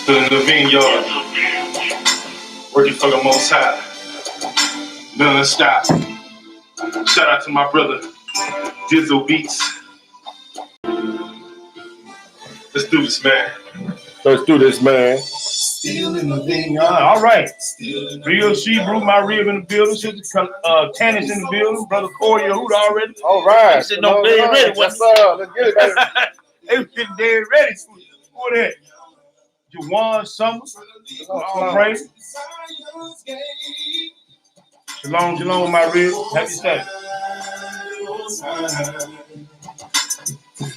Still in the vineyard, working for the Most High, non-stop. Shout out to my brother, Dizzle Beats. Let's do this, man. Let's do this, man. Still in the vineyard. All right. Real Shebrew, my rib in the building. Sister Tannis in the building. Brother Corey Yahuda already. All right. Sitting on dead ready. Yes, sir. Let's get it, baby. They was getting dead ready. Who that? Jawan Summers. All right. Shalom, shalom, my rib. Happy Sabbath.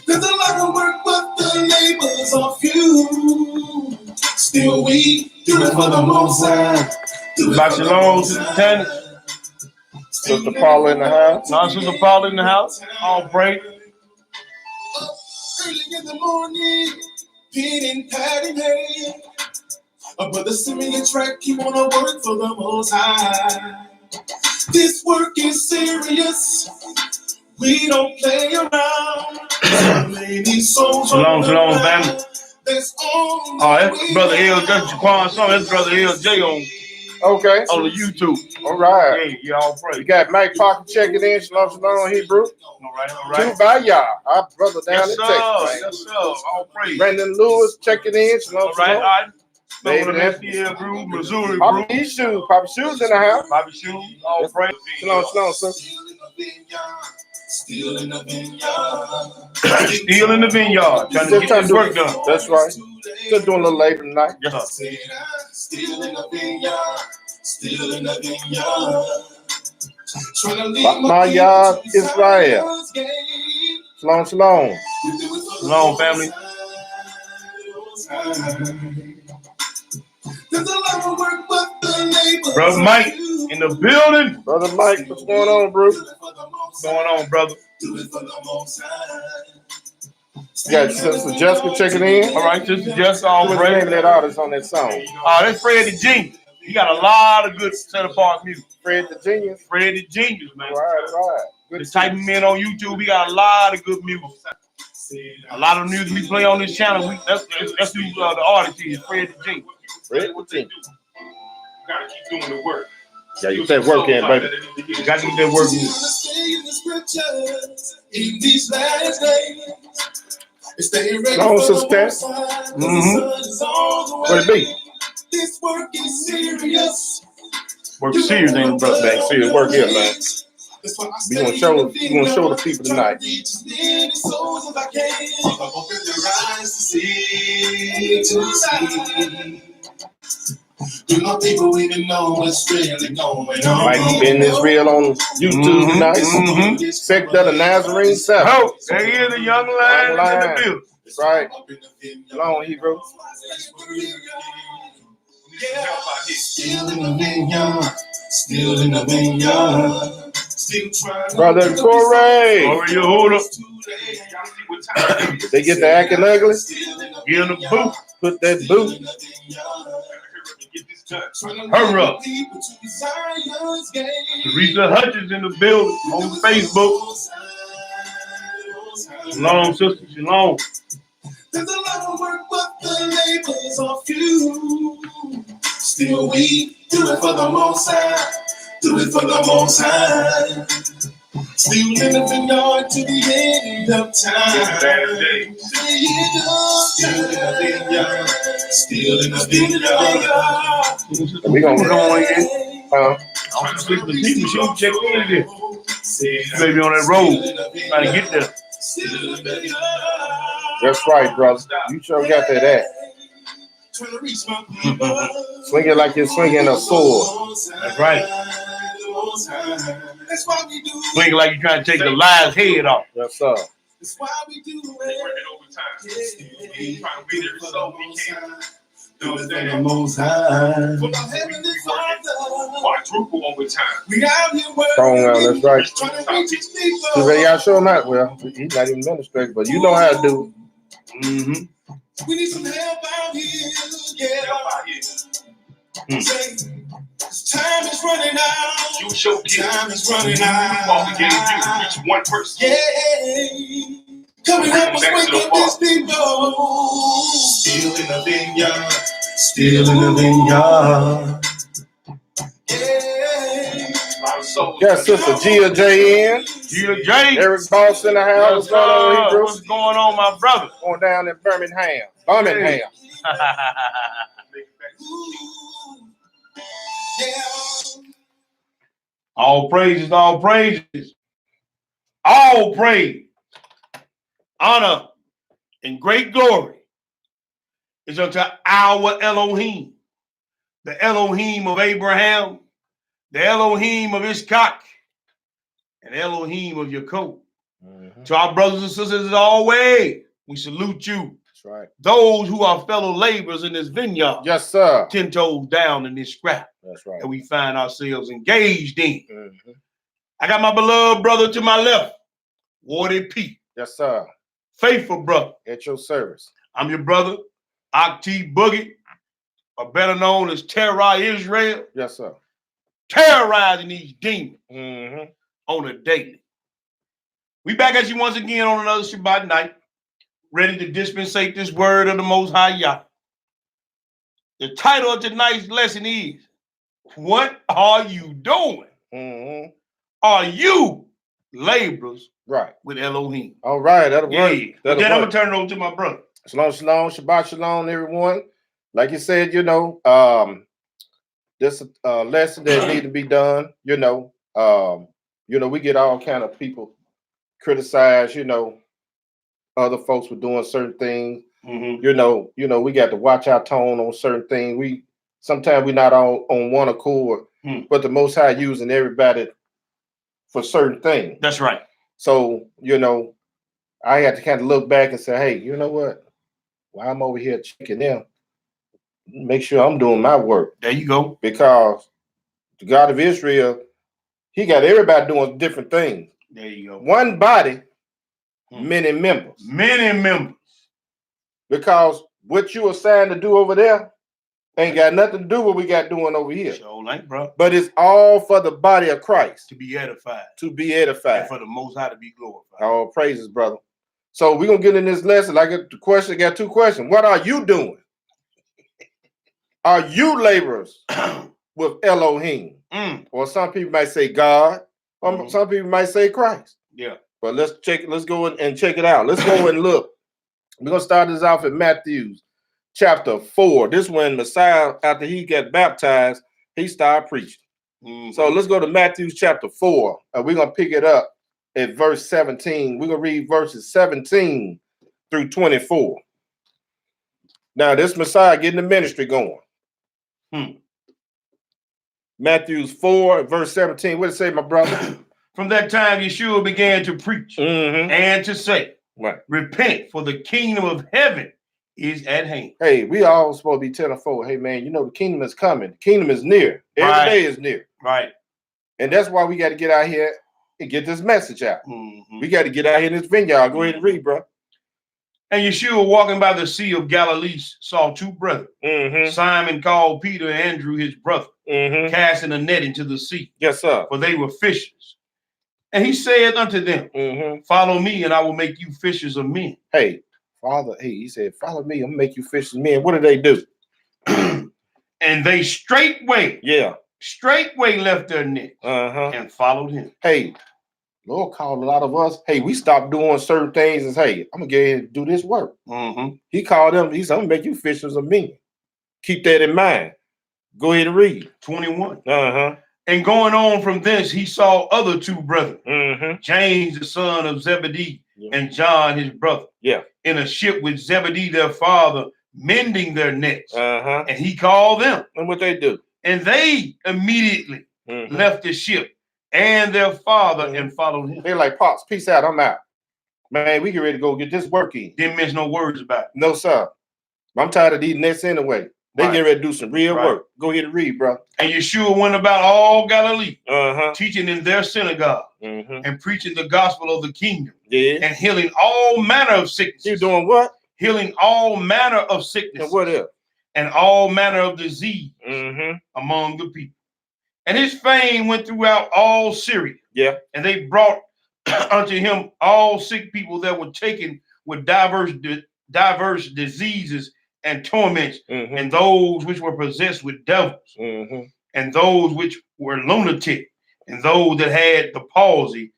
There's a lot of work, but the labors are few. Still we do it for the Most High. Shalom, Sister Tannis. Sister Paula in the house. No, Sister Paula in the house. All praise. Early in the morning, getting patty hay. Brother Simeon track, you wanna work for the Most High. This work is serious. We don't play around. Shalom, shalom, family. Oh, that's Brother L. That's Jaquan Song. That's Brother LJ Okay. on the YouTube. All right. Yeah, all praise. We got Mike Parker checking in. Shalom, shalom, Hebrew. All right. Two by y'all. Our brother down Yes, in sir. Texas. Yes, sir. All praise. Brandon Lewis checking in. Shalom, All right, all shalom. right. David STL group, Missouri Papa group. Shoes. Papa Shoes in the house. Bobby Shoes. All praise. Shalom, shalom, sir. Still in the vineyard. Still in the vineyard. Trying to get this work done. That's right. Still doing a little later tonight. Yes, sir. Still in the vineyard. Still in the vineyard. My yard, Israel. Shalom, shalom. Shalom, family. There's a lot of work, but the labor. Brother Mike in the building. Brother Mike, what's going on, bro? What's going on, brother? Do it for the Most High. You got Sister Jessica checking in. All right, Sister Jessica, all What's the name praise. of that artist on that song? That's Fred the Genius. He got a lot of good set apart music. Fred the Genius. Fred the Genius, man. Right. Good Just type him in on YouTube. We got a lot of good music. A lot of music we play on this channel. That's who the artist is, Fred the Genius. Fred the Genius. You gotta keep doing the work. Yeah, you said work in, baby. You gotta get that work in. In these last days, stay ready Long for the success. Most High. What it be? This work is serious. Work serious, ain't it, brother? Man, serious work here, man. We gonna show the people tonight. Do my people even know what's really going on? Mike business real on YouTube tonight. Sect of the Nazarene 7. Oh, there he is, the young lion in the building. Right. Long Hebrew. Still in the vineyard. Still in the vineyard. Still trying. Brother Corey. Corey Yahuda. They get to acting ugly. Get in the boot. Put that boot. Hurry up. Teresa Hutchins in the building on Facebook. Shalom, sister. Shalom. There's a lot of work, but the labors are few. Still we do it for the Most High. Do it for the Most High. Still in the vineyard to the end of time. Still in the vineyard. Still in the vineyard. We gonna go in. I'm just listening to people. She don't check in there. Maybe on that road, trying to get there. Still in the vineyard. That's right, brother. You sure got that act. Swing it like you're swinging a sword. That's right. Swing it like you're trying to take the lion's head off. Yes, sir. That's why we do it. Do it for the Most High. For the Heavenly Father. Quadruple overtime. We out here working. Strong out, that's right. Trying to reach these people. So they y'all show him out. Well, he's not even ministering, but you know how to do. We need some help out here. Yeah. Say, time is running out. You show Time is running out. all we gave you to reach one person. Yeah. Come and help us wake up these people. Still in the vineyard. still in the vineyard. Yeah. Got Sister Gia J in. Gia J. Eric Boss in the house. What's going on, Hebrew? What's going on, my brother? Going down in Birmingham. Birmingham. All praises, all praises. All praise, honor, and great glory is unto our Elohim, the Elohim of Abraham, the Elohim of Ishak, and Elohim of Jacob. Mm-hmm. To our brothers and sisters, as always, we salute you. That's right. Those who are fellow laborers in this vineyard. Yes, sir. 10 toes down in this scrap. That's right. That we find ourselves engaged in. Mm-hmm. I got my beloved brother to my left, Wardy P. Yes, sir. Faithful brother. At your service. I'm your brother, Akti Boogie, or better known as Terror Israel. Yes, sir. Terrorizing these demons mm-hmm. on a daily. We back at you once again on another Shabbat night, ready to dispensate this word of the Most High Yah. The title of tonight's lesson is, what are you doing? Mm-hmm. Are you laborers right with Elohim? All right, that'll work. Then I'm going to turn it over to my brother. Shalom, shalom, Shabbat shalom, everyone. Like you said, this lesson that need to be done, we get all kind of people criticize, other folks for doing certain things. Mm-hmm. We got to watch our tone on certain things. Sometimes we're not on one accord, but the Most High using everybody for certain things. That's right. So, I had to kind of look back and say, hey, you know what? While I'm over here checking them, make sure I'm doing my work. There you go. Because the God of Israel, he got everybody doing different things. There you go. One body, many members. Many members. Because what you assigned to do over there ain't got nothing to do with what we got doing over here. Sure like, bro. But it's all for the body of Christ. To be edified. To be edified. And for the Most High to be glorified. All praises, brother. So we're going to get in this lesson. I got two questions. What are you doing? Are you laborers with Elohim? Or some people might say God. Or some people might say Christ. Yeah. But let's go and check it out. Let's go and look. We're going to start this off in Matthew chapter 4. This when Messiah, after he got baptized, he started preaching. Mm-hmm. So let's go to Matthew chapter 4. And we're going to pick it up at verse 17. We're going to read verses 17 through 24. Now, this Messiah getting the ministry going. Matthew 4, verse 17. What does it say, my brother? From that time, Yeshua began to preach and to say, repent, for the kingdom of heaven is at hand. Hey, we all supposed to be telling folks, hey, man, the kingdom is coming. The kingdom is near. Every day is near. Right. And that's why we got to get out here and get this message out. We got to get out here in this vineyard. Go ahead and read, bro. And Yeshua, walking by the Sea of Galilee, saw two brethren. Simon called Peter and Andrew, his brother, casting a net into the sea. Yes, sir. For they were fishers. And he said unto them, follow me, and I will make you fishers of men. Hey, he said, follow me, I'm going to make you fishers of men. What did they do? And they straightway left their nets and followed him. Hey, Lord called a lot of us. Hey, we stopped doing certain things and say, I'm going to get ahead and do this work. He called them. He said, I'm going to make you fishers of men. Keep that in mind. Go ahead and read. 21. And going on from thence, he saw other two brethren, James, the son of Zebedee, and John, his brother, in a ship with Zebedee, their father, mending their nets. And he called them. And what they do? And they immediately left the ship and their father and followed him. They're like, Pops, peace out, I'm out. Man, we get ready to go get this work in. Didn't miss no words about it. No, sir. I'm tired of these nets anyway. They get ready to do some real work. Go ahead and read, bro. And Yeshua went about all Galilee, teaching in their synagogue and preaching the gospel of the kingdom and healing all manner of sickness. You doing what? Healing all manner of sickness. And what else? And all manner of disease among the people. And his fame went throughout all Syria. Yeah. And they brought unto him all sick people that were taken with diverse diseases and torments, Mm-hmm. and those which were possessed with devils, Mm-hmm. and those which were lunatic, and those that had the palsy,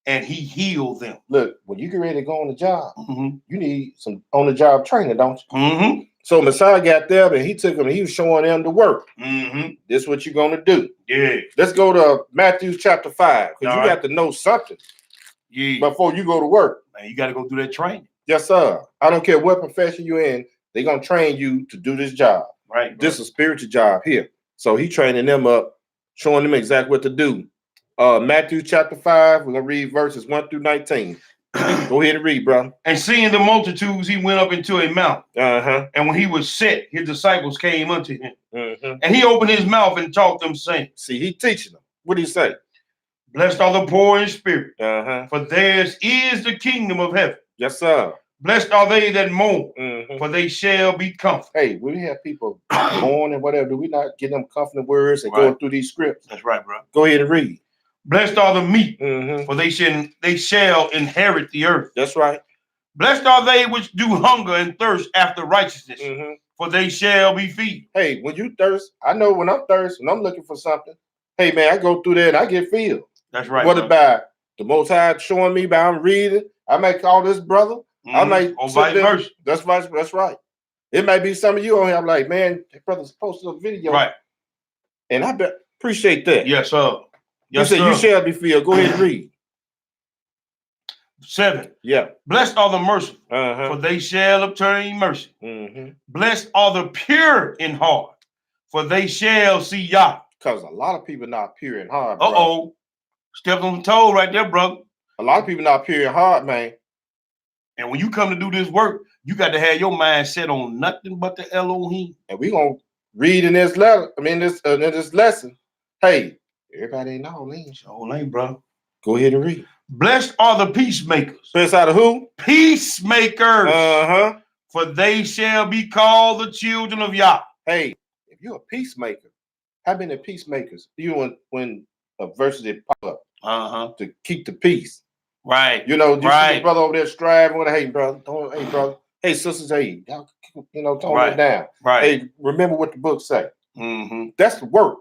and he healed them. Look, when you get ready to go on the job, Mm-hmm. you need some on-the-job training, don't you? Mm-hmm. So Messiah got there and he took them and he was showing them the work. Mm-hmm. This is what you're going to do. Yeah. Let's go to Matthew chapter 5, because you All got to know something Yeah. before you go to work. Man, you got to go through that training. Yes, sir. I don't care what profession you're in, they're going to train you to do this job. Right. This is a spiritual job here. So he training them up, showing them exactly what to do. Matthew chapter 5, we're going to read verses 1 through 19. Go ahead and read, brother. And seeing the multitudes, he went up into a mountain. Uh-huh. And when he was set, his disciples came unto him. Mm-hmm. And he opened his mouth and taught them, saying, See, he teaching them. What do you say? Blessed are the poor in spirit, Uh-huh. for theirs is the kingdom of heaven. Yes, sir. Blessed are they that mourn, Mm-hmm. for they shall be comforted. Hey, when we have people born and whatever, do we not give them comforting words and Right. going through these scripts? That's right, bro. Go ahead and read. Blessed are the meek, Mm-hmm. for they shall inherit the earth. That's right. Blessed are they which do hunger and thirst after righteousness, Mm-hmm. for they shall be filled. Hey, when you thirst, I know when I'm thirsty and I'm looking for something, hey, man, I go through there and I get filled. That's right. What bro. about the Most High showing me by I'm reading? I might call this brother. I might or sit vice there- versa. That's right. It might be some of you on here. I'm like, man, that brother's posted a video. Right. And I appreciate that. Yes, sir. You Yes, said you sir. shall be filled. Go ahead and read. 7. Yeah. Blessed are the merciful, Uh-huh. for they shall obtain mercy. Mm-hmm. Blessed are the pure in heart, for they shall see Yah. Because a lot of people not pure in heart, bro. Uh-oh. Step on the toe right there, brother. A lot of people not pure in heart, man. And when you come to do this work, you got to have your mind set on nothing but the Elohim. And we gonna read in this letter. I mean, in this lesson. Hey, everybody ain't all in. Sure ain't, bro. Go ahead and read. Blessed are the peacemakers. Blessed out of who? Peacemakers, Uh-huh. for they shall be called the children of Yah. Hey, if you're a peacemaker, how many peacemakers do you when verses that pop up Uh-huh. to keep the peace? Right. You know, you see Right. the brother over there striving with, hey, brother, hey, brother, hey, sisters, hey, y'all, tone Right. it down. Right. Hey, remember what the book say. Mm-hmm. That's the work.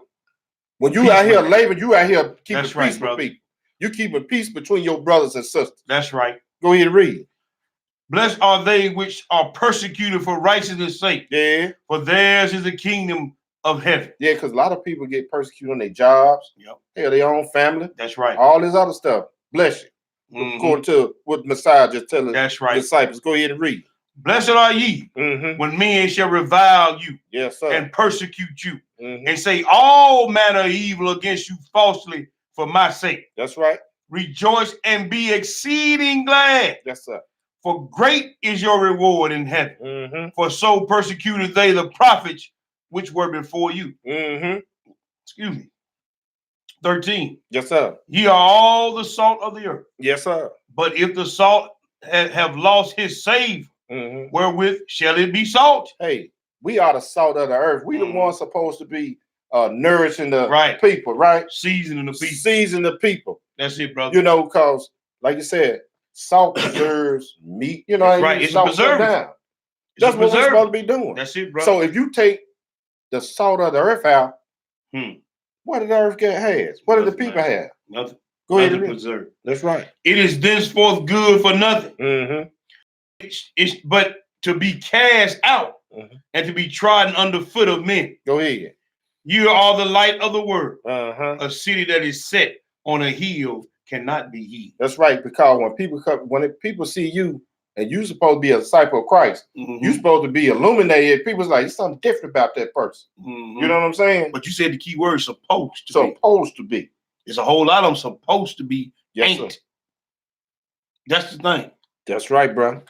When you out here Peacemaker. laboring, you out here keeping That's right, peace with brother. people. You keeping peace between your brothers and sisters. That's right. Go ahead and read. Blessed are they which are persecuted for righteousness' sake, Yeah, for theirs is the kingdom of heaven. yeah, because a lot of people get persecuted on their jobs, Yep. their own family, That's right. all this other stuff. Bless you. Mhm. According to what Messiah just telling That's the right. disciples. Go ahead and read. Blessed are ye Mm-hmm. when men shall revile you Yes, sir. and persecute you Mhm. and say all manner of evil against you falsely for my sake. That's right. Rejoice and be exceeding glad, Yes, sir. for great is your reward in heaven. Mm-hmm. For so persecuted they the prophets which were before you. Mm-hmm. Excuse me. 13. Yes, sir. Ye are all the salt of the earth. Yes, sir. But if the salt have lost his savor, Mm-hmm. wherewith shall it be salt? Hey, we are the salt of the earth. We the Mhm. ones supposed to be nourishing the Right. people, right? Seasoning the people. Season the people. That's it, brother. You know, because like you said, salt preserves meat. You know, That's and right. you It's a salt stuff preservative. down. It's a That's what we're preservative. supposed to be doing. That's it, brother. So if you take the salt of the earth out, what did the earth have? What did the Nothing, people man. have? Nothing. Go ahead Nothing and read. preserved. That's right. It is thenceforth good for nothing. Mm-hmm. It's but to be cast out Mhm. and to be trodden underfoot of men. Go ahead. You are the light of the world. Uh-huh. A city that is set on a hill cannot be hid. That's right. Because when people come, people see you and you supposed to be a disciple of Christ, Mhm. you supposed to be illuminated. People's like, there's something different about that person. Mhm. You know what I'm saying? But you said the key word supposed to be. Supposed to be. There's a whole lot of them supposed to be Yes, ain't. sir. That's the thing. That's right, bro.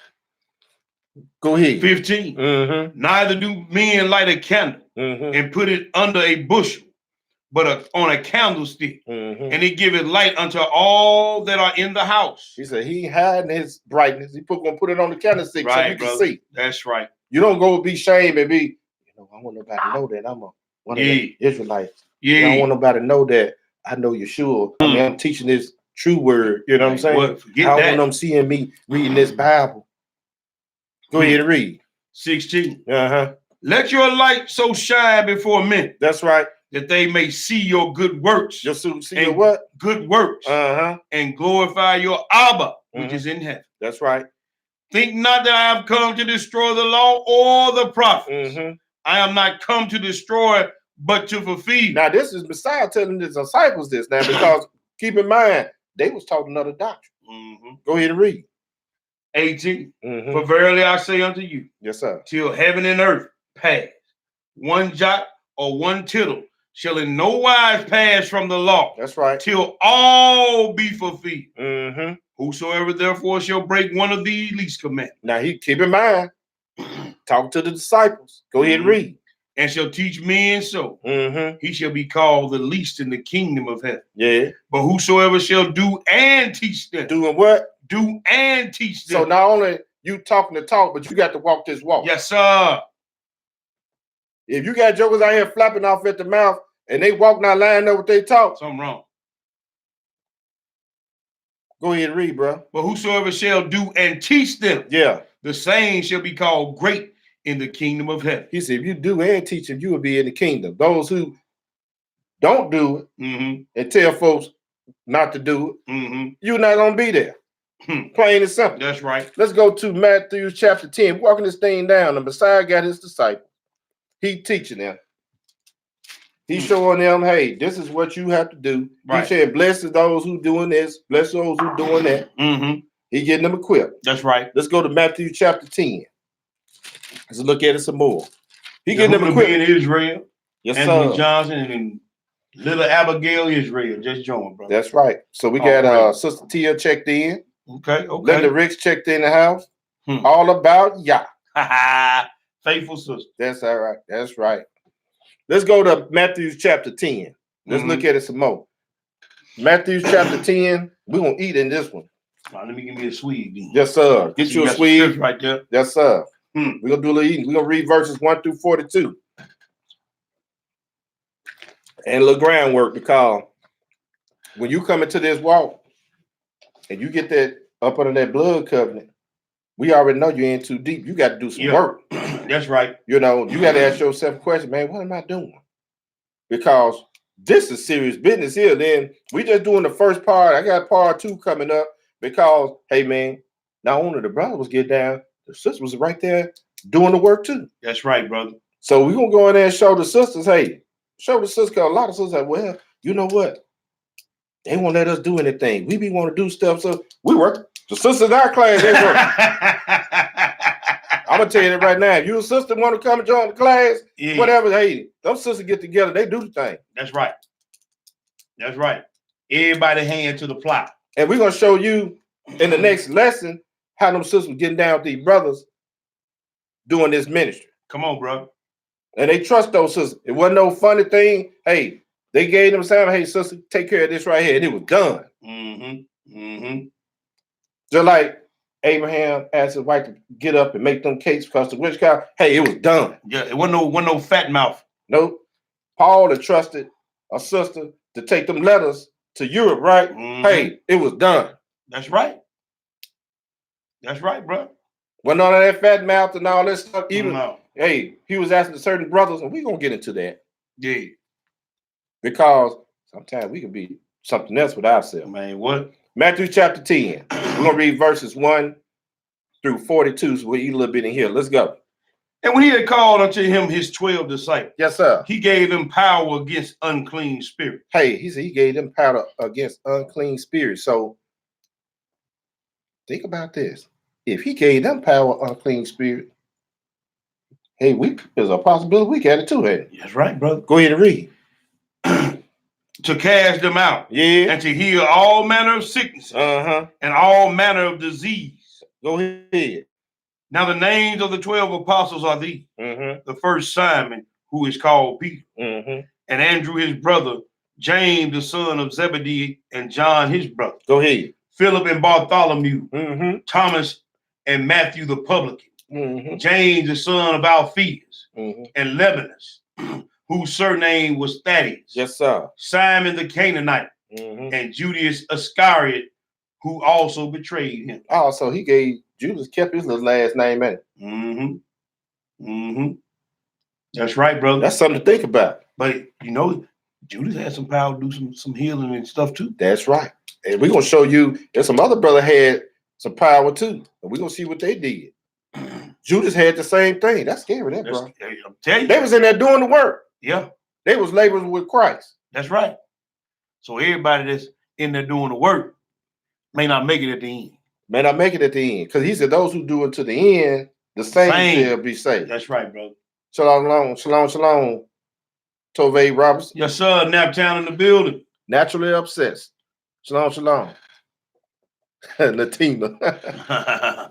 Go ahead. 15. Mm-hmm. Neither do men light a candle Mm-hmm. and put it under a bushel, but on a candlestick, Mm-hmm. and it giveth light unto all that are in the house. He said he hiding his brightness. He gonna put it on the candlestick so Right, you can brother. see. That's right. You don't go be shamed and be, I want nobody to know that I'm one of the Israelites. I don't Yeah. want nobody to know that I know Yeshua. I mean, I'm teaching this true word. You know what I'm saying? What? Forget I don't that. want them seeing me reading this Bible. Go ahead and read. 16. Uh-huh. Let your light so shine before men That's right. that they may see your good works. Just see and your what? Good works. Uh-huh. And glorify your Abba, which is in heaven. That's right. Think not that I have come to destroy the law or the prophets. I am not come to destroy, but to fulfill. Now, this is Messiah telling his disciples this now, because keep in mind, they was taught another doctrine. Go ahead and read. 18. For verily I say unto you, yes, sir, till heaven and earth pass, one jot or one tittle shall in no wise pass from the law. That's right. Till all be fulfilled. Whosoever therefore shall break one of these least commandments. Now, he keep in mind, talk to the disciples. Go ahead and read. And shall teach men so, he shall be called the least in the kingdom of heaven. Yeah. But whosoever shall do and teach them. Doing what? Do and teach them. So not only you talking the talk, but you got to walk this walk. Yes, sir. If you got jokers out here flapping off at the mouth and they walk not lining up what they talk, something wrong. Go ahead and read, bro. But whosoever shall do and teach them, the same shall be called great in the kingdom of heaven. He said, if you do and teach them, you will be in the kingdom. Those who don't do it and tell folks not to do it, you're not going to be there. Plain and simple. That's right. Let's go to Matthew chapter 10. Walking this thing down. The Messiah got his disciples. He teaching them. He's showing them, hey, this is what you have to do. Right. He said, blessed those who doing this, bless those who doing that. He getting them equipped. That's right. Let's go to Matthew chapter 10. Let's look at it some more. He getting them equipped. In Israel. Yes, Anthony sir. Johnson and little Abigail Israel just joined, brother. That's right. So we got Sister Tia checked in. Okay. Linda Ricks checked in the house. All about Yah. Faithful sister. That's all right. That's right. Let's go to Matthew chapter 10. Let's look at it some more. Matthew chapter 10. We're going to eat in this one. Right, let me give me a Swede. Yes, sir. Get you a Swede. Right there. Yes, sir. We're going to do a little eating. We're going to read verses 1 through 42. And a little groundwork, because when you come into this walk and you get that up under that blood covenant, we already know you ain't too deep. You got to do some work. That's right. You know, you got to ask yourself a question, man, what am I doing? Because this is serious business here. Then we just doing the first part. I got part 2 coming up because, hey, man, not only the brother was getting down, the sister was right there doing the work too. That's right, brother. So we're going to go in there and show the sisters, hey, show the sisters, because a lot of sisters are, well, you know what? They won't let us do anything. We be want to do stuff, so we work. The sisters in our class, they work. I'm gonna tell you that right now. If you a sister want to come and join the class, whatever, hey, those sisters get together, they do the thing. That's right. That's right. Everybody hand to the plow. And we're gonna show you in the next lesson how them sisters getting down with these brothers doing this ministry. Come on, bro. And they trust those sisters. It wasn't no funny thing. Hey, they gave them time, hey, sister, take care of this right here, and it was done. Just like Abraham asked his wife to get up and make them cakes because the rich guy, hey, it was done. Yeah, it wasn't no fat mouth. Nope. Paul had trusted a sister to take them letters to Europe, right? Hey, it was done. That's right. That's right, bro. Wasn't none of that fat mouth and all that stuff. Even hey, he was asking certain brothers, and we're gonna get into that. Yeah. Because sometimes we can be something else with ourselves. Man, what? Matthew chapter 10. We're going to read verses 1 through 42. So we'll eat a little bit in here. Let's go. And when he had called unto him his 12 disciples, yes, sir, he gave them power against unclean spirits. Hey, he said he gave them power against unclean spirits. So think about this. If he gave them power unclean spirit, hey, there's a possibility we got it too. Hey, that's right, brother. Go ahead and read. To cast them out, and to heal all manner of sickness, and all manner of disease. Go ahead. Now the names of the 12 apostles are these: the first Simon, who is called Peter, and Andrew his brother, James the son of Zebedee, and John his brother. Go ahead. Philip and Bartholomew, Thomas and Matthew the publican, James the son of Alphaeus, and Lebanus, whose surname was Thaddeus. Yes, sir. Simon the Canaanite, and Judas Iscariot, who also betrayed him. Oh, so he gave Judas kept his little last name in it. Mm-hmm. That's right, brother. That's something to think about. But you know, Judas had some power to do some healing and stuff too. That's right. And we're gonna show you that some other brother had some power too. And we're gonna see what they did. Judas had the same thing. That's scary, that bro. I'm telling you. They was in there doing the work. Yeah. They was laboring with Christ. That's right. So everybody that's in there doing the work may not make it at the end. May not make it at the end. Because he said those who do it to the end, the same shall be saved. That's right, brother. Shalom, shalom, shalom. Tove Robertson. Your son, Naptown in the building. Naturally obsessed. Shalom, shalom. Latina.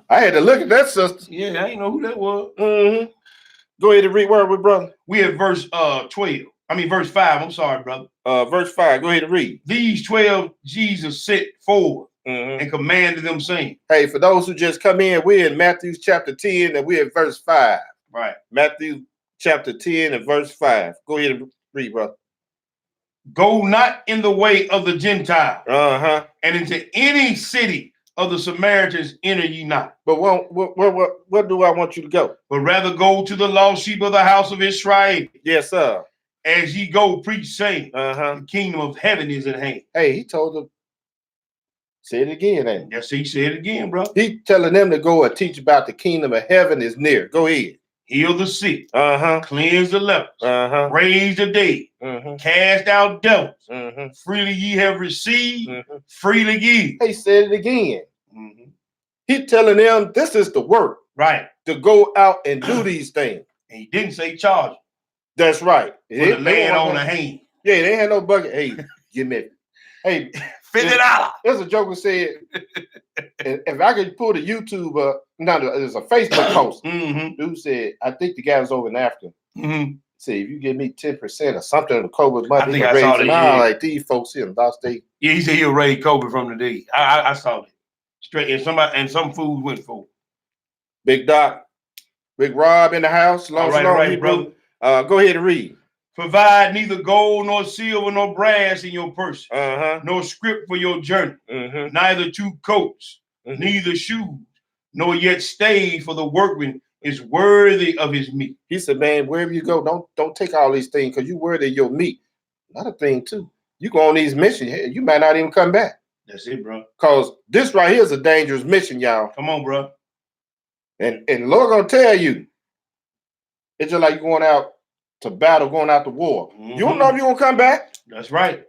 I had to look at that sister. Yeah, I didn't know who that was. Mm-hmm. Go ahead and read word with brother. We at verse 12. I mean verse 5. I'm sorry, brother. Verse 5. Go ahead and read. These 12 Jesus set forward and commanded them, saying. Hey, for those who just come in, we're in Matthew chapter 10 and we're at verse 5. Right. Matthew chapter 10 and verse 5. Go ahead and read, brother. Go not in the way of the Gentiles, and into any city of the Samaritans enter ye not. But where do I want you to go? But rather go to the lost sheep of the house of Israel. Yes, sir. As ye go, preach, saying, the kingdom of heaven is at hand. Hey, he told them, say it again, ain't he? Yes, he said it again, bro. He telling them to go and teach about the kingdom of heaven is near. Go ahead. Heal the sick, cleanse the lepers, raise the dead, cast out devils. Freely ye have received, freely give. He said it again. He telling them this is the work, right? To go out and do these things. And he didn't say charge. That's right. Put the land on the hand. Yeah, they had no bucket. Hey, give me. Hey, $50. There's a joker said, if I could pull the YouTube up, there's a Facebook post. Dude said, I think the guy was over in Africa. Said, if you give me 10% or something of COVID's money, he can raise it. Like these folks here in Lost State. Yeah, he said he'll raise COVID from the day. I saw it. Straight and some food went for. Big Doc, Big Rob in the house. All right, brother. Go ahead and read. Provide neither gold nor silver nor brass in your purse, nor scrip for your journey, neither 2 coats, neither shoes, nor yet stays, for the workman is worthy of his meat. He said, man, wherever you go, don't take all these things because you're worthy of your meat. Another thing too, you go on these missions, you might not even come back. That's it, bro. Because this right here is a dangerous mission, y'all. Come on, bro. And Lord gonna tell you, it's just like you going out to battle, going out to war. You don't know if you're gonna come back. That's right.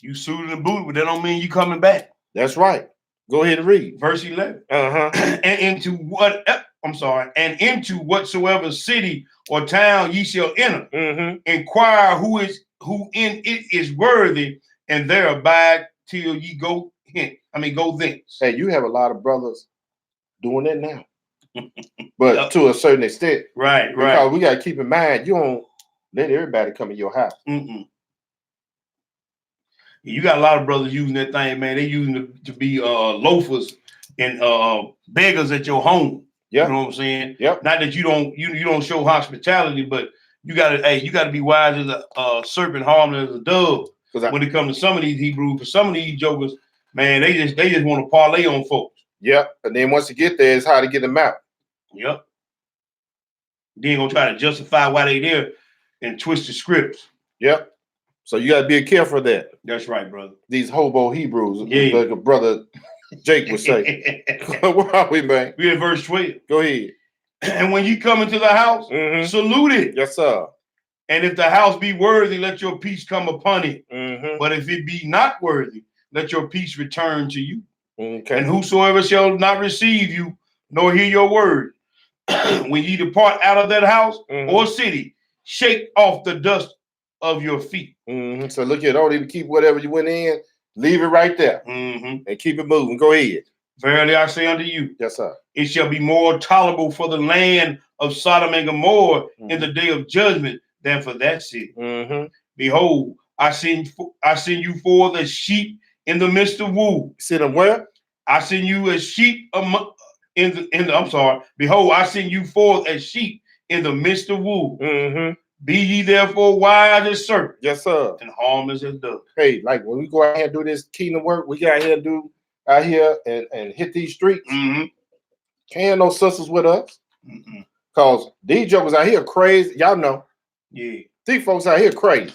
You suited and booted, but that don't mean you coming back. That's right. Go ahead and read. Verse 11. And into whatsoever city or town ye shall enter, inquire who in it is worthy, and there abide till ye go go thence. Hey, you have a lot of brothers doing that now. But to a certain extent. Right. Because we got to keep in mind, you don't let everybody come in your house. You got a lot of brothers using that thing, man. They using it to be loafers and beggars at your home. Yep. You know what I'm saying? Yep. Not that you don't show hospitality, but you gotta be wise as a serpent, harmless as a dove. When it comes to some of these Hebrews, for some of these jokers, man, they just want to parlay on folks. Yep. And then once you get there, it's how to get them out. Yep. Then gonna try to justify why they there and twist the scripts. Yep. So you gotta be careful of that. That's right, brother. These hobo Hebrews, like a brother Jake would say. Where are we, man? We in verse 12. Go ahead. And when you come into the house, salute it. Yes, sir. And if the house be worthy, let your peace come upon it. But if it be not worthy, let your peace return to you. Okay. And whosoever shall not receive you, nor hear your word, when ye depart out of that house or city, shake off the dust of your feet. So look here, don't even keep whatever you went in, leave it right there and keep it moving. Go ahead. Verily I say unto you, yes, sir, it shall be more tolerable for the land of Sodom and Gomorrah in the day of judgment than for that city. Behold, I send you forth as sheep in the midst of wolves. See them where? I send you as sheep Behold, I send you forth as sheep in the midst of wolves. Be ye therefore wise as serpents. Yes, sir. And harmless as doves. Hey, like when we go out here and do this kingdom work, we got here to do out here and hit these streets. Can't have no sisters with us. Because these jokers out here crazy. Y'all know. Yeah. These folks out here crazy.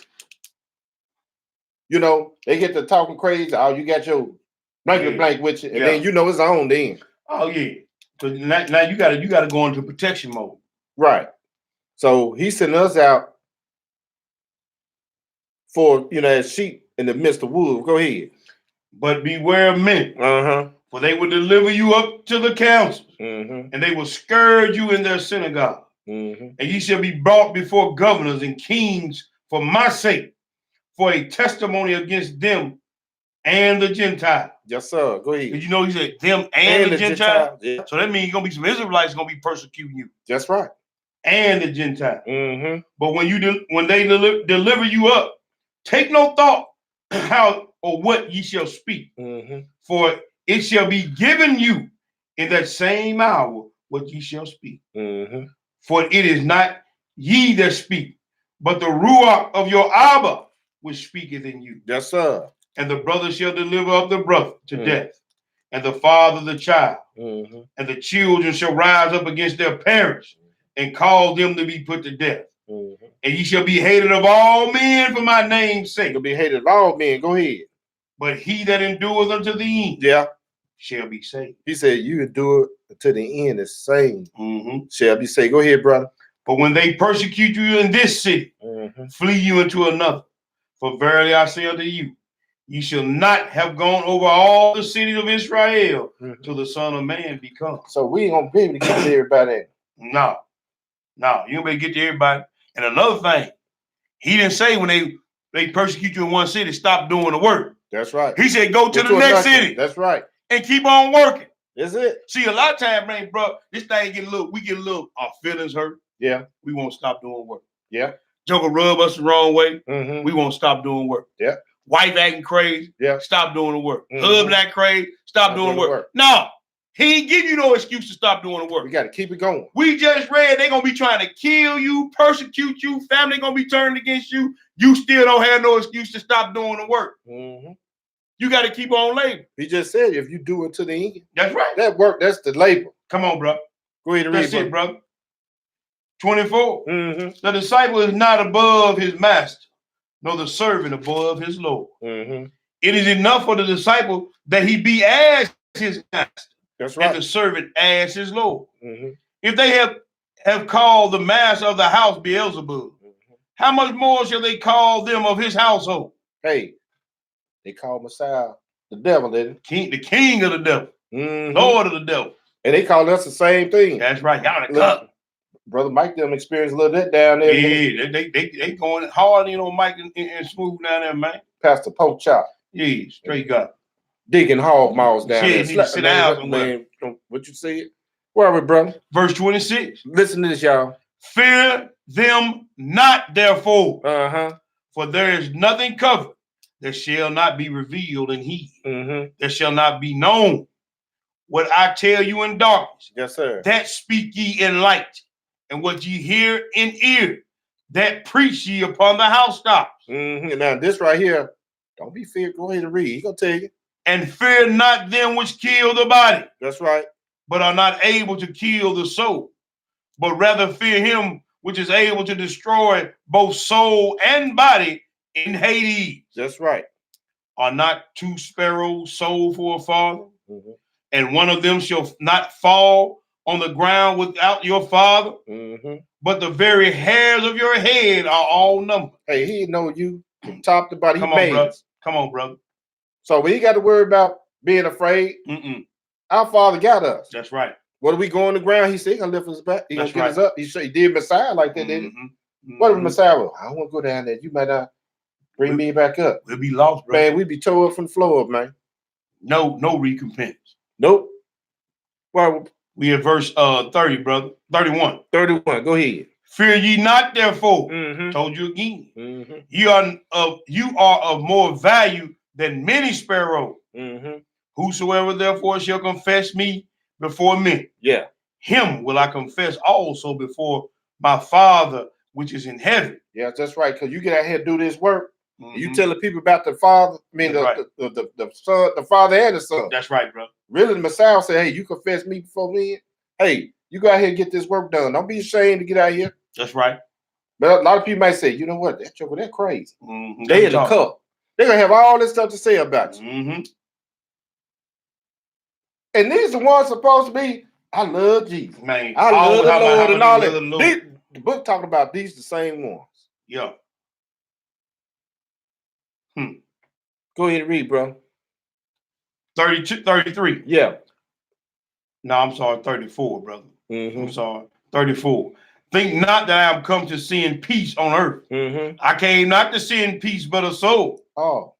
You know, they get to talking crazy. Oh, you got your blank with you. And then you know it's on then. Oh, yeah. So now you gotta go into protection mode. Right. So he's sending us out for, as sheep in the midst of wolves. Go ahead. But beware of men. For they will deliver you up to the councils, and they will scourge you in their synagogue. And ye shall be brought before governors and kings for my sake, for a testimony against them and the Gentiles. Yes, sir. Go ahead. Did you know he said them and the Gentiles? Yeah. So that means you're gonna be some Israelites gonna be persecuting you. That's right. And the Gentiles. But when they deliver you up, take no thought how or what ye shall speak, for it shall be given you in that same hour what ye shall speak. For it is not ye that speak, but the Ruach of your Abba which speaketh in you. Yes, sir. And the brother shall deliver up the brother to death, and the father the child, and the children shall rise up against their parents and cause them to be put to death. And ye shall be hated of all men for my name's sake. You'll be hated of all men. Go ahead. But he that endures unto the end shall be saved. He said, you endure to the end, the same shall be saved. Go ahead, brother. But when they persecute you in this city, flee you into another. For verily I say unto you, ye shall not have gone over all the cities of Israel till the Son of Man be come. So we ain't gonna be able to get to everybody. No, you ain't gonna get to everybody. And another thing, he didn't say when they persecute you in one city, stop doing the work. That's right. He said, go to the next city. That's right. And keep on working. That's it. See, a lot of times, man, bro, this thing we get a little, our feelings hurt. Yeah. We won't stop doing work. Yeah. Joker rub us the wrong way. We won't stop doing work. Yeah. Wife acting crazy. Yeah. Stop doing the work. Husband acting crazy. Stop doing the work. No, he ain't give you no excuse to stop doing the work. We got to keep it going. We just read they're going to be trying to kill you, persecute you, family going to be turned against you. You still don't have no excuse to stop doing the work. You got to keep on laboring. He just said if you do it to the end. That's right. That work, that's the labor. Come on, bro. Go ahead and read, that's it, brother. 24. The disciple is not above his master, nor the servant above his Lord. It is enough for the disciple that he be as his master. That's right. And the servant as his Lord. If they have called the master of the house Beelzebub, how much more shall they call them of his household? Hey, they call Messiah the devil, didn't they? The king of the devil, Lord of the devil. And they call us the same thing. That's right. Y'all the cup. Brother Mike them experienced a little bit down there. Yeah, they going hard, Mike and Smooth down there, man. Pastor Poke Chop. Yeah, straight God. Digging hog maws down there. Need to sit down, man. What you see it? Where are we, brother? Verse 26. Listen to this, y'all. Fear them not, therefore. For there is nothing covered that shall not be revealed in heat. That shall not be known. What I tell you in darkness, yes, sir. That speak ye in light. And what ye hear in ear, that preach ye upon the housetops. Now this right here, don't be feared. Go ahead and read. He's gonna tell you. And fear not them which kill the body. That's right. But are not able to kill the soul. But rather fear him which is able to destroy both soul and body in Hades. That's right. Are not 2 sparrows sold for a father? And one of them shall not fall on the ground without your father, but the very hairs of your head are all numbered. Hey, he know you from top to bottom. Come on, brother. Come on, brother. So we ain't got to worry about being afraid. Our Father got us. That's right. What are we go on the ground? He said he gonna lift us back. He gonna get us up. He did Messiah like that, didn't he? What if Messiah? I don't want to go down there. You might not bring me back up. We'll be lost, bro. Man, we be tore up from the floor up, man. No recompense. Nope. Well, we at verse 30, brother. 31. 31. Go ahead. Fear ye not, therefore. Told you again. You are of more value than many sparrows. Whosoever therefore shall confess me before men, him will I confess also before my Father which is in heaven. Yeah, that's right. Because you get out here and do this work. You telling people about the Father, I mean the Son, the Father and the Son. That's right, bro. Really, the Messiah said, hey, you confess me before me. Hey, You go out here and get this work done. Don't be ashamed to get out here. That's right. But a lot of people might say, you know what? That joker, they're crazy. Mm-hmm. They in the cup. They're going to have all this stuff to say about you. Mm-hmm. And these are the ones supposed to be, I love Jesus. Man, I love the Lord and all that. Lord. The book talking about these the same ones. Yeah. Go ahead and read, bro. 32, 33. Yeah. No, I'm sorry, 34, brother. Mm-hmm. I'm sorry, 34. Think not that I am come to send peace on earth. Mm-hmm. I came not to send peace, but a soul. Oh.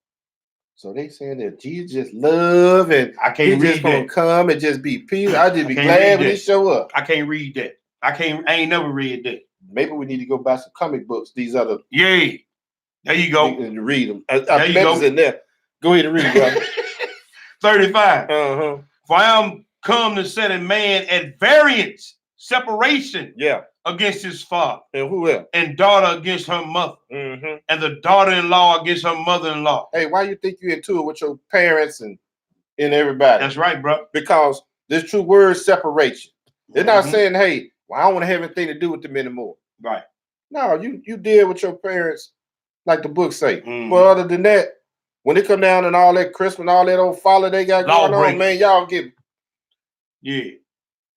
So they saying that Jesus just love and I can't read just gonna that. come and just be peace. I just be glad when he show up. I can't read that. I ain't never read that. Maybe we need to go buy some comic books. These other there you go. And read them. There you go. In there. Go ahead and read, brother. 35. Uh-huh. For I am come to set a man at variance, separation against his father. And who else? And daughter against her mother. Mm-hmm. And the daughter-in-law against her mother-in-law. Hey, why you think you into it with your parents and everybody? That's right, bro. Because this true word separation. They're not saying, hey, well, I don't want to have anything to do with them anymore. Right. No, you deal with your parents like the book say. Mm-hmm. But other than that, when they come down and all that Christmas and all that old follow they got going on, man, y'all get. Yeah.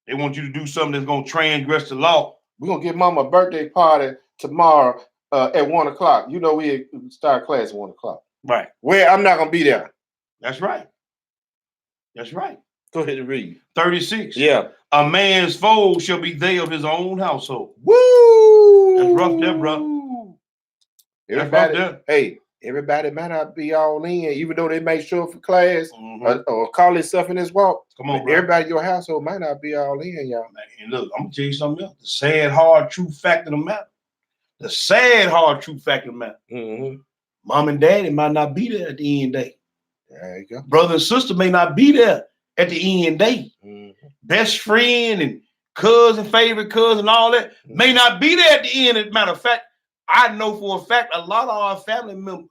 They want you to do something that's going to transgress the law. We're going to give mama a birthday party tomorrow at 1 o'clock. You know, we start class at 1 o'clock. Right. Where I'm not going to be there. That's right. That's right. Go ahead and read. 36. Yeah. A man's foe shall be they of his own household. Woo! That's rough there, bro. Everybody, hey, everybody might not be all in, even though they may show up for class or call themselves in this walk. Come on, bro. Everybody in your household might not be all in, y'all. And look, I'm gonna tell you something else. The sad, hard, true fact of the matter. The sad, hard, true fact of the matter. Mm-hmm. Mom and daddy might not be there at the end of the day. There you go. Brother and sister may not be there at the end of the day. Mm-hmm. Best friend and cousin, favorite cousin, all that may not be there at the end. As a matter of fact, I know for a fact a lot of our family members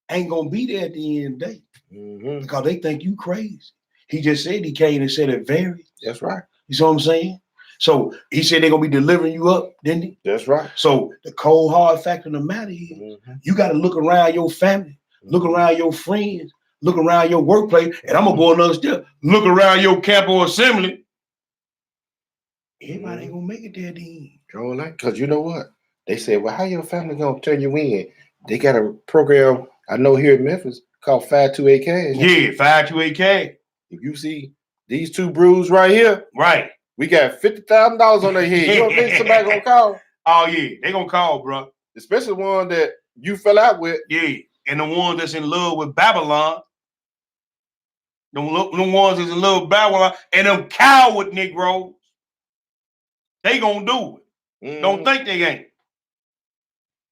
ain't gonna be there at the end of the day because they think you crazy. He just said he came and said it varied. That's right. You see what I'm saying? So he said they're gonna be delivering you up, didn't he? That's right. So the cold hard fact of the matter is you got to look around your family, look around your friends, look around your workplace, and I'm gonna go another step. Look around your camp or assembly. Everybody ain't gonna make it there at the end. Because you know what? They said, well, how your family gonna turn you in? They got a program I know here in Memphis called 528 Cash. Yeah, 528 Cash. If you see these two brews right here, right, we got $50,000 on their head. You don't think somebody gonna call? Oh yeah, they gonna call, bro. Especially the one that you fell out with. Yeah, and the one that's in love with Babylon. The ones that's in love with Babylon and them coward Negroes. They gonna do it. Don't think they ain't.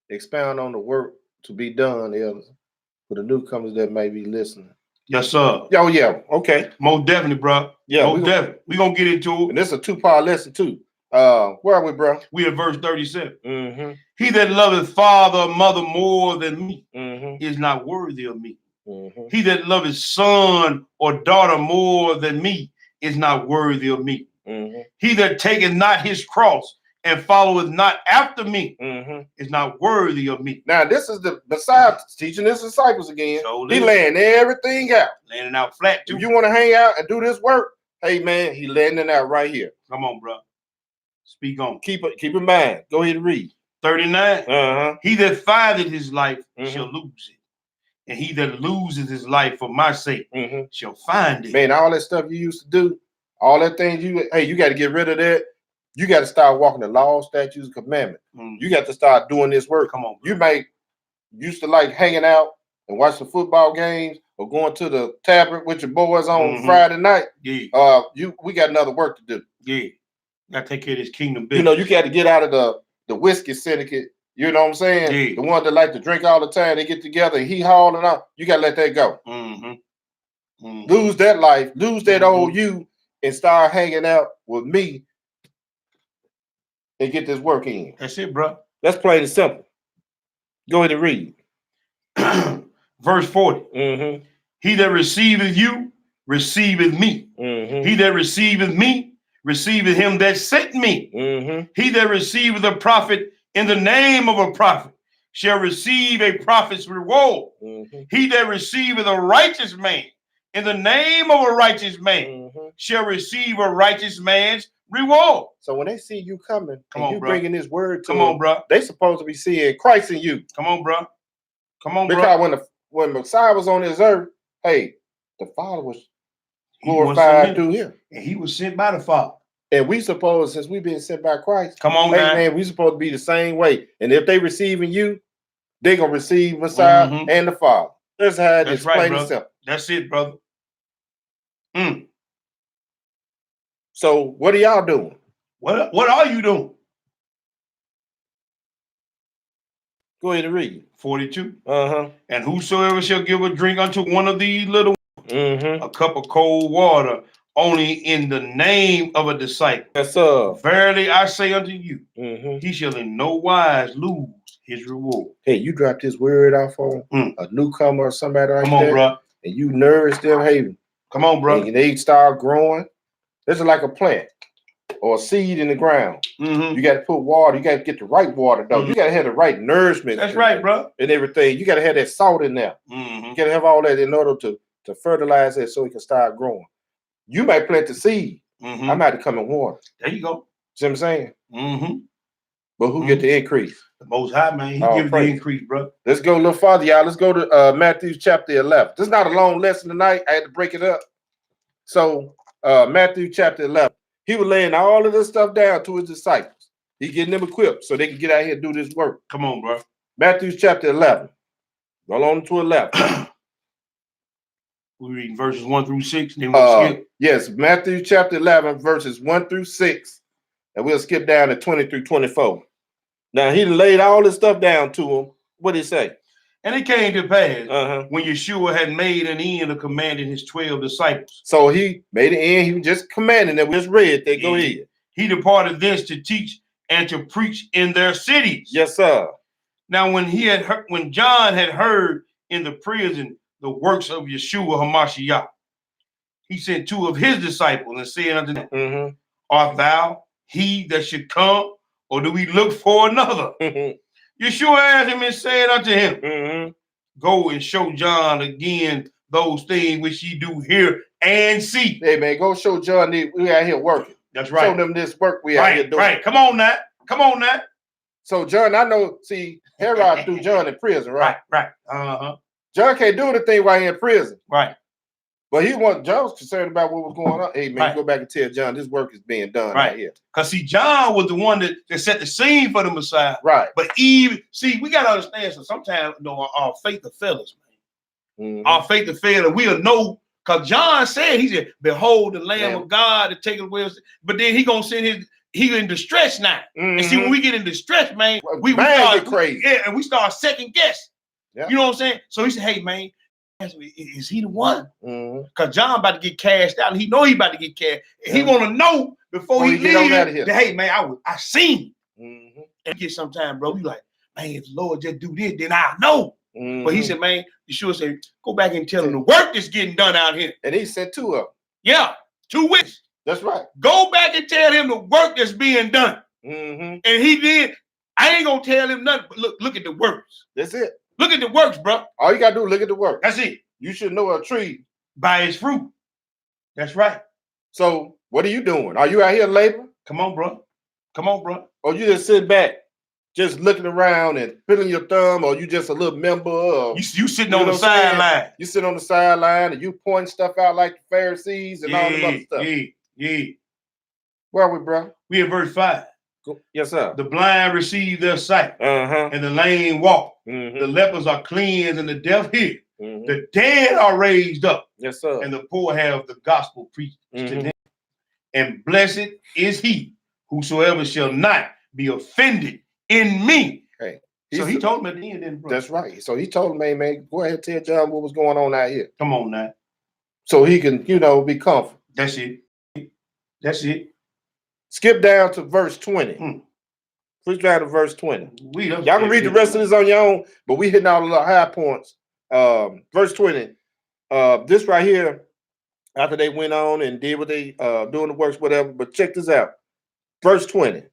Expound on the work to be done, elders, for the newcomers that may be listening. Yes, sir. Oh, yeah. Okay. Most definitely, bro. Yeah. Most definitely. We're going to get into it. And this is a 2-part lesson, too. Where are we, bro? We at verse 37. He that loveth father or mother more than me is not worthy of me. He that loveth son or daughter more than me is not worthy of me. He that taketh not his cross and followeth not after me is not worthy of me. Now, this is the Messiah teaching his disciples again. So he laying everything out. Laying it out flat, too. If you want to hang out and do this work, hey, man, he laying it out right here. Come on, bro. Speak on. Keep in mind. Go ahead and read. 39. He that findeth his life shall lose it. And he that loses his life for my sake shall find it. Man, all that stuff you used to do, all that things you got to get rid of that. You got to start walking the law, statutes, and commandments. You got to start doing this work. Come on, bro. You might used to like hanging out and watching football games or going to the tavern with your boys on Friday night. Yeah. We got another work to do. Yeah. Got to take care of this kingdom business. You know, you got to get out of the whiskey syndicate. You know what I'm saying? Yeah. The ones that like to drink all the time, they get together and haul and all. You got to let that go. Lose that life, lose that old you, and start hanging out with me and get this work in. That's it, bro. That's plain and simple. Go ahead and read. Verse 40. He that receiveth you, receiveth me. He that receiveth me, receiveth him that sent me. Mm-hmm. He that receiveth a prophet in the name of a prophet shall receive a prophet's reward. Mm-hmm. He that receiveth a righteous man in the name of a righteous man shall receive a righteous man's reward. So when they see you coming, Come and on, you bro. bringing this word to Come them, on, bro. they supposed to be seeing Christ in you. Come on, bro. Come on, bro. Because when Messiah was on this earth, hey, the Father was He was glorified sent through him. And he was sent by the Father. And we supposed, since we've been sent by Christ, Come on, hey now. man, we supposed to be the same way. And if they receiving you, they're gonna receive Messiah and the Father. That's how it is, plain and simple. That's it, brother. So what are y'all doing? What are you doing? Go ahead and read. 42. And whosoever shall give a drink unto one of these little a cup of cold water, only in the name of a disciple. Yes, sir. Verily I say unto you, he shall in no wise lose his reward. Hey, you drop this word off on a newcomer or somebody like Come on, that, bro. and you nourish them, hey, come on, bro. And they start growing. This is like a plant or a seed in the ground. You got to put water. You got to get the right water, though. You got to have the right nourishment. That's right, bro. And everything. You got to have that salt in there. You got to have all that in order to fertilize it so it can start growing. You might plant the seed. I might have to come and water. There you go. See what I'm saying? But who get the increase? The Most High, man. He gives the increase, bro. Let's go a little farther, y'all. Let's go to Matthew chapter 11. This is not a long lesson tonight. I had to break it up. So Matthew chapter 11. He was laying all of this stuff down to his disciples. He getting them equipped so they can get out here and do this work. Come on, bro. Matthew chapter 11. Roll on to 11. We're reading verses 1 through 6. Then we'll skip. Yes, Matthew chapter 11, verses 1 through 6. And we'll skip down to 20 through 24. Now, he laid all this stuff down to him. What did he say? And it came to pass when Yeshua had made an end of commanding his 12 disciples. So he made an end. He was just commanding them. We just read that. Go ahead. He departed thence to teach and to preach in their cities. Yes, sir. Now, when John had heard in the prison the works of Yeshua HaMashiach, he sent 2 of his disciples and said unto them, Art thou he that should come, or do we look for another? Yeshua answered him and said unto him, Go and show John again those things which ye do hear and see. Hey, man, go show John we out here working. That's right. Show them this work we out here doing. Right. Come on now. Come on now. So John, I know, see, Herod threw John in prison, right? Right. John can't do anything while he's in prison. Right. But John was concerned about what was going on. Hey, man, you go back and tell John this work is being done right here. Because, see, John was the one that set the scene for the Messiah. Right. But we got to understand, so sometimes, our faith will fail us, man. Our faith will fail us. We'll know, because John said, he said, Behold the Lamb of God that taketh away. But then he going to send he in distress now. And see, when we get in distress, man, we start crazy. And we start second guess. Yeah. You know what I'm saying? So he said, hey, man, is he the one? Because John about to get cashed out, and he know he about to get cashed. He want to know before he leaves that, hey, man, I seen. And get some time, bro. You like, man, if the Lord just do this, then I know. But he said, man, Yeshua said, go back and tell him the work that's getting done out here. And he said 2 of them. Yeah, 2 witnesses. That's right. Go back and tell him the work that's being done. And he did. I ain't gonna tell him nothing, but look at the works. That's it. Look at the works, bro. All you gotta do is look at the work. That's it. You should know a tree by its fruit. That's right. So what are you doing? Are you out here laboring? Come on, bro. Come on, bro. Or you just sit back, just looking around and fiddling your thumb, or you just a little member of you sitting on the sideline. You sit on the sideline and you pointing stuff out like the Pharisees and all the other stuff. Yeah. Where are we, bro? We in verse 5. Yes, sir. The blind receive their sight, and the lame walk. The lepers are cleansed, and the deaf hear. The dead are raised up. Yes, sir. And the poor have the gospel preached to them. And blessed is he whosoever shall not be offended in me. Hey, so he told him at the end, didn't he, bro? That's right. So he told him, man, go ahead and tell John what was going on out here. Come on now. So he can, be comfortable. That's it. That's it. Skip down to verse 20. Please down to verse 20. Y'all can read the rest of this on your own, but we hitting all the high points. Verse 20. This right here, after they went on and did what they doing the works, whatever. But check this out. Verse 20.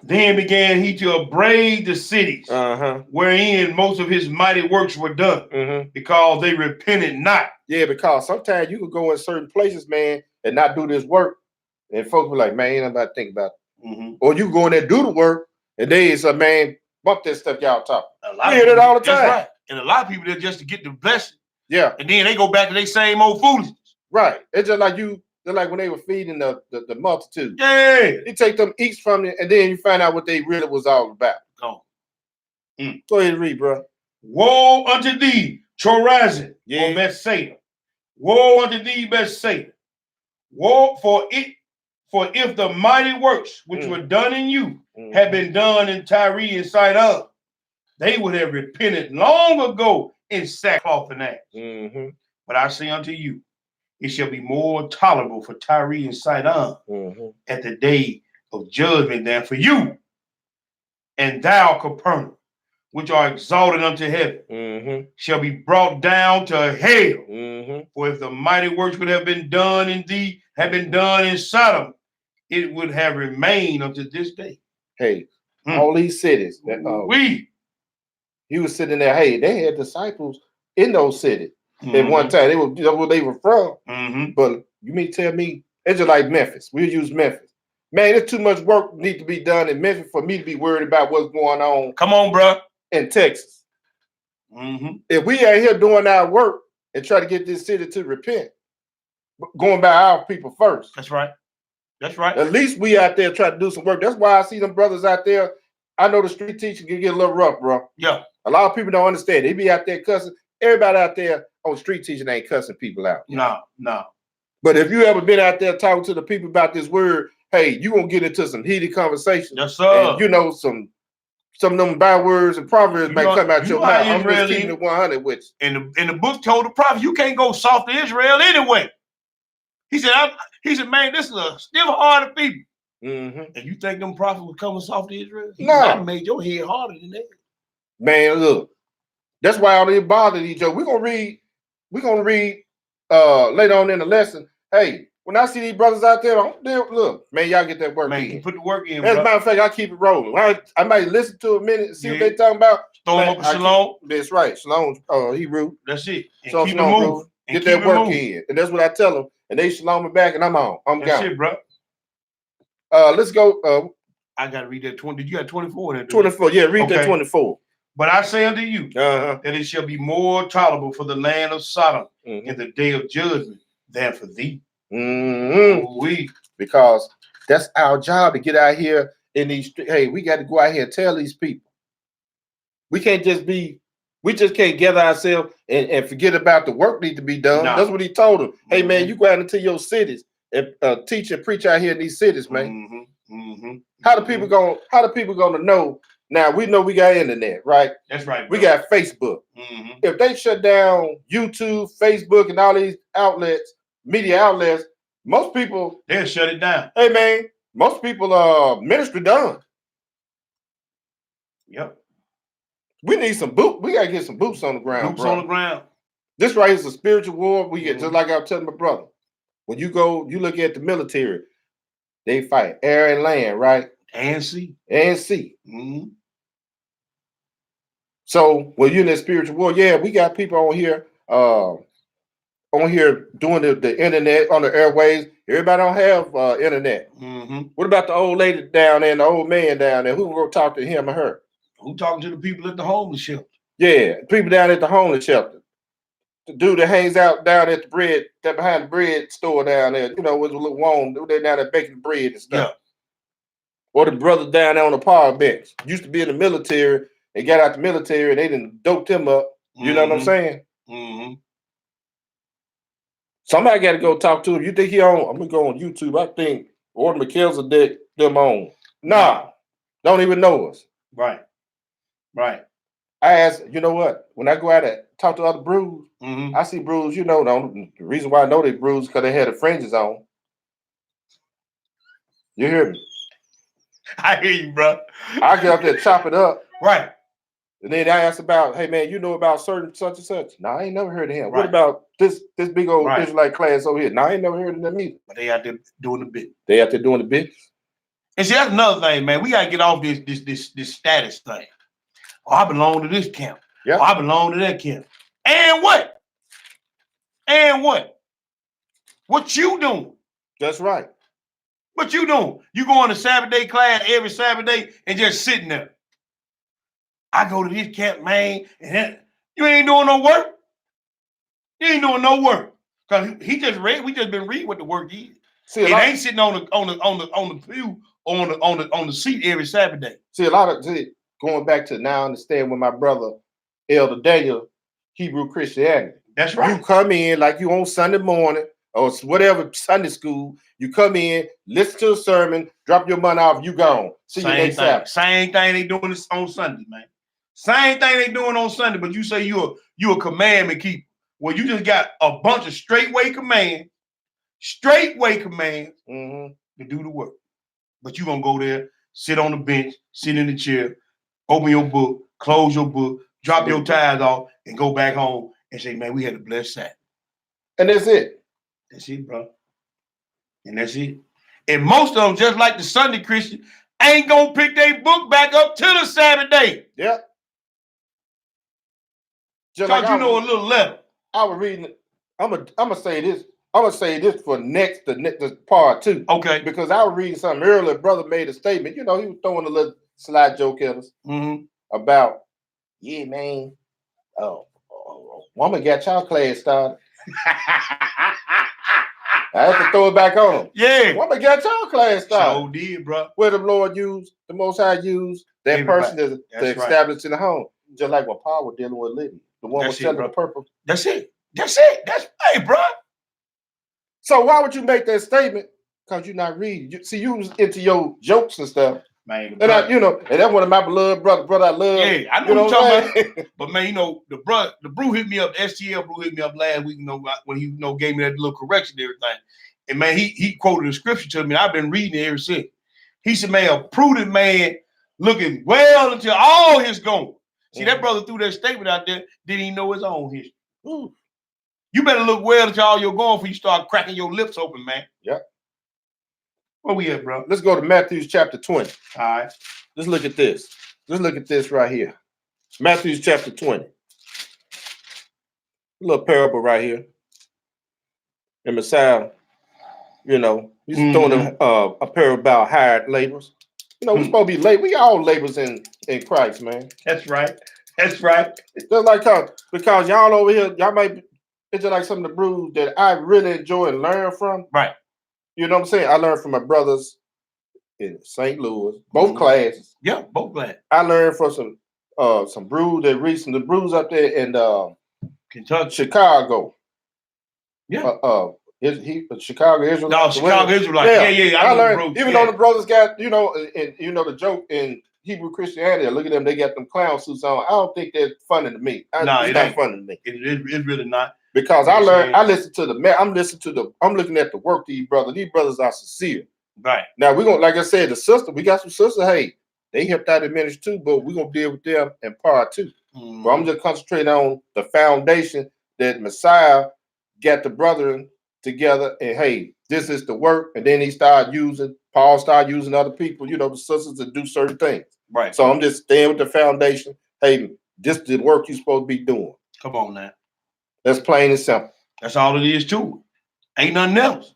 Then began he to upbraid the cities wherein most of his mighty works were done, because they repented not. Yeah, because sometimes you can go in certain places, man, and not do this work, and folks be like, man, ain't nobody think about it. Or you go in there do the work, and they is a man bump that stuff y'all talk. You hear that all the time. That's right. And a lot of people, they're just to get the blessing. Yeah. And then they go back to their same old foolishness. Right. It's just like they're like when they were feeding the multitude. Yeah. You take them eats from it, and then you find out what they really was all about. Go ahead and read, bro. Woe unto thee, Chorazin, or Bethsaida. Woe unto thee, Bethsaida. Woe for if the mighty works which were done in you had been done in Tyre and Sidon, they would have repented long ago in sackcloth and ashes. But I say unto you, it shall be more tolerable for Tyre and Sidon at the day of judgment than for you. And thou, Capernaum, which are exalted unto heaven, shall be brought down to hell. For if the mighty works would have been done in thee, had been done in Sodom, it would have remained unto this day. Hey, all these cities that he was sitting there. Hey, they had disciples in those cities. At one time, they were where they were from. But you mean tell me it's just like Memphis? We'll use Memphis. Man, there's too much work need to be done in Memphis for me to be worried about what's going on. Come on, bro. In Texas. If we are here doing our work and try to get this city to repent, going by our people first. That's right. That's right. At least we out there trying to do some work. That's why I see them brothers out there. I know the street teaching can get a little rough, bro. Yeah. A lot of people don't understand. They be out there cussing. Everybody out there on street teaching ain't cussing people out. No. But if you ever been out there talking to the people about this word, hey, you gonna get into some heated conversation. Yes, sir. And some of them bywords and proverbs may come out your mouth. I'm just keeping it 100 with you. And the book told the prophet, you can't go soft to Israel anyway. He said, man, this is a stiff-hearted people. And you think them prophets were coming soft to Israel? No. I made your head harder than that. Man, look. That's why all they bothered each other. We're gonna read later on in the lesson. Hey, when I see these brothers out there, look, man, y'all get that work in. You put the work in. As a matter of fact, I keep it rolling. I might listen to a minute and see what they talking about. Throw them up a shalom. That's right. Shalom, Hebrew. That's it. And so keep it moving. Get that work in. And that's what I tell them. And they shalom me back and I'm on. I'm that's gone. It, bro. Let's go. I gotta read that 20. Did you have 24 there? 24. Yeah, read that 24. But I say unto you that it shall be more tolerable for the land of Sodom in the day of judgment than for thee. Because that's our job to get out here in these streets. Hey, we got to go out here and tell these people. We just can't gather ourselves and forget about the work need to be done. No. That's what he told them. Hey, man, you go out into your cities and teach and preach out here in these cities, man. How the people gonna know? Now we know we got internet, right? That's right. Bro. We got Facebook. If they shut down YouTube, Facebook, and all these outlets, media outlets, most people they'll shut it down. Hey man, most people ministry done. Yep. We need some boots. We gotta get some boots on the ground. Boots on the ground. This right here is a spiritual war. We get just like I was telling my brother. When you look at the military, they fight air and land, right? And sea. So when you're in that spiritual war, yeah, we got people on here doing the internet on the airways. Everybody don't have internet. What about the old lady down there and the old man down there? Who gonna talk to him or her? Who talking to the people at the homeless shelter? Yeah, people down at the homeless shelter. The dude that hangs out down at that behind the bread store down there, with a little warm, they're down there baking bread and stuff. Yeah. Or the brother down there on the park bench. Used to be in the military. They got out the military and they done doped him up. You know what I'm saying? Somebody got to go talk to him. You think he on? I'm gonna go on YouTube. I think Orton McKells them on. Nah, don't even know us. Right. I asked, you know what? When I go out and talk to other brews, I see brews. The reason why I know they brews because they had the fringes on. You hear me? I hear you, bro. I get up there, chop it up. Right. And then I asked about, hey man, you know about certain such and such? No, I ain't never heard of him. Right. What about this big old Right. Israelite class over here? No, I ain't never heard of them either. But they out there doing the bit. They out there doing the bit. And see, that's another thing, man. We gotta get off this status thing. Oh, I belong to this camp. Yeah. Oh, I belong to that camp. And what? And what? What you doing? That's right. What you doing? You going to Sabbath day class every Sabbath day and just sitting there. I go to this camp, man, and that, you ain't doing no work. You ain't doing no work. Cause he just read, we just been reading what the work is. See, It ain't sitting on the pew on the seat every Sabbath day. See, going back to now, I understand when my brother Elder Daniel, Hebrew Christianity. That's right. You come in like you on Sunday morning or whatever Sunday school. You come in, listen to a sermon, drop your money off, you gone. See you next Sabbath. Same thing they doing this on Sunday, man. Same thing they doing on Sunday, but you say you a commandment keeper. Well, you just got a bunch of straightway commands Mm-hmm. to do the work. But you gonna go there, sit on the bench, sit in the chair, open your book, close your book, drop your tithes off, and go back home and say, man, we had a blessed Sabbath. And that's it. That's it, bro. And that's it. And most of them, just like the Sunday Christian, ain't gonna pick their book back up till the Sabbath day. Yeah. Because like you know a little letter. I was reading it. I'm gonna say this. I'm gonna say this for the part 2. Okay. Because I was reading something earlier. Brother made a statement. You know, he was throwing a little slide joke at us about, yeah, man. Woman got y'all class started. I have to throw it back on him. Yeah. Woman got y'all class started. So did, bro. Where the Lord used, the Most High used that Everybody. person to establish in the home. Just like what Paul was dealing with Lydia. The one was selling the purple. That's it. That's it. That's hey, bro. So why would you make that statement? Because you're not reading. You was into your jokes and stuff. Man, and that's one of my beloved brother I love. Yeah, I know what you're talking about. But man, the brew hit me up, the STL brew hit me up last week, when he gave me that little correction and everything. And man, he quoted the scripture to me. I've been reading it ever since. He said, man, a prudent man looking well into all his going. See, that brother threw that statement out there, didn't even know his own history. Ooh. You better look well into all you're going before you start cracking your lips open, man. Yep. Where we at, bro? Let's go to Matthew chapter 20. All right. Let's look at this. Let's look at this right here. Matthew chapter 20. A little parable right here. And Messiah, he's throwing a parable about hired laborers. We're supposed to be labor. We all laborers in Christ, man. That's right. That's right. Just like because y'all over here, y'all might be, it's just like some of the brews that I really enjoy and learn from. Right. You know what I'm saying? I learned from my brothers in St. Louis, both classes. Yeah, both classes. I learned from some brews that recently brews up there in Kentucky, Chicago. Yeah. Chicago Israelite. No, Chicago Israelite. Yeah. I learned, even though the brothers got, and the joke in Hebrew Christianity, look at them, they got them clown suits on. I don't think that's funny to me. It's not funny to me. It's really not. Because I learned, I'm looking at the work of these brothers. These brothers are sincere. Right. Now we're gonna, like I said, we got some sisters, hey, they helped out in ministry too, but we're gonna deal with them in part 2. But I'm just concentrating on the foundation that Messiah got the brethren together, and hey, this is the work. And then Paul started using other people, the sisters to do certain things. Right. So I'm just staying with the foundation. Hey, this is the work you're supposed to be doing. Come on now. That's plain and simple. That's all it is to it. Ain't nothing else.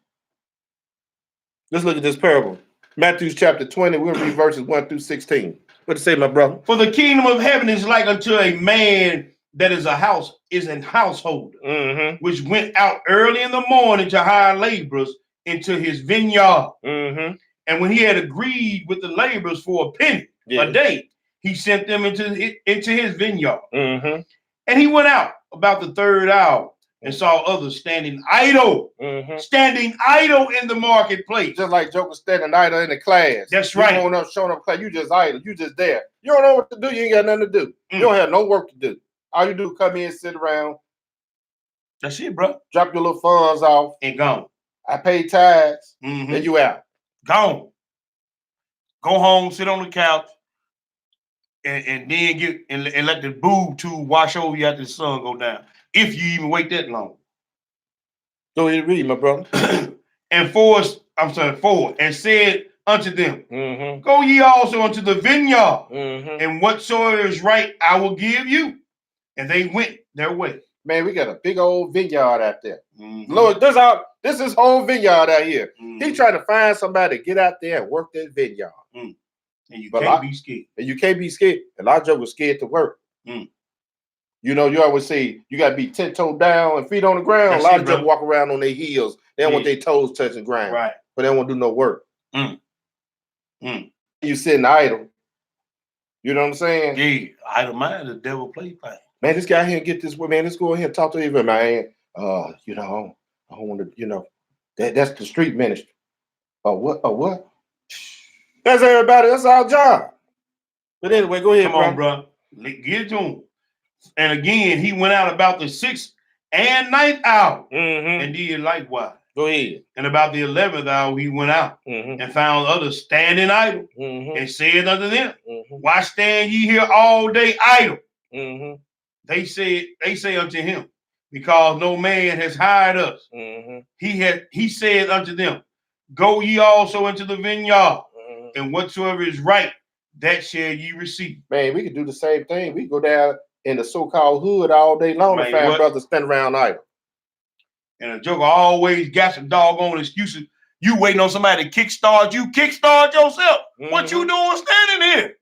Let's look at this parable. Matthew chapter 20, we're going to read verses 1 through 16. What to say, my brother? For the kingdom of heaven is like unto a man that is an householder, which went out early in the morning to hire laborers into his vineyard. And when he had agreed with the laborers for a penny a day, he sent them into his vineyard. And he went out about the 3rd hour and saw others standing idle in the marketplace. Just like Joker standing idle in the class. That's right. Showing up class, you just idle. You just there. You don't know what to do. You ain't got nothing to do. You don't have no work to do. All you do is come in, sit around. That's it, bro. Drop your little funds off. And gone. I pay tithes. And you out. Gone. Go home, sit on the couch, and then get and let the boob tube wash over you after the sun go down. If you even wait that long. Go ahead and read, my brother. And four, and said unto them, Mm-hmm. go ye also unto the vineyard, Mm-hmm. and whatsoever is right, I will give you. And they went their way. Man, we got a big old vineyard out there. Mm-hmm. Lord, this is whole vineyard out here. Mm-hmm. He trying to find somebody to get out there and work that vineyard. Mm. And you can't be scared. And you can't be scared. And our joke was scared to work. Mm. You know, you always say you got to be 10 toes down and feet on the ground. That's a lot it, of jokers walk around on their heels. They don't want their toes touching the ground. Right. But they don't want to do no work. Mm. Mm. You sitting idle. You know what I'm saying? Yeah, idle mind, the devil plaything. Man, this guy here get this. Man, let's go ahead and talk to him, man. You know, I don't want to, you know, that's the street ministry. What? That's everybody. That's our job. But anyway, go ahead, Come on, bro. Get it to him. And again, he went out about the 6th and 9th hour and did likewise. Go ahead. And about the 11th hour, he went out and found others standing idle and said unto them, why stand ye here all day idle? They say unto him, because no man has hired us. He said unto them, go ye also into the vineyard, and whatsoever is right, that shall ye receive. Man, we could do the same thing. We go down in the so-called hood all day long and find brothers standing around idle. And a joker always got some doggone excuses. You waiting on somebody to kickstart you. Kickstart yourself. What you doing standing here?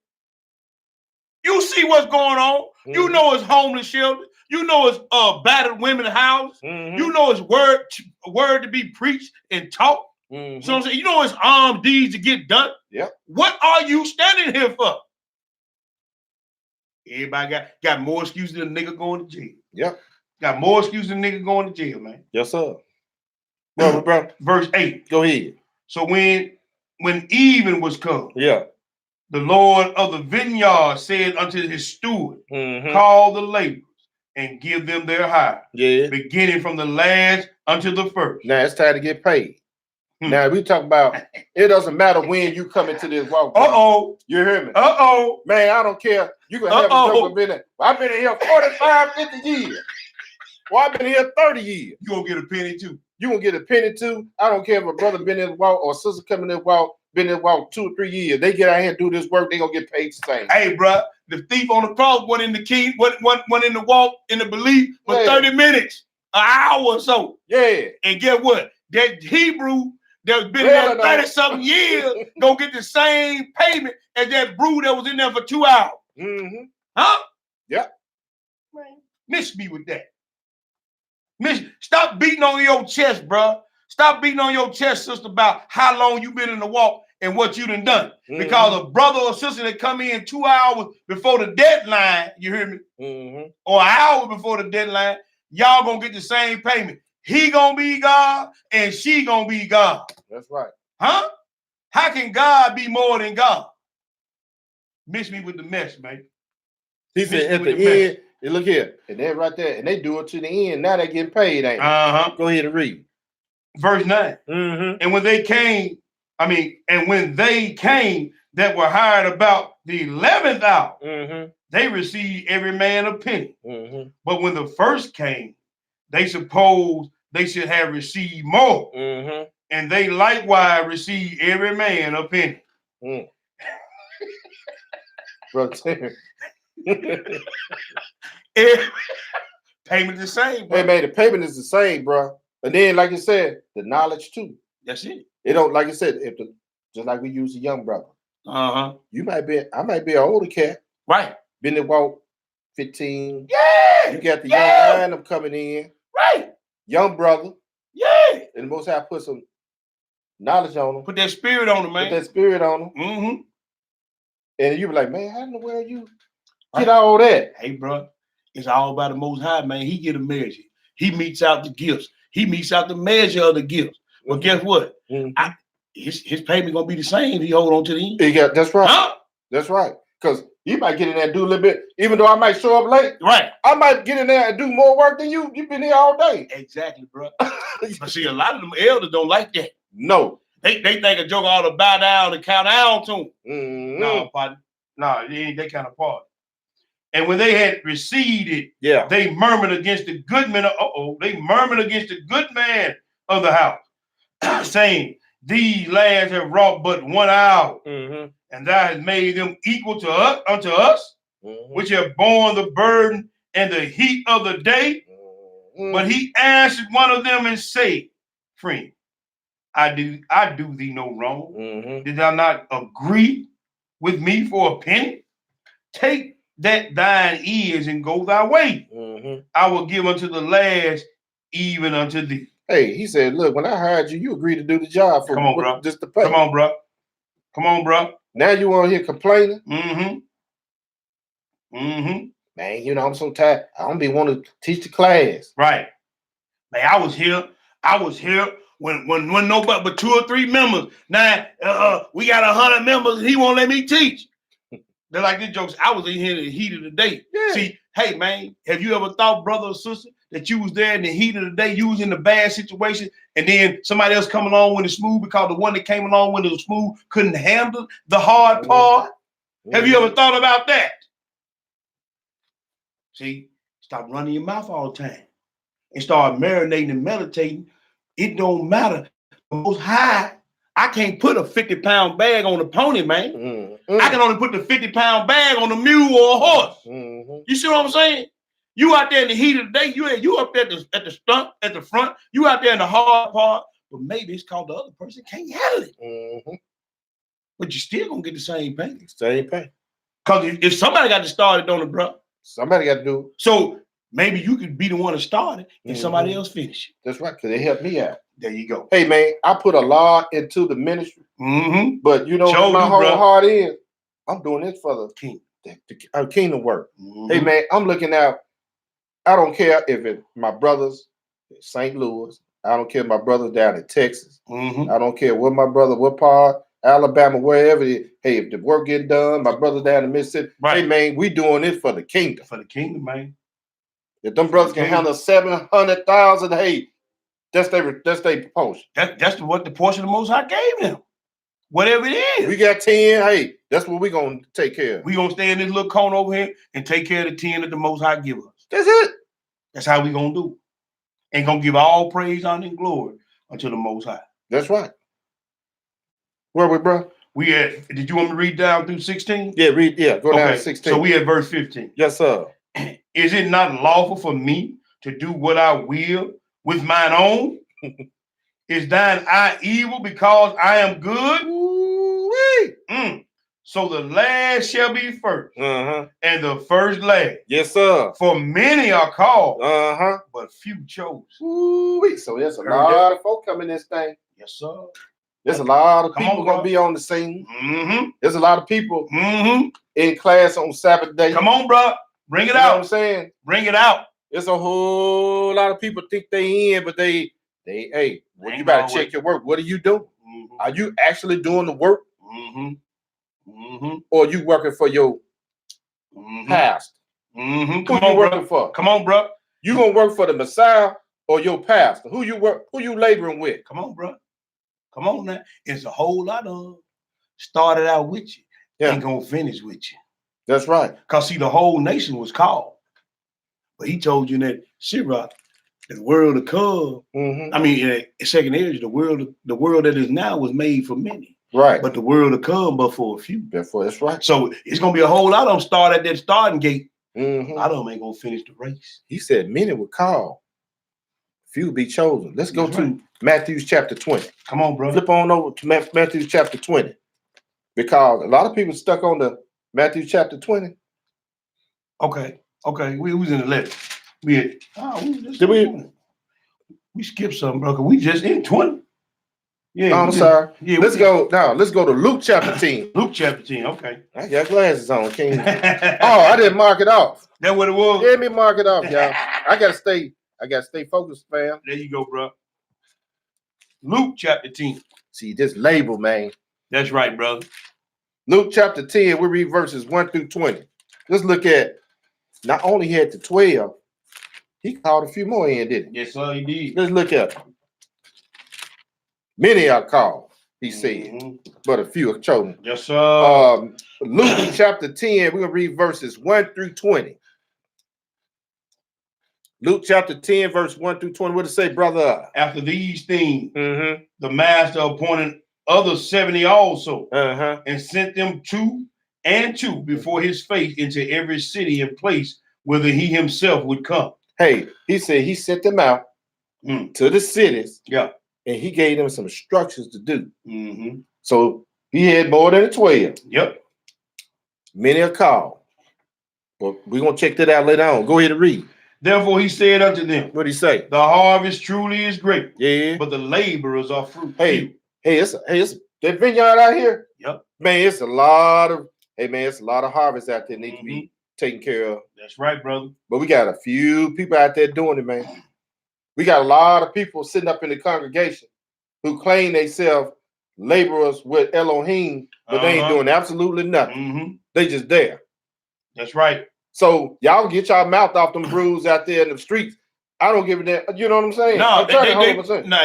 You see what's going on. You know it's homeless shelter. You know it's battered women houses. You know it's word to be preached and taught. So I'm saying, you know it's armed deeds to get done. Yep. What are you standing here for? Everybody got more excuses than a nigga going to jail. Yep. Got more excuses than a nigga going to jail, man. Yes, sir. Bro. Verse 8. Go ahead. So when even was come, yeah, the Lord of the vineyard said unto his steward, call the laborers and give them their hire. Yeah. Beginning from the last unto the first. Now it's time to get paid. Now we talk about it doesn't matter when you come into this walk. You hear me? Man, I don't care. You can have a joke been there. I've been in here 45, 50 years. Well, I've been here 30 years. You gonna get a penny too. You gonna get a penny too. I don't care if a brother been in the walk or a sister coming in the walk, been in the walk 2 or 3 years. They get out here and do this work, they gonna get paid the same. Hey, bro, the thief on the cross went in the key, went in the walk, in the belief for 30 minutes, an hour or so. Yeah. And get what? That Hebrew that's been there 30-something years gonna get the same payment as that brew that was in there for 2 hours. Huh? Yeah. Man, miss me with that. Stop beating on your chest, bro. Stop beating on your chest, sister, about how long you been in the walk and what you done. Because a brother or sister that come in 2 hours before the deadline, you hear me? Or an hour before the deadline, y'all gonna get the same payment. He gonna be God and she gonna be God. That's right. Huh? How can God be more than God? Miss me with the mess, man. He said at the end, look here, and they're right there, and they do it to the end. Now they getting paid, ain't they? Go ahead and read. Verse 9. And when they came that were hired about the 11th hour, they received every man a penny. But when the first came, they supposed they should have received more. And they likewise received every man a penny. Payment the same, bro. Hey, man, the payment is the same, bro. And then, like you said, the knowledge too. That's it. It don't, like you said, just like we use a young brother. You might be, I might be an older cat. Right. Been in walk 15. Yeah. You got the young man them coming in. Right. Young brother. Yeah. And the Most High put some knowledge on them. Put that spirit on them, man. Put that spirit on them. And you be like, man, how in the world you get all that? Hey, bro, it's all about the Most High, man. He get a measure. He meets out the gifts. He meets out the measure of the gifts. But guess what? His payment gonna be the same if he hold on to the end. That's right. Huh? That's right. Because you might get in there and do a little bit, even though I might show up late. Right. I might get in there and do more work than you. You've been here all day. Exactly, bro. But see, a lot of them elders don't like that. No. They think a joker ought to bow down and count down to him. No, partner. No, it ain't that kind of party. And when they had received it, Yeah. they murmured against the good man. They murmured against the good man of the house, saying, "These lads have wrought but 1 hour, and thou hast made them equal to us unto us, which have borne the burden and the heat of the day." But he answered one of them and said, "Friend, I do thee no wrong. Did thou not agree with me for a penny? Take that thine is and go thy way. I will give unto the last even unto thee." Hey, he said, look, when I hired you, you agreed to do the job for Come on, bro. just the pay. Come on, bro. Come on, bro. Now you on here complaining? Man, you know, I'm so tired. I don't be wanting to teach the class. Right. Man, I was here when nobody but 2 or 3 members. Now we got 100 members and he won't let me teach. They're like this jokes. I was in here in the heat of the day. Yeah. See, hey man, have you ever thought, brother or sister, that you was there in the heat of the day, you was in a bad situation, and then somebody else come along when it's smooth because the one that came along when it was smooth couldn't handle the hard part? Have you ever thought about that? See, stop running your mouth all the time and start marinating and meditating. It don't matter. The Most High, I can't put a 50-pound bag on a pony, man. I can only put the 50-pound bag on a mule or a horse. You see what I'm saying? You out there in the heat of the day, you up there at the front, you out there in the hard part, but maybe it's called the other person can't handle it. But you still gonna get the same pay. Same pay. Because if somebody got to start it, don't it, bro? Somebody got to do it. So maybe you could be the one to start it and somebody else finish it. That's right, because they helped me out. There you go. Hey, man, I put a lot into the ministry, but you know what my whole heart is? I'm doing this for the king, the kingdom work. Hey, man, I'm looking out. I don't care if it's my brothers in St. Louis. I don't care if my brothers down in Texas. I don't care what my brother, what part, Alabama, wherever it is. Hey, if the work get done, my brother down in Mississippi. Right. Hey, man, we doing this for the kingdom. For the kingdom, man. If them brothers can handle 700,000, hey, that's their proportion. That's what the portion of the Most High gave them. Whatever it is. We got 10, hey, that's what we're going to take care of. We're going to stay in this little corner over here and take care of the 10 that the Most High give us. That's it. That's how we going to do it. And going to give all praise, honor, and glory unto the Most High. That's right. Where we, bro? We at, did you want me to read down through 16? Yeah, go down to 16. So we at verse 15. Yes, sir. Is it not lawful for me to do what I will with mine own? Is thine eye evil because I am good? So the last shall be first, and the first last. Yes, sir. For many are called, but few chose. So there's a lot of folk coming in this thing. Yes, sir. There's a lot of people going to be on the scene. There's a lot of people in class on Sabbath day. Come on, bro. Bring it out. You know what I'm saying? Bring it out. There's a whole lot of people think they in, but they hey, well, you better check your work. What are you doing? Are you actually doing the work? Or are you working for your pastor? Who you working for? Come on, bro. You gonna work for the Messiah or your pastor? Who you laboring with? Come on, bro. Come on now. It's a whole lot of started out with you. Ain't gonna finish with you. That's right. Because see, the whole nation was called. But he told you that Sirach, the world to come. I mean, in second age, the world that is now was made for many. Right. But the world to come, but for a few. Therefore, that's right. So it's gonna be a whole lot of them start at that starting gate. A lot of them ain't gonna finish the race. He said many were called, few be chosen. Let's go to Matthew chapter 20. Come on, bro. Flip on over to Matthew chapter 20. Because a lot of people stuck on the Matthew chapter 20. Okay. We was in 11. We skipped something, bro. We just in 20. Yeah. I'm sorry. Yeah, let's go to Luke chapter 10. Luke chapter 10. Okay. I got glasses on, King. I didn't mark it off. That what it was? Let me mark it off, y'all. I gotta stay focused, fam. There you go, bro. Luke chapter 10. See, this label, man. That's right, brother. Luke chapter 10, we read verses 1 through 20. Let's look at, not only he had the 12, he called a few more in, didn't he? Yes, sir, he did. Let's look at them. Many are called. he said. But a few are chosen. Yes, sir. Luke chapter 10, we're going to read verses 1 through 20. Luke chapter 10, verse 1 through 20. What does it say, brother? After these things, the master appointed other 70 also, and sent them two and two before his face into every city and place whither he himself would come. Hey, he said he sent them out to the cities. Yeah. And he gave them some instructions to do. So he had more than 12. Yep. Many are called. But we're going to check that out later on. Go ahead and read. Therefore he said unto them, what did he say? The harvest truly is great, yeah, but the laborers are few. Hey, it's that vineyard out here. Yep. Man, it's a lot of harvest out there need to be taken care of. That's right, brother. But we got a few people out there doing it, man. We got a lot of people sitting up in the congregation who claim themselves laborers with Elohim, but they ain't doing absolutely nothing. They just there. That's right. So y'all get y'all mouth off them brews out there in the streets. I don't give a damn. You know what I'm saying? No,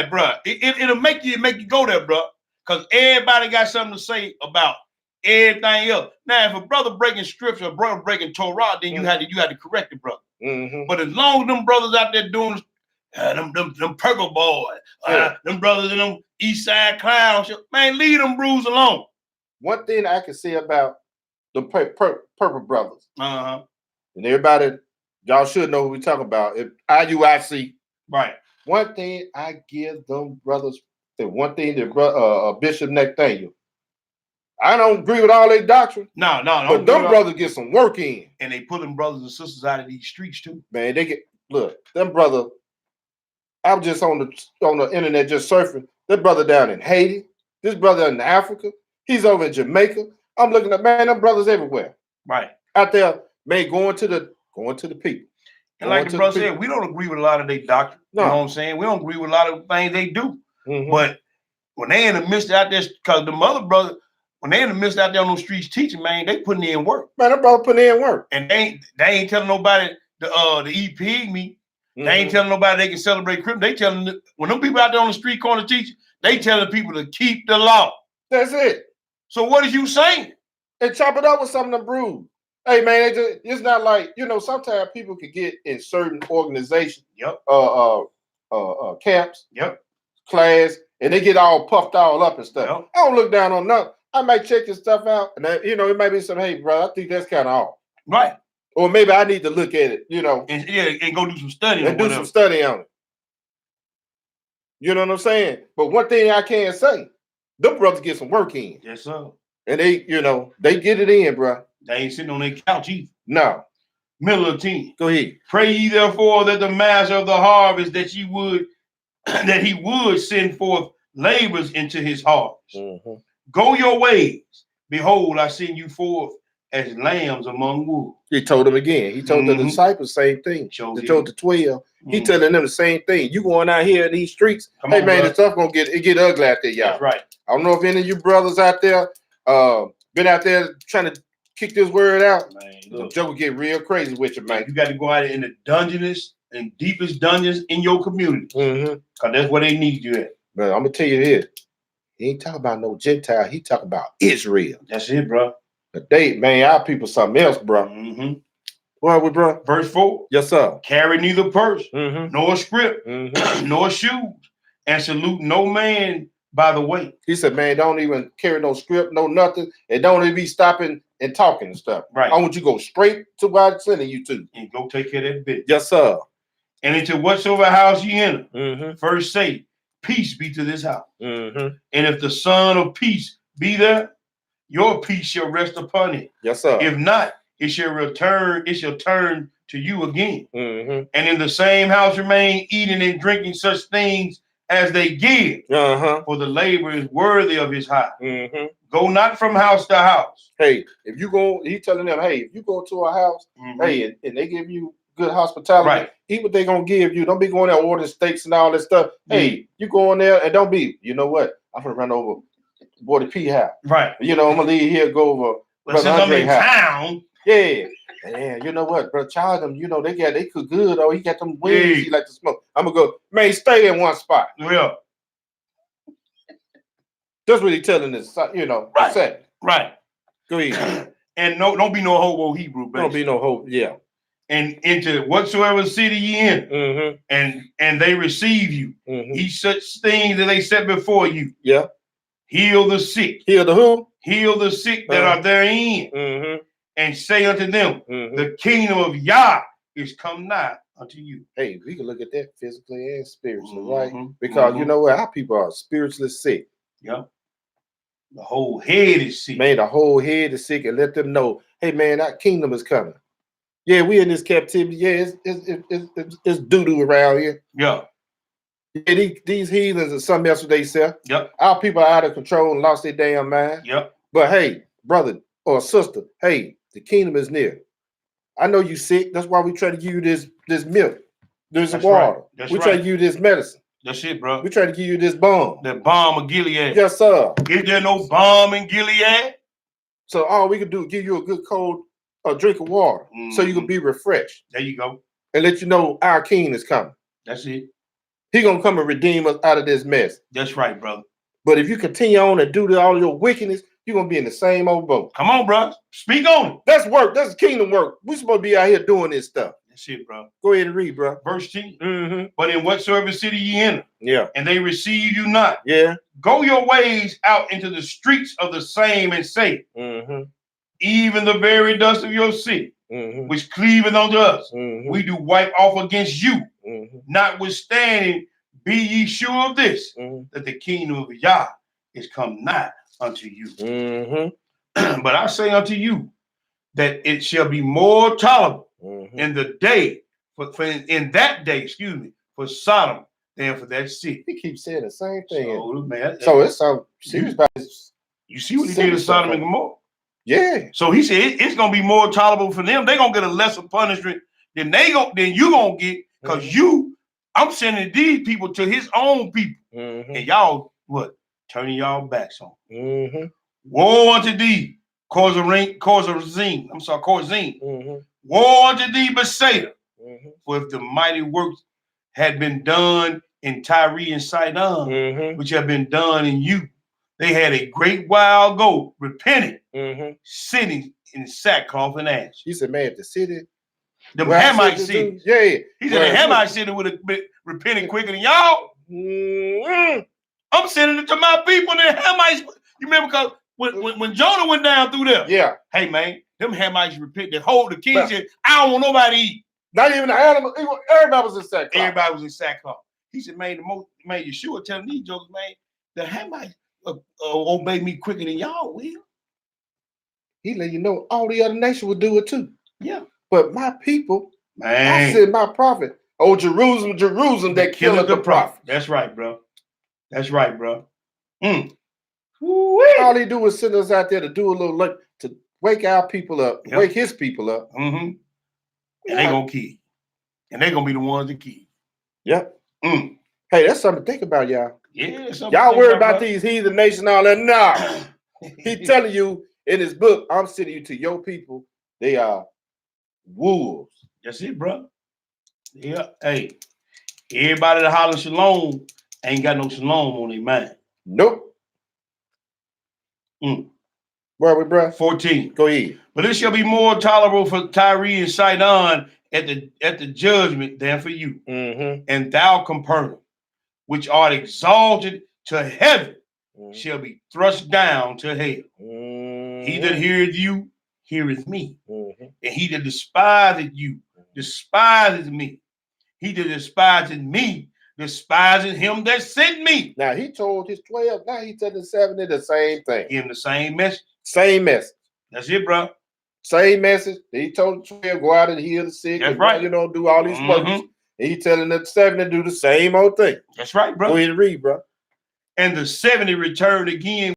bro. It'll make you go there, bro. Because everybody got something to say about everything else. Now, if a brother breaking scripture, a brother breaking Torah, then you had to correct the brother. But as long as them brothers out there doing them purple boys, them brothers and them East Side clowns, man, leave them brews alone. One thing I can say about the purple brothers, and everybody, y'all should know who we talking about. If IUIC, right? One thing I give them brothers, and one thing that Bishop Nathaniel, I don't agree with all their doctrine. No. But them brothers get some work in, and they pulling brothers and sisters out of these streets too. Man, they get them brother. I was just on the internet just surfing. That brother down in Haiti, this brother in Africa, he's over in Jamaica. I'm looking at, man, them brothers everywhere. Right. Out there, man, going to the people. And like the brother said, we don't agree with a lot of their doctrine. No. You know what I'm saying? We don't agree with a lot of things they do. But when they in the midst out there, because the mother brother, when they in the midst out there on those streets teaching, man, they putting in work. Man, them brother putting in work. And they ain't telling nobody the EP me. They ain't telling nobody they can celebrate Christmas. They telling when them people out there on the street corner teaching, they telling people to keep the law. That's it. So what is you saying? And chop it up with some of them brews. Hey man, it's not like, sometimes people could get in certain organizations, camps, class, and they get all puffed all up and stuff. I don't look down on nothing. I might check this stuff out, and it might be some, hey, bro, I think that's kind of off. Right. Or maybe I need to look at it, and go do some studying. And do some study on it. You know what I'm saying? But one thing I can say, them brothers get some work in. Yes, sir. And they get it in, bro. They ain't sitting on their couch either. No. Middle of 10. Go ahead. Pray ye therefore that the master of the harvest that he would send forth laborers into his harvest. Go your ways. Behold, I send you forth as lambs among wolves. He told them again. He told the disciples the same thing. He told the 12. He telling them the same thing. You going out here in these streets, hey man, the stuff gonna get ugly out there, y'all. That's right. I don't know if any of you brothers out there been out there trying to kick this word out. Man, the joke will get real crazy with you, man. You got to go out in the dungeonest and deepest dungeons in your community. Because that's where they need you at. But I'm gonna tell you this. He ain't talking about no Gentile. He talking about Israel. That's it, bro. Our people something else, bro. What, bro? Verse 4. Yes, sir. Carry neither purse, nor scrip, nor shoes, and salute no man by the way. He said, man, don't even carry no script, no nothing, and don't even be stopping and talking and stuff. Right. I want you to go straight to what I'm sending you to. And go take care of that bit. Yes, sir. And into whatsoever house ye enter, first say, peace be to this house. And if the Son of Peace be there, your peace shall rest upon it. Yes, sir. If not, it shall turn to you again. And in the same house remain eating and drinking such things as they give. For the labor is worthy of his hire. Go not from house to house. Hey, if you go, he telling them, hey, if you go to a house, hey, and they give you good hospitality, eat what they gonna give you. Don't be going there ordering steaks and all that stuff. Hey, you go in there and don't be, you know what? I'm gonna run over Boy P house. Right. I'm gonna leave here, go over. But since I'm in town. Yeah. And you know what, bro? Child, them, they cook good. Oh, he got them wings he like to smoke. I'm gonna go, man, stay in one spot. Yeah. That's what he's telling us, you know, Right. to say. Right. Go ahead. And don't be no hobo Hebrew, basically. Don't be no hope. Yeah. And into whatsoever city ye in, Mm-hmm. and they receive you. Mm-hmm. Eat such things that they set before you. Yeah. Heal the sick. Heal the who? Heal the sick that are therein. Mm-hmm. And say unto them, Mm-hmm. the kingdom of Yah is come nigh unto you. Hey, we can look at that physically and spiritually, Mm-hmm. right? Because you know what? Our people are spiritually sick. Yeah. The whole head is sick. Man, the whole head is sick, and let them know, hey man, that kingdom is coming. Yeah, we in this captivity. Yeah, it's doo-doo around here. Yeah. Yeah, these heathens are something else with themselves. Yep. Our people are out of control and lost their damn mind. Yep. But hey, brother or sister, hey, the kingdom is near. I know you sick. That's why we try to give you this milk, this water. Right. That's we right. try to give you this medicine. That's it, bro. We try to give you this balm. The balm of Gilead. Yes, sir. Is there no balm in Gilead? So all we can do is give you a good cold drink of water so you can be refreshed. There you go. And let you know our king is coming. That's it. He gonna come and redeem us out of this mess. That's right, brother. But if you continue on and do all your wickedness, you're gonna be in the same old boat. Come on, bro. Speak on it. That's work. That's kingdom work. We're supposed to be out here doing this stuff. That's it, bro. Go ahead and read, bro. Verse 10. Mm-hmm. But in whatsoever city ye enter, Yeah. and they receive you not, Yeah. go your ways out into the streets of the same and say, even the very dust of your city, which cleaveth unto us, we do wipe off against you. Notwithstanding, be ye sure of this, that the kingdom of Yah is come nigh unto you. But I say unto you, that it shall be more tolerable in the day, in that day, for Sodom than for that city. He keeps saying the same thing. So, man, so it's so serious about this. You see what he did to Sodom and Gomorrah? Yeah. So he said it's gonna be more tolerable for them. They're gonna get a lesser punishment than you gonna get, because I'm sending these people to his own people. And y'all what? Turning y'all backs on. Woe unto thee, Chorazin. I'm sorry, Chorazin. Woe unto thee, Bethsaida. For if the mighty works had been done in Tyre and Sidon, which have been done in you, they had a great while ago repented, sitting in sackcloth and ashes. He said, man, if the city, the Hamite city. Yeah. He said the Hamite city would have been repented quicker than y'all. I'm sending it to my people, and the Hamites. You remember because when Jonah went down through there, yeah. Hey man, them Hamites repent. The king said, I don't want nobody to eat. Not even the animal. Everybody was in sackcloth. Everybody was in sackcloth. He said, man, Yeshua telling these jokes, man, the Hamites obey me quicker than y'all will. He let you know all the other nations will do it too. Yeah. But my people, man, I said my prophet, oh Jerusalem, Jerusalem, that killeth the prophet. That's right, bro. That's right, bro. All they do is send us out there to do a little, to wake our people up, wake his people up. And they gonna kill. And they gonna be the ones that kill. Yep. Hey, that's something to think about, y'all. Yeah. Y'all worry about these heathen nations and all that. Nah. He's telling you in his book, I'm sending you to your people. They are wolves. That's it, bro. Yeah. Hey, everybody that hollers shalom ain't got no shalom on their mind. Nope. Where are we, bro? 14. Go ahead. But it shall be more tolerable for Tyre and Sidon at the judgment than for you. And thou, Capernaum, which art exalted to heaven, shall be thrust down to hell. He that heareth you, heareth me. And he that despiseth you, despiseth me. He that despiseth me, despiseth him that sent me. Now he told his 12, now he telling the 70 the same thing. Give him the same message. Same message. That's it, bro. Same message. He told the 12, go out and heal the sick. That's and, right. Do all these works. And he telling the 70 do the same old thing. That's right, bro. Go ahead and read, bro. And the 70 returned again.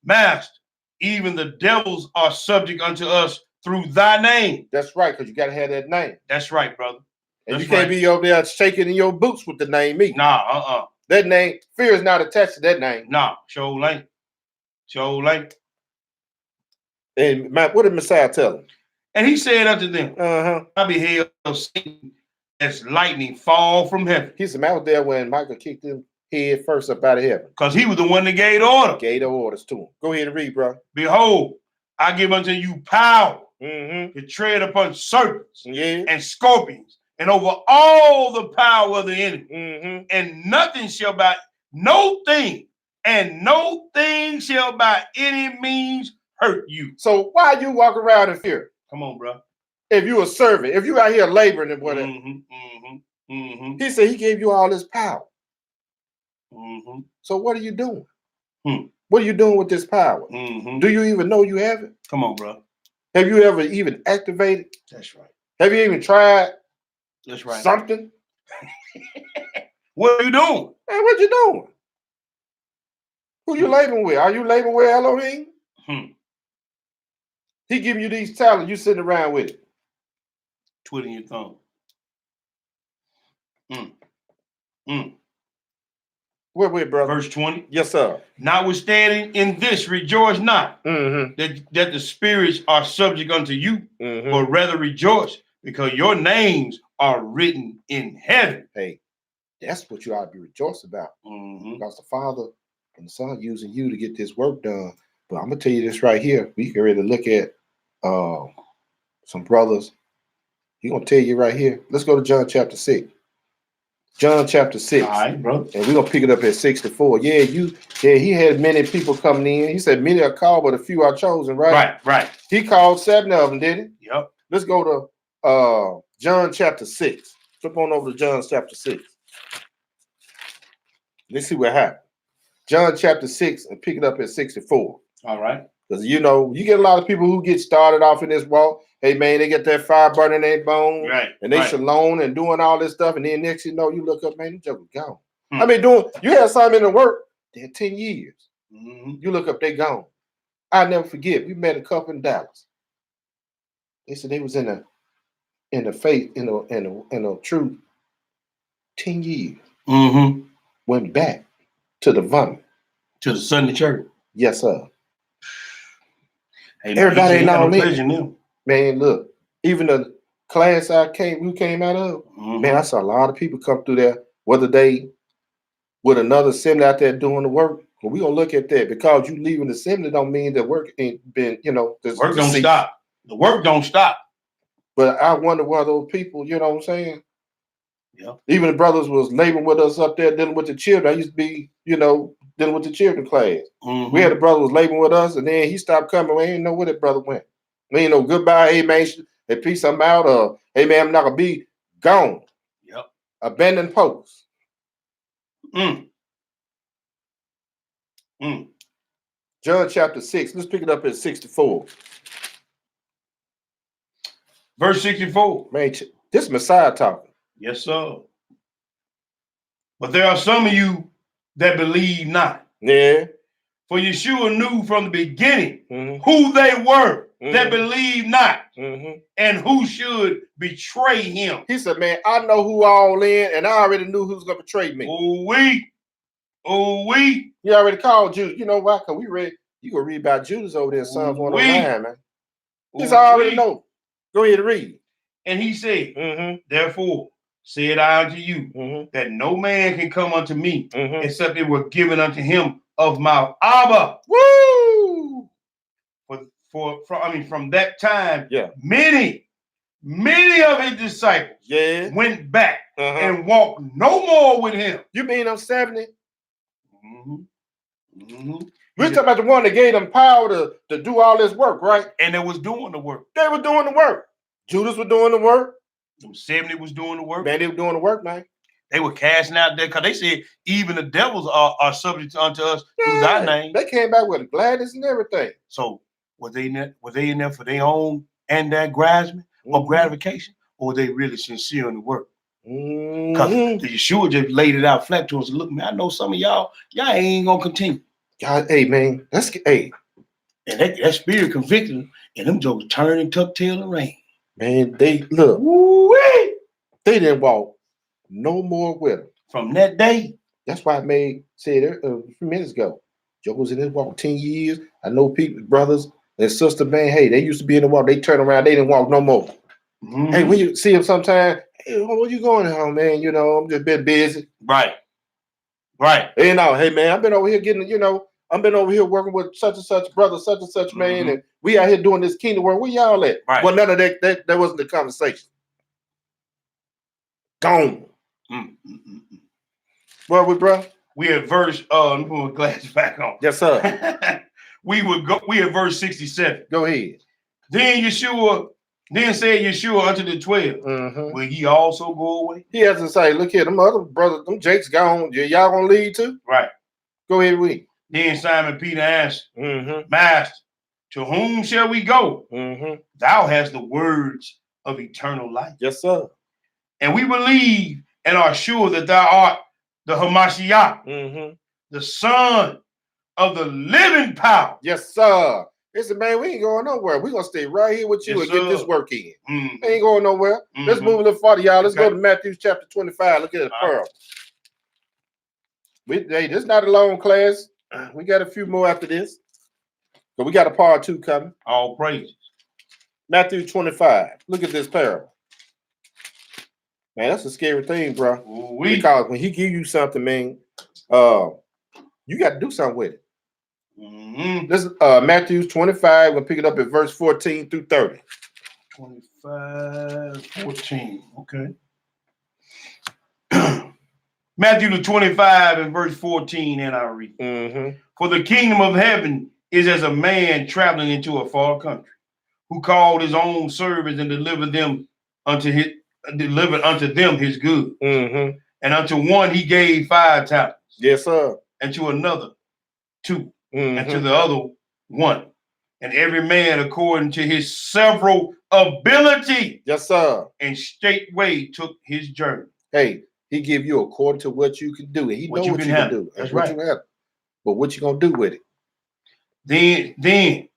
Master, even the devils are subject unto us through thy name. That's right, because you got to have that name. That's right, brother. And you can't be over there shaking in your boots with the name me. Nah, That name, fear is not attached to that name. Nah, show ain't. And what did Messiah tell him? And he said unto them, I beheld Satan as lightning fall from heaven. He said, man, I was there when Michael kicked him head first up out of heaven. Because he was the one that gave the order. Gave the orders to him. Go ahead and read, bro. Behold, I give unto you power Mm-hmm. to tread upon serpents Yeah. and scorpions and over all the power of the enemy. Mm-hmm. And nothing shall by no thing shall by any means hurt you. So why you walk around in fear? Come on, bro. If you a servant, if you out here laboring and whatever, he said he gave you all this power. So what are you doing? What are you doing with this power? Do you even know you have it? Come on, bro. Have you ever even activated? That's right. Have you even tried? That's right. Something? What are you doing? Hey, what you doing? Who you laboring with? Are you laboring with Elohim? He giving you these talents, you sitting around with it. Twiddling your thumb. Where, brother? Verse 20. Yes, sir. Notwithstanding in this, rejoice not that the spirits are subject unto you, but rather rejoice because your names are written in heaven. Hey, that's what you ought to be rejoiced about. Because the Father and the Son using you to get this work done. But I'm going to tell you this right here. We can really look at some brothers. He's going to tell you right here. Let's go to John chapter 6. John chapter 6. All right, bro. And we're going to pick it up at 64. Yeah, he had many people coming in. He said many are called, but a few are chosen, right? Right. He called 7 of them, didn't he? Yep. Let's go to John chapter 6. Flip on over to John chapter 6. Let's see what happened. John chapter 6 and pick it up at 64. All right. Because, you get a lot of people who get started off in this walk. Hey, man, they get that fire burning in their bones. Right. And they shalom and doing all this stuff. And then next you know, you look up, man, them jokers gone. I mean, you had something in the work, they had 10 years. You look up, they gone. I never forget. We met a couple in Dallas. They said they was in the faith, in the truth, 10 years. Went back to the vomit. To the Sunday church. Yes, sir. Hey, everybody ain't all in. Man, look, even the class we came out of, man, I saw a lot of people come through there, whether they with another assembly out there doing the work. But we're going to look at that because you leaving the assembly don't mean that work ain't been, the work don't stop. The work don't stop. But I wonder why those people, you know what I'm saying? Yeah. Even the brothers was laboring with us up there dealing with the children. I used to be, dealing with the children class. We had a brother was laboring with us, and then he stopped coming. We didn't know where that brother went. We ain't know goodbye, hey man, hey, peace, I'm out, or hey man, I'm not gonna be gone. Yep. Abandoned post. John chapter 6. Let's pick it up at 64. Verse 64. Man, this Messiah talking. Yes, sir. But there are some of you that believe not. Yeah. For Yeshua knew from the beginning who they were that believed not and who should betray him. He said, man, I know who all in, and I already knew who's going to betray me. Oh, we. He already called Judas. You know why? Because we read, you can read about Judas over there in Psalms 109, man. He's already know. Go ahead and read. And he said, therefore, said I unto you, that no man can come unto me except it were given unto him of my Abba. Woo! From that time, many of his disciples went back and walked no more with him. You mean them 70? We're talking about the one that gave them power to do all this work, right? And they was doing the work. They were doing the work. Judas was doing the work. Them 70 was doing the work. Man, they were doing the work, man. They were casting out there because they said even the devils are subject unto us through thy name. They came back with gladness and everything. So were they in there for their own and their gratification, or gratification, or were they really sincere in the work? Because Yeshua just laid it out flat to us. Look, man, I know some of y'all ain't gonna continue. God, hey man, and that spirit convicted them, and them jokers turned and tucked tail and ran. Man, they look. Woo-wee. They didn't walk no more with them. From that day. That's why I said a few minutes ago. Jokers in this walk 10 years. I know people, brothers and sisters, man, hey, they used to be in the walk. They turn around, they didn't walk no more. Hey, when you see them sometime, hey, where you going home, man? I'm just been busy. Right. Right. You know, hey man, I've been over here getting, I've been over here working with such and such brother, such and such man, and we out here doing this kingdom work. Where y'all at? Right. Well, none of that wasn't the conversation. Gone. Where we, bro? We at verse. Let me put my glasses back on. Yes, sir. We at verse 67. Go ahead. Then said Yeshua unto the 12, will ye also go away? He has to say, look here, them other brothers, them Jake's gone. Y'all gonna lead too? Right. Go ahead, we. Then Simon Peter answered, Master, to whom shall we go? Thou hast the words of eternal life. Yes, sir. And we believe and are sure that thou art the Hamashiach, the Son of the living power. Yes, sir. Listen, man, we ain't going nowhere. We're going to stay right here with you and get this work in. Ain't going nowhere. Let's move a little farther, y'all. Let's go to Matthew chapter 25. Look at the pearl. Hey, this is not a long class. We got a few more after this. But we got a part 2 coming. All praises. Matthew 25. Look at this parable. Man, that's a scary thing, bro. Because when he give you something, man, you got to do something with it. This is Matthew 25. We'll pick it up at verse 14 through 30. 25, 14. Okay. Matthew the 25 and verse 14, and I read. For the kingdom of heaven is as a man traveling into a far country, who called his own servants and delivered unto them his good. And unto one he gave 5 talents. Yes, sir. And to another 2. And to the other 1. And every man according to his several ability. Yes, sir. And straightway took his journey. Hey, he give you according to what you can do. And he knows what you can do. That's right. But what you gonna do with it? Then he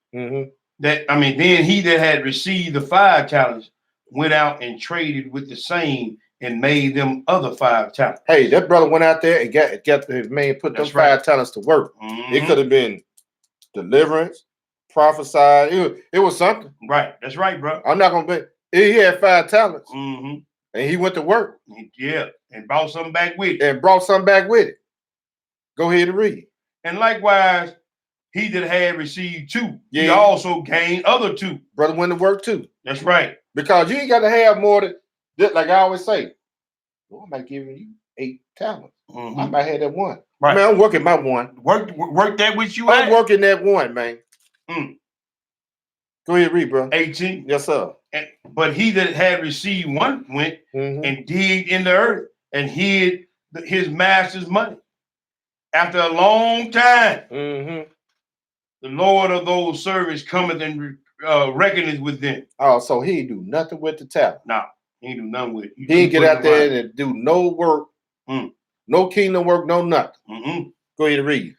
that had received the 5 talents went out and traded with the same and made them other 5 talents. Hey, that brother went out there and got his man put them 5 talents to work. It could have been deliverance, prophesied. It was something. Right. That's right, bro. I'm not gonna bet. He had 5 talents. And he went to work. Yeah. And brought something back with it. Go ahead and read. And likewise, he that had received 2, he also gained other 2. Brother went to work too. That's right. Because you ain't got to have more than, like I always say, I might give you 8 talents. I might have that 1. Right. Man, I'm working my 1. Work that which you I'm working that 1, man. Go ahead, read, bro. 18. Yes, sir. But he that had received 1 went and digged in the earth and hid his master's money. After a long time, the Lord of those servants cometh and reckoneth with them. Oh, so he ain't do nothing with the talent. No, he ain't do nothing with it. He ain't get out there and do no work, no kingdom work, no nothing. Go ahead and read.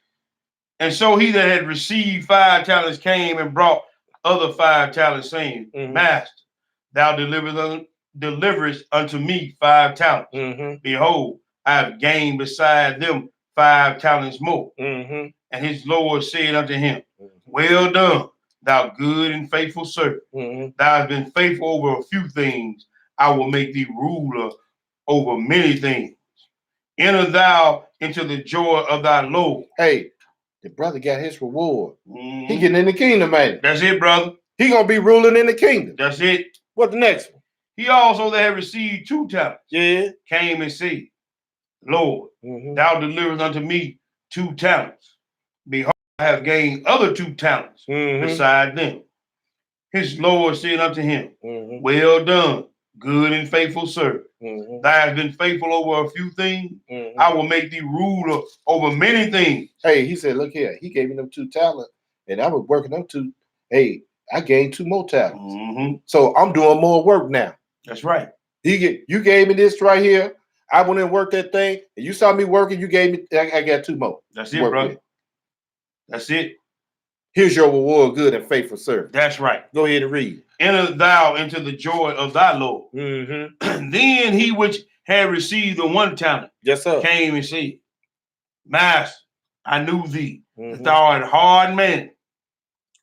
And so he that had received 5 talents came and brought other 5 talents, saying, Master, thou deliverest unto me 5 talents. Behold, I have gained beside them 5 talents more. And his Lord said unto him, Well done, thou good and faithful servant. Thou hast been faithful over a few things. I will make thee ruler over many things. Enter thou into the joy of thy Lord. Hey, the brother got his reward. He getting in the kingdom, man. That's it, brother. He gonna be ruling in the kingdom. That's it. What the next one? He also that had received 2 talents came and said, Lord, thou deliverest unto me 2 talents. Behold, I have gained other 2 talents beside them. His Lord said unto him, Well done, good and faithful servant. Thou hast been faithful over a few things. I will make thee ruler over many things. Hey, he said, look here. He gave me them 2 talents, and I was working them 2. Hey, I gained 2 more talents. So I'm doing more work now. That's right. You gave me this right here. I went and worked that thing, and you saw me working. You gave me. I got 2 more. That's it, brother. That's it. Here's your reward, good and faithful servant. That's right. Go ahead and read. Enter thou into the joy of thy Lord. Then he which had received the 1 talent came and said, Master, I knew thee, that thou art a hard man,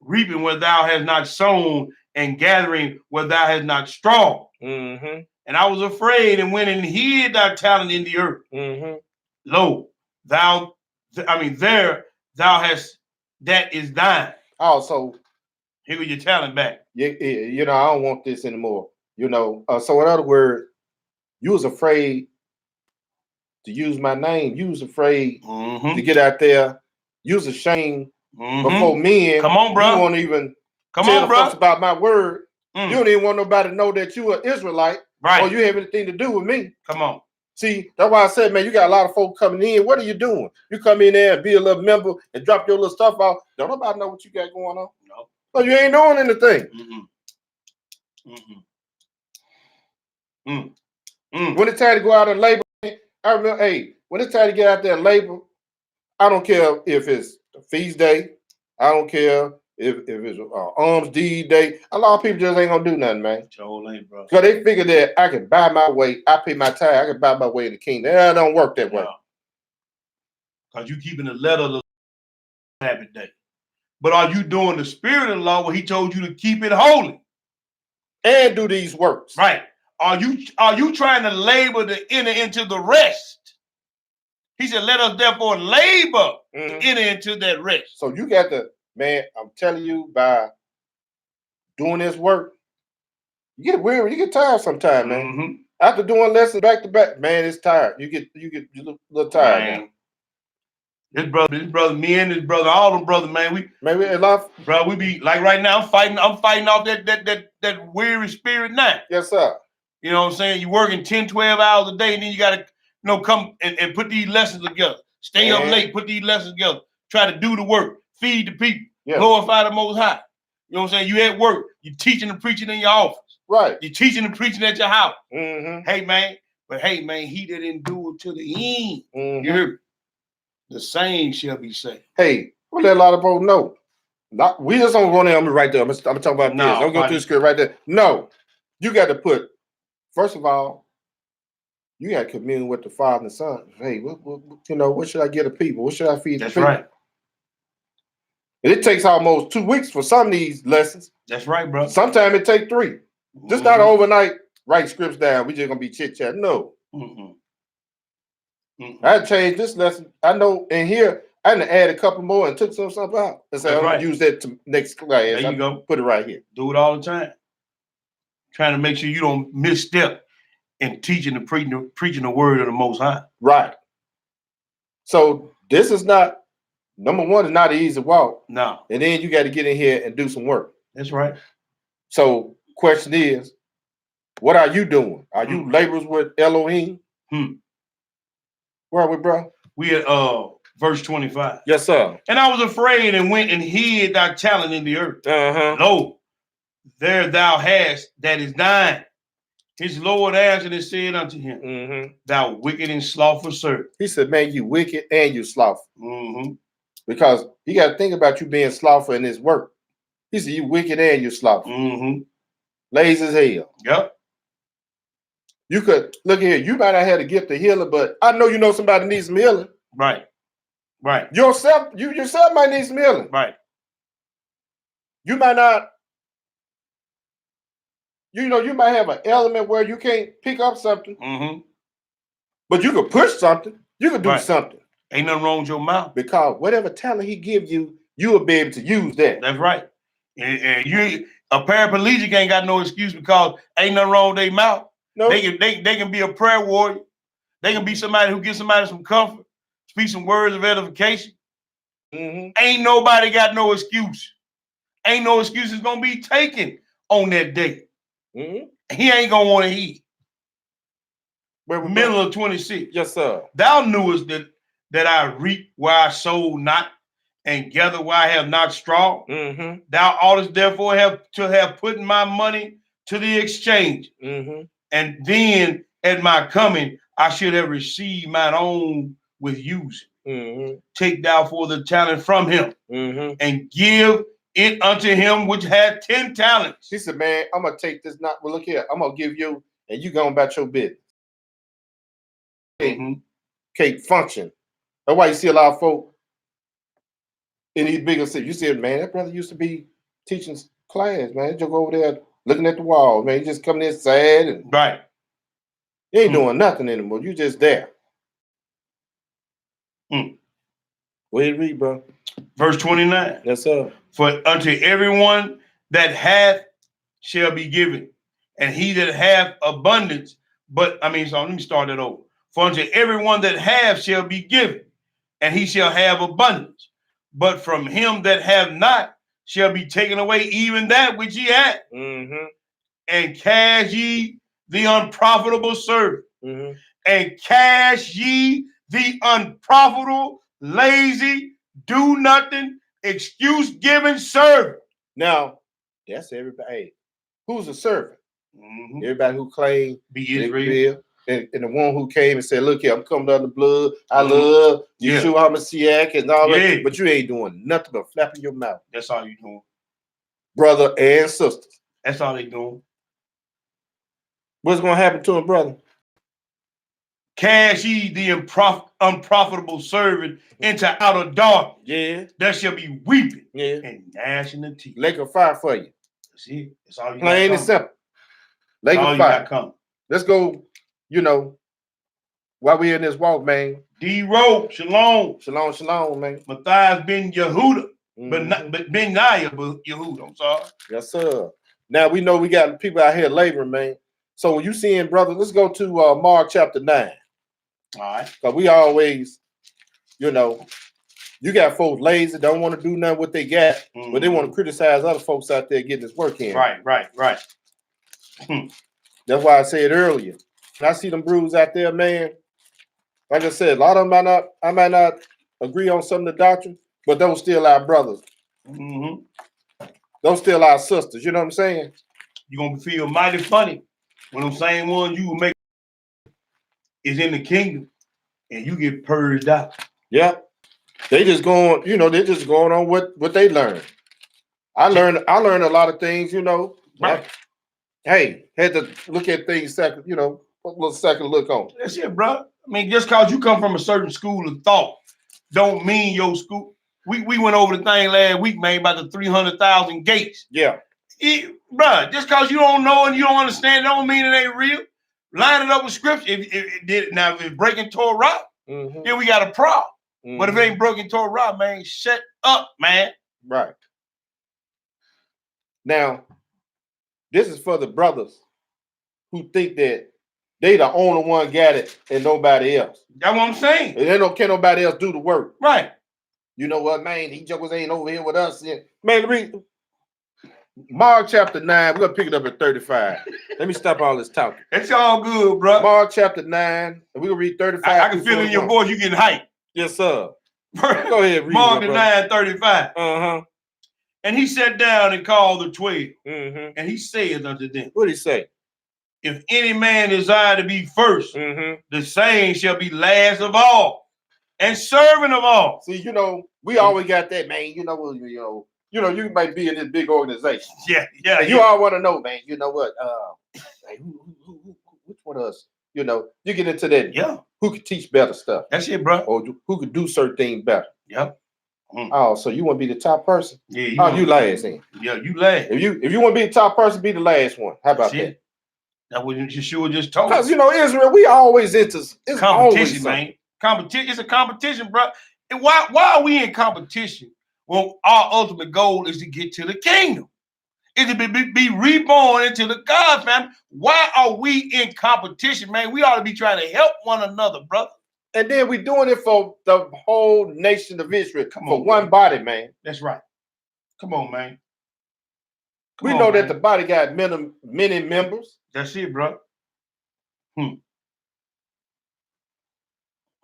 reaping where thou hast not sown, and gathering where thou hast not strawed. And I was afraid and went and hid thy talent in the earth. Lo, there thou hast that is thine. Also, here with your talent back. You know, I don't want this anymore. You know, so in other words, you was afraid to use my name. You was afraid to get out there. You was ashamed before men. Come on, bro. You won't even tell the folks about my word. You don't even want nobody to know that you are Israelite, right? Or you have anything to do with me. Come on. See, that's why I said, man, you got a lot of folks coming in. What are you doing? You come in there and be a little member and drop your little stuff out. Don't nobody know what you got going on. No. So you ain't doing anything. When it's time to go out and labor, I remember, hey, when it's time to get out there and labor, I don't care if it's a feast day. I don't care if it's arms deed day. A lot of people just ain't gonna do nothing, man. Ain't, bro. Because they figure that I can buy my way. I pay my tithe. I can buy my way in the kingdom. That don't work that way. Because you keeping the letter of the Sabbath day. But are you doing the spirit of the law where he told you to keep it holy? And do these works. Right. Are you trying to labor to enter into the rest? He said, let us therefore labor to enter into that rest. So you got to, man, I'm telling you, by doing this work, you get weary, you get tired sometimes, man. After doing lessons back to back, man, it's tired. You get a little tired, man. This brother, me and this brother, all them brothers, man, we be like right now, I'm fighting off that weary spirit now. Yes, sir. You know what I'm saying? You working 10, 12 hours a day, and then you gotta, come and put these lessons together. Stay up late, put these lessons together. Try to do the work, feed the people, glorify the Most High. You know what I'm saying? You at work, you teaching and preaching in your office. Right. You're teaching and preaching at your house. Hey, man, he that endure to the end. You hear me? The same shall be saved. Hey, we'll let a lot of folks know. We just don't run there. I'm right there. I'm talking about this. I'm going through the script right there. No, you got to put, first of all, you got to commune with the Father and Son. Hey, what should I get the people? What should I feed the people? That's right. And it takes almost 2 weeks for some of these lessons. That's right, bro. Sometimes it takes 3. Just not overnight, write scripts down. We just going to be chit-chat. No. I changed this lesson. I know in here, I done add a couple more and took something out. And said, I'm going to use that to next class. There you go. Put it right here. Do it all the time. Trying to make sure you don't misstep in teaching and preaching the word of the Most High. Right. So this is not, number one, it's not an easy walk. No. And then you got to get in here and do some work. That's right. So question is, what are you doing? Are you laborers with Elohim? Where are we, bro? We at verse 25. Yes, sir. And I was afraid and went and hid thy talent in the earth. Lo, there thou hast that is thine. His Lord answered and said unto him, thou wicked and slothful servant. He said, man, you wicked and you slothful. Because you got to think about you being slothful in this work. He said, you wicked and you slothful. Lazy as hell. Yep. You could, look here, you might not have the gift of healing, but I know you know somebody needs some healing. Right. Right. You yourself might need some healing. Right. You might not, you might have an element where you can't pick up something, but you could push something. You could do something. Ain't nothing wrong with your mouth. Because whatever talent he gives you, you will be able to use that. That's right. And a paraplegic ain't got no excuse because ain't nothing wrong with their mouth. No. They can be a prayer warrior. They can be somebody who gives somebody some comfort, speak some words of edification. Ain't nobody got no excuse. Ain't no excuses gonna be taken on that day. He ain't gonna want to hear. Middle of 26. Yes, sir. Thou knewest that I reap where I sowed not, and gather where I have not straw. Thou oughtest therefore have put my money to the exchange. And then at my coming, I should have received mine own with using. Take thou for the talent from him and give it unto him which had 10 talents. He said, man, I'm going to take this. Well, look here. I'm going to give you, and you going about your business. Can't function. That's why you see a lot of folk in these bigger cities. You see, man, that brother used to be teaching class, man. He just go over there looking at the wall, man. He just coming in sad. And right. You ain't doing nothing anymore. You just there. Go ahead, read, bro. Verse 29. Yes, sir. For unto everyone that hath shall be given, and he that hath abundance, so let me start it over. For unto everyone that hath shall be given, and he shall have abundance. But from him that have not shall be taken away even that which he had. And cast ye the unprofitable servant. And cast ye the unprofitable, lazy, do nothing, excuse giving servant. Now, that's everybody. Hey, who's a servant? Everybody who claimed be Israel. And the one who came and said, look here, I'm coming down the blood. I love Yeshua HaMashiach and all that. But you ain't doing nothing but flapping your mouth. That's all you doing. Brother and sisters. That's all they doing. What's going to happen to him, brother? Cast ye the unprofitable servant into outer darkness. Yeah. There shall be weeping and gnashing of teeth. Lake of fire for you. See, it's all you plain and simple. Lake of fire. Let's go, while we in this walk, man. D-Rope, shalom. Shalom, shalom, man. Matthias ben Yehuda. But Ben Naya Yehuda, I'm sorry. Yes, sir. Now we know we got people out here laboring, man. So when you seeing, brother, let's go to Mark chapter 9. All right. Because we always, you got folks lazy, don't want to do nothing what they got, but they want to criticize other folks out there getting this work in. Right. That's why I said earlier. When I see them brews out there, man, like I said, a lot of them I might not agree on some of the doctrine, but those still our brothers. Those still our sisters. You know what I'm saying? You're going to feel mighty funny when them same ones you will make is in the kingdom and you get purged out. Yep. They just going, they're just going on what they learned. I learned a lot of things, Right. Hey, had to look at things second, a little second look on. That's it, bro. I mean, just because you come from a certain school of thought don't mean your school. We went over the thing last week, man, about the 300,000 gates. Yeah. Bro, just because you don't know and you don't understand, don't mean it ain't real. Line it up with scripture. If it's breaking Torah, then we got a problem. But if it ain't breaking Torah, man, shut up, man. Right. Now, this is for the brothers who think that they the only one got it and nobody else. That's what I'm saying. And they can't nobody else do the work. Right. You know what, man? These jokers ain't over here with us. Man, read Mark chapter 9. We're going to pick it up at 35. Let me stop all this talking. It's all good, bro. Mark chapter 9. And we're going to read 35. I can feel it in your voice. You getting hyped. Yes, sir. Go ahead, read. Mark 9:35. Uh-huh. And he sat down and called the 12. And he said unto them, what did he say? If any man desire to be first, the same shall be last of all and servant of all. See, we always got that, man. You might be in this big organization. Yeah. And you all want to know, man. You know what? Which one of us? You get into that. Yeah. Who could teach better stuff? That's it, bro. Or who could do certain things better? Yep. Oh, so you want to be the top person? Yeah. You last then. Yeah, you last. If you want to be the top person, be the last one. How about that? That's what Yeshua just told us. Because Israel, we always into competition, man. Competition. It's a competition, bro. And why are we in competition? Well, our ultimate goal is to get to the kingdom. Is to be reborn into the God family. Why are we in competition, man? We ought to be trying to help one another, brother. And then we're doing it for the whole nation of Israel. One body, man. That's right. Come on, man. We know that the body got many members. That's it, bro.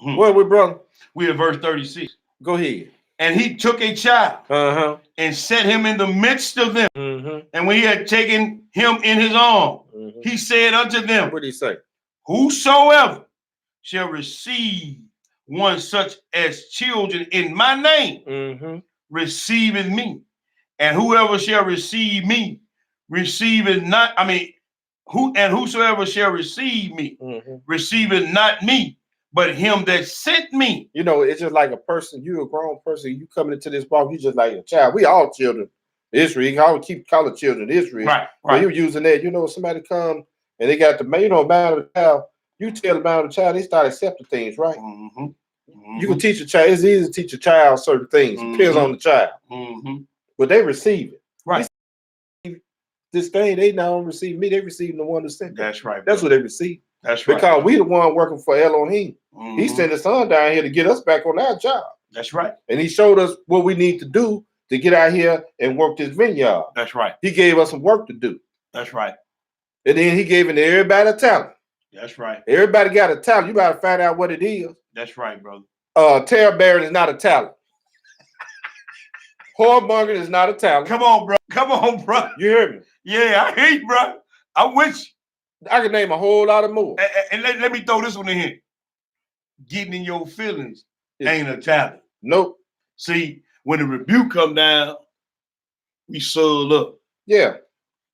Where we, brother? We at verse 36. Go ahead. And he took a child and set him in the midst of them. And when he had taken him in his arm, he said unto them, what did he say? Whosoever shall receive one such as children in my name, receiveth me. And whoever shall receive me, receiveth not, whosoever shall receive me, receiveth not me, but him that sent me. It's just like a person, you're a grown person, you coming into this walk, you just like a child. We all children. Israel, you always keep calling children Israel. Right. But you're using that, somebody come and they got the man, about the child, you tell them about the child, they start accepting things, right? You can teach a child. It's easy to teach a child certain things. It depends on the child. But they receive it. Right. This thing, they not only receive me, they receive the one that sent them. That's right. That's what they receive. That's right. Because we the one working for Elohim. He sent his son down here to get us back on our job. That's right. And he showed us what we need to do to get out here and work this vineyard. That's right. He gave us some work to do. That's right. And then he gave it to everybody a talent. That's right. Everybody got a talent. You gotta find out what it is. That's right, brother. Tale bearing is not a talent. Whoremongering is not a talent. Come on, bro. Come on, bro. You hear me? Yeah, I hear you, bro. I'm with you. I can name a whole lot of more. And let me throw this one in here. Getting in your feelings ain't a talent. Nope. See, when the rebuke come down, we soil up. Yeah.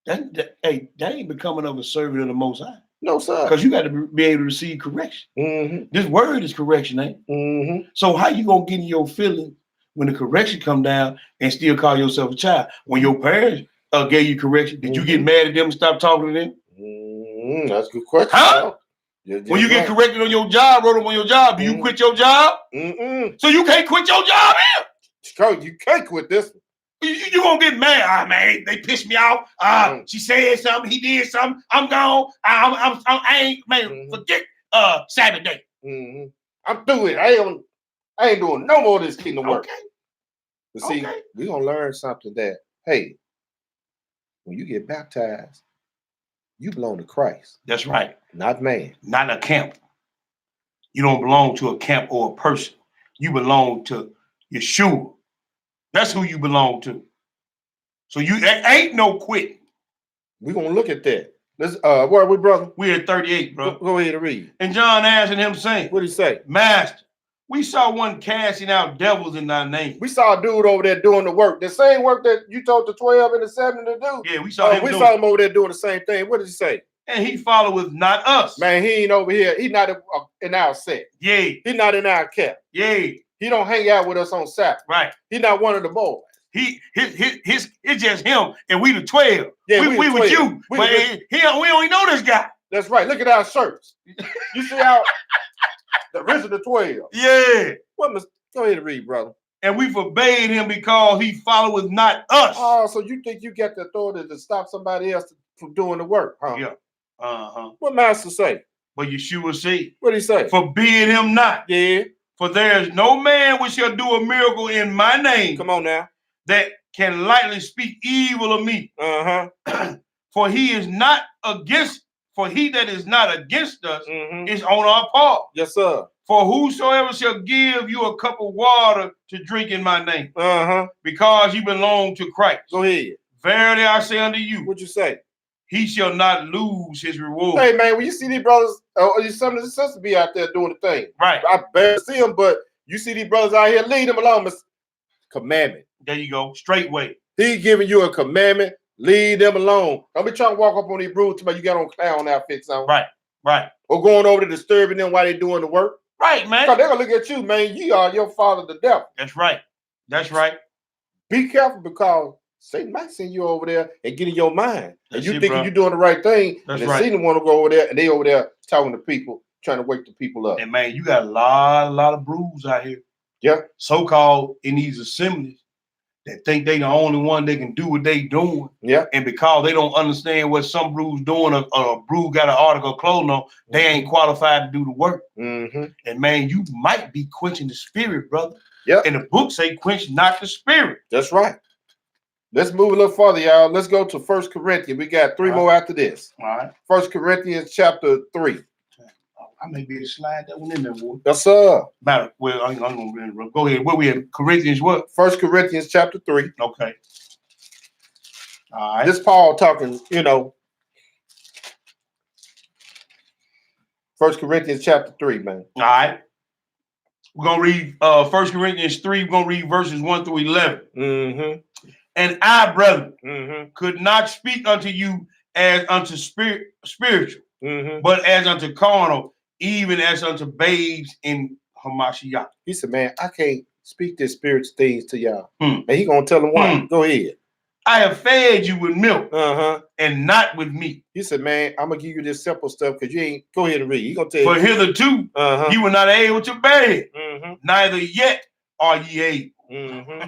That ain't becoming of a servant of the Most High. No, sir. Because you got to be able to receive correction. This word is correction, ain't? So how you gonna get in your feelings when the correction come down and still call yourself a child? When your parents gave you correction, did you get mad at them and stop talking to them? That's a good question. Huh? When you get corrected on your job, wrote them on your job, do you quit your job? So you can't quit your job here. You can't quit this one. You gonna get mad? Man, they pissed me off. She said something. He did something. I'm gone. I ain't man. Forget Saturday. I'm through it. I ain't doing no more of this kingdom work. Okay. But see, we gonna learn something that hey, when you get baptized, you belong to Christ. That's right. Not man. Not a camp. You don't belong to a camp or a person. You belong to Yeshua. That's who you belong to. So ain't no quitting. We're gonna look at that. Let's where are we, brother? We're at 38, bro. Go ahead and read. And John answered him, saying, What did he say? Master, we saw one casting out devils in thy name. We saw a dude over there doing the work. The same work that you told the 12 and the 7 to do. Yeah, we saw him. We saw him over there doing the same thing. What did he say? And he followeth not us. Man, he ain't over here. He not in our set. Yeah. He not in our camp. Yeah. He don't hang out with us on Saturday. Right. He not one of the boys. It's just him and we the 12. Yeah, we with you. We don't even know this guy. That's right. Look at our shirts. You see how the rest of the 12. Yeah. Go ahead and read, brother. And we forbade him because he followeth not us. Oh, so you think you got the authority to stop somebody else from doing the work, huh? Yeah. What master say? But Yeshua said, what did he say? Forbid him not. Yeah. For there is no man which shall do a miracle in my name. Come on now. That can lightly speak evil of me. For he that is not against us is on our part. Yes, sir. For whosoever shall give you a cup of water to drink in my name, because you belong to Christ. Go ahead. Verily I say unto you, what'd you say? He shall not lose his reward. Hey man, when you see these brothers, some of the sisters be out there doing the thing. Right. I barely see them, but you see these brothers out here, lead them along. Commandment. There you go. Straight way. He giving you a commandment. Leave them alone. Don't be trying to walk up on these broods till you got on clown outfits on. Right. Or going over to disturbing them while they doing the work. Right, man. Because they're gonna look at you, man. You are your father, the devil. That's right. Be careful because Satan might send you over there and get in your mind. That's and you it, thinking bro. you're doing the right thing. That's and right. Satan want to go over there and they over there talking to people, trying to wake the people up. And man, you got a lot of brews out here. Yeah. So-called in these assemblies that think they the only one that can do what they doing. Yeah. And because they don't understand what some brews doing, a brew got an article of clothing on, they ain't qualified to do the work. And man, you might be quenching the spirit, brother. Yeah. And the book say quench not the spirit. That's right. Let's move a little further, y'all. Let's go to 1 Corinthians. We got 3 more after this. All right. 1 Corinthians chapter 3. I may be able to slide that one in there, boy. Yes, sir. Matter. Well, I'm gonna go ahead. Where we at? Corinthians what? 1 Corinthians chapter 3. Okay. All right. This Paul talking, 1 Corinthians chapter 3, man. All right. We're going to read 1 Corinthians 3. We're going to read verses 1 through 11. And I, brethren, could not speak unto you as unto spiritual, but as unto carnal, even as unto babes in Hamashiach. He said, man, I can't speak this spiritual things to y'all. And he going to tell them why. Go ahead. I have fed you with milk Uh-huh. and not with meat. He said, man, I'm gonna give you this simple stuff because you ain't. Go ahead and read. He gonna tell For you. hitherto Uh-huh. you were not able to bear it, Mm-hmm. neither yet are ye able. Mm-hmm.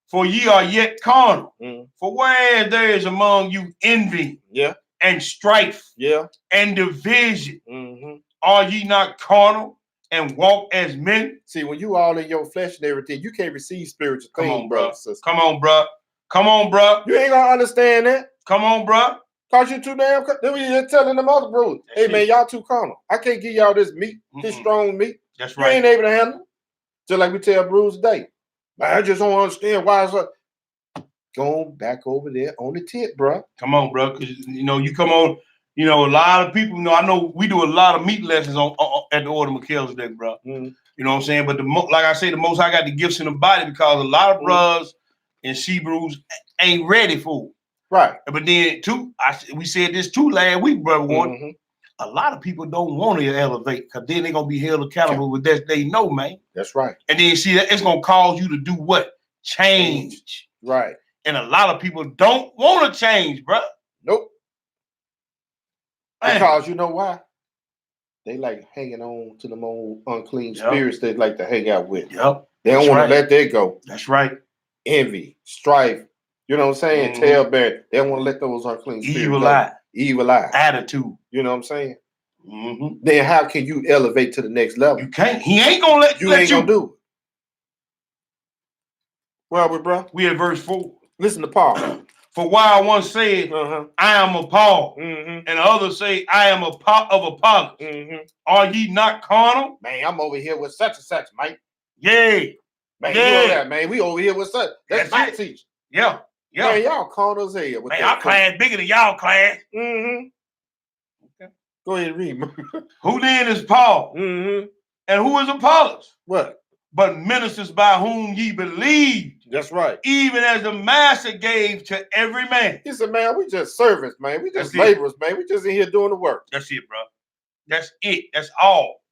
For ye are yet carnal. Mm-hmm. For whereas there is among you envy, Yeah, and strife, yeah. and division, Mm-hmm. are ye not carnal and walk as men? See, when you all in your flesh and everything, you can't receive spiritual Come things, on, brother. bro. Come on, bro. Come on, bro. You ain't gonna understand that. Come on, bro. Cause you too damn. Then we just telling them other bros, hey man, y'all too carnal. I can't give y'all this meat, this strong meat. That's You right. ain't able to handle it. Just like we tell bros today. Man, I just don't understand why it's going back over there on the tent, bro. Come on, bro. Because you come on. A lot of people. I know we do a lot of meat lessons on at the Order of Melchizedek, bro. Mm-hmm. You know what I'm saying? But like I say, the most I got the gifts in the body because a lot of brothers and Hebrews ain't ready for it. Right. But then too, we said this too last week, brother. Mm-hmm. A lot of people don't want to elevate because then they're gonna be held accountable with that they know, man. That's right. And then see that it's gonna cause you to do what? Change. Right. And a lot of people don't want to change, bro. Nope. Man. Because you know why? They like hanging on to them old unclean spirits they like to hang out with. Yep. They don't want to let that go. That's right. Envy, strife, you know what I'm saying? Tailbearing. They don't want to let those unclean spirits go. Evil eye. Attitude. You know what I'm saying? Mm-hmm. Then how can you elevate to the next level? You can't. He ain't gonna let you. Ain't gonna do it. Well, bro. We at verse 4. Listen to Paul. For while one said, I am of Paul, and the other say, I am of Apollos. Are ye not carnal? Man, I'm over here with such and such, mate. Yay. Man, you know that, man. We over here with such. That's my teacher. Yeah. Yeah. Man, y'all carnal as hell. Man, our class bigger than y'all class. Mm-hmm. Okay. Go ahead and read. Who then is Paul? Mm-hmm. And who is Apollos? What? But ministers by whom ye believed. That's right. Even as the master gave to every man. He said, man, we just servants, man. We just laborers, man. We just in here doing the work. That's it, bro. That's it. That's all.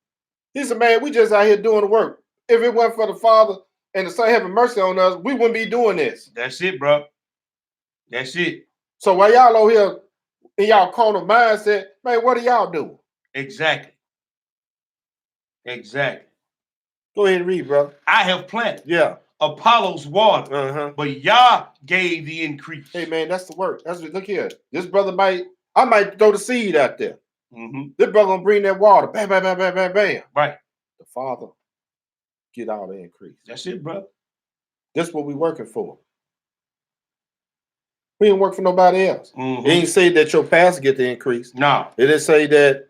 He said, man, we just out here doing the work. If it wasn't for the Father and the Son having mercy on us, we wouldn't be doing this. That's it, bro. That's it. So while y'all over here in y'all carnal mindset, man, what are y'all doing? Exactly. Exactly. Go ahead and read, brother. I have planted. Yeah. Apollos water. But Yah gave the increase. Hey, man, that's the work. That's what, look here. This brother I might throw the seed out there. This brother gonna bring that water. Bam, bam, bam, bam, bam, bam. Right. The Father get all the increase. That's it, bro. That's what we working for. We ain't work for nobody else. It ain't say that your pastor get the increase. No. It didn't say that.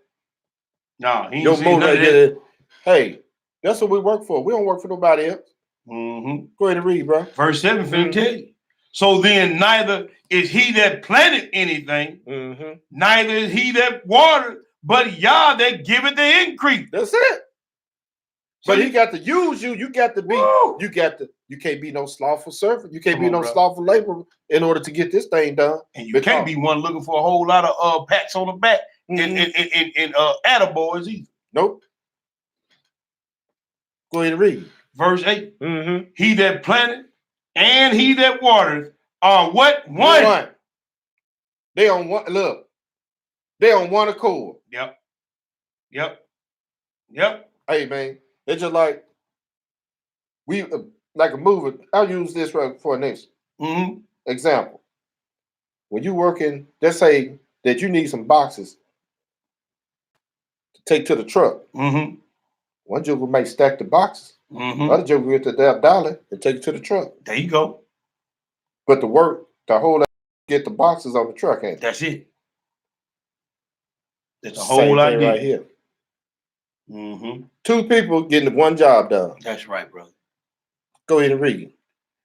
No, he your ain't say none of that. it. Hey, that's what we work for. We don't work for nobody else. Go ahead and read, bro. Verse 7 finna tell you. So then neither is he that planted anything, neither is he that watered, but Yah that giveth the increase. That's it. But he got to use you. You got to be. You can't be no slothful servant. You can't be no slothful laborer in order to get this thing done. And you can't be one looking for a whole lot of pats on the back and attaboys either. Nope. Go ahead and read. Verse 8. He that planted and he that watered are what? One. They on one. Look, they on one accord. Yep. Hey, man, it's just like we like a movie. I'll use this for an example. When you working, let's say that you need some boxes to take to the truck. One joker might stack the boxes. Other joker get the dollar and take it to the truck. There you go. But the work, the whole get the boxes on the truck, ain't it? That's it. That's the whole idea right here. Two people getting one job done. That's right, brother. Go ahead and read.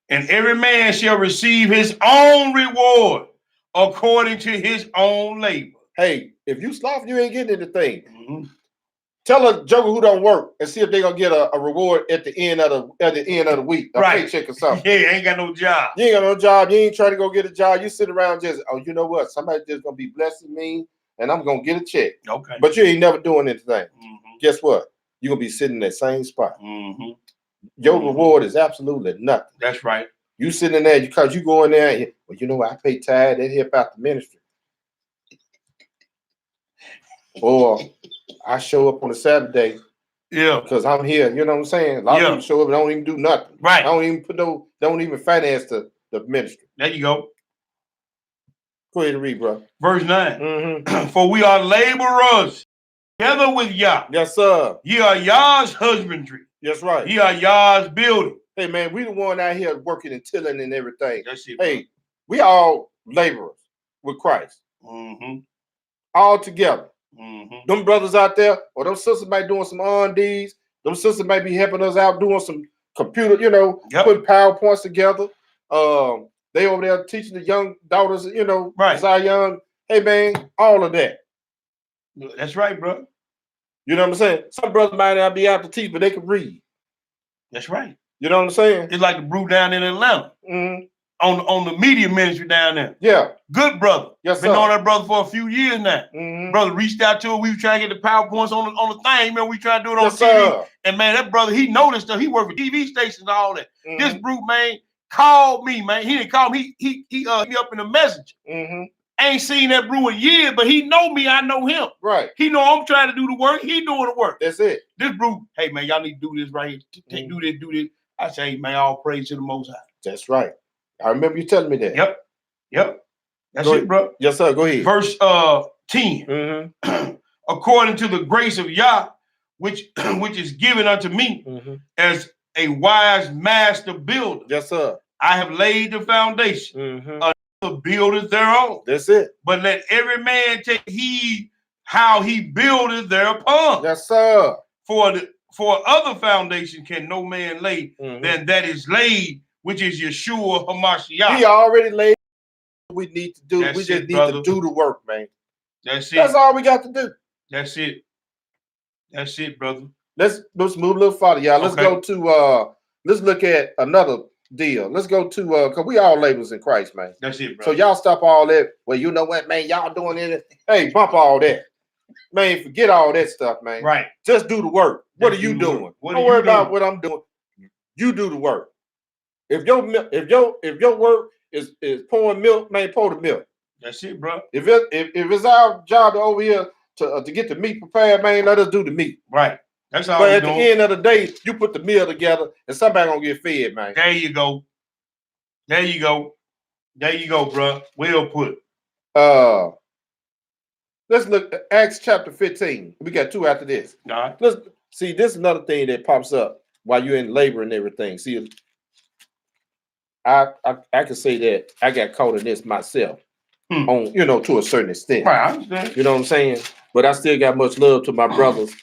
And every man shall receive his own reward according to his own labor. Hey, if you sloth, you ain't getting anything. Tell a joker who don't work and see if they're gonna get a reward at the end of the week, a paycheck or something. Yeah, ain't got no job. You ain't got no job. You ain't trying to go get a job. You sit around just, oh, you know what? Somebody just gonna be blessing me, and I'm gonna get a check. Okay. But you ain't never doing anything. Guess what? You're gonna be sitting in that same spot. Your reward is absolutely nothing. That's right. You sitting in there because you go in there and, well, you know what, I pay tithe, they help out the ministry. Or I show up on a Saturday because I'm here. You know what I'm saying? A lot of people show up and don't even do nothing. Right. I don't even finance the ministry. There you go. Go ahead and read, bro. Verse 9. Mm-hmm. For we are laborers together with Yah. Yes, sir. Ye are Yah's husbandry. That's right. Ye are Yah's building. Hey, man, we the one out here working and tilling and everything. That's it, hey, we all laborers with Christ. Mm-hmm. All together. Mm-hmm. Them brothers out there, or them sisters might be doing some R&Ds. Them sisters might be helping us out doing some computer, putting PowerPoints together. They over there teaching the young daughters, right. Zion. Hey, man, all of that. That's right, bro. You know what I'm saying? Some brothers might not be out to teach, but they can read. That's right. You know what I'm saying? It's like the brew down in Atlanta. Mm-hmm. On the media ministry down there. Yeah. Good brother. Yes, Been sir. on that brother for a few years now. Mm-hmm. Brother reached out to him. We were trying to get the PowerPoints on the thing. Man, we trying to do it on TV. Sir. And man, that brother, he noticed stuff. He worked for TV stations and all that. Mm-hmm. This brute, man, called me, man. He didn't call me. He me up in a message. Mm-hmm. I ain't seen that brew in years, but he know me. I know him. Right. He know I'm trying to do the work. He doing the work. That's it. This brew, hey, man, y'all need to do this right here. Mm-hmm. Do this. I say, hey, man, all praise to the Most High. That's right. I remember you telling me that. Yep. That's it, bro. Yes, sir. Go ahead. Verse 10. Mm-hmm. According to the grace of Yah, which is given unto me as a wise master builder. Yes, sir. I have laid the foundation. Another buildeth thereof. That's it. But let every man take heed how he buildeth thereupon. Yes, sir. For other foundation can no man lay than that is laid, which is Yeshua HaMashiach. He already laid what we need to do. That's we just it, need brother. to do the work, man. That's it. That's all we got to do. That's it. That's it, brother. Let's move a little farther, y'all. Let's go to let's look at another deal. Let's go to because we all laborers in Christ, man. That's it, bro. So y'all stop all that. Well, you know what, man? Y'all doing it. Hey, bump all that. Man, forget all that stuff, man. Right. Just do the work. What are you doing? Don't worry about what I'm doing. You do the work. If your work is pouring milk, man, pour the milk. That's it, bro. If it's our job to over here to get the meat prepared, man, let us do the meat. Right. That's all. But at the end of the day, you put the meal together, and somebody gonna get fed, man. There you go. There you go. There you go, bro. Well put. Let's look at Acts chapter 15. We got two after this. All right. Let's see. This is another thing that pops up while you're in labor and everything. See, I can say that I got caught in this myself, on to a certain extent. Right, I understand. You know what I'm saying? But I still got much love to my brothers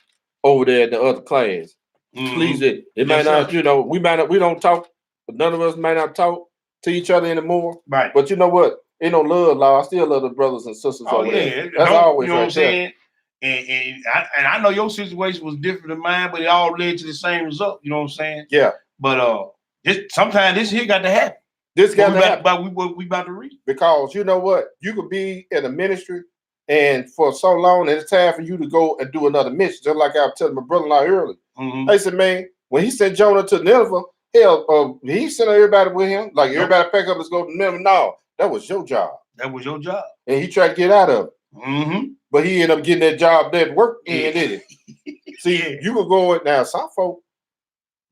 over there in the other class. Please, it might not. We don't talk. But none of us might not talk to each other anymore. Right. But you know what? Ain't no love, law. I still love the brothers and sisters over there. That's always you know right what I'm saying? And I know your situation was different than mine, but it all led to the same result. You know what I'm saying? Yeah. But sometimes this here got to happen. This got to happen. But we about to read. Because you know what? You could be in a ministry and for so long, and it's time for you to go and do another mission. Just like I was telling my brother-in-law earlier. I said, man, when he sent Jonah to Nineveh, hell, he sent everybody with him. Like, everybody pack up, let's go to Nineveh. No, that was your job. That was your job. And he tried to get out of it. But he ended up getting that job that worked in, did it? See, you could go now. Some folk,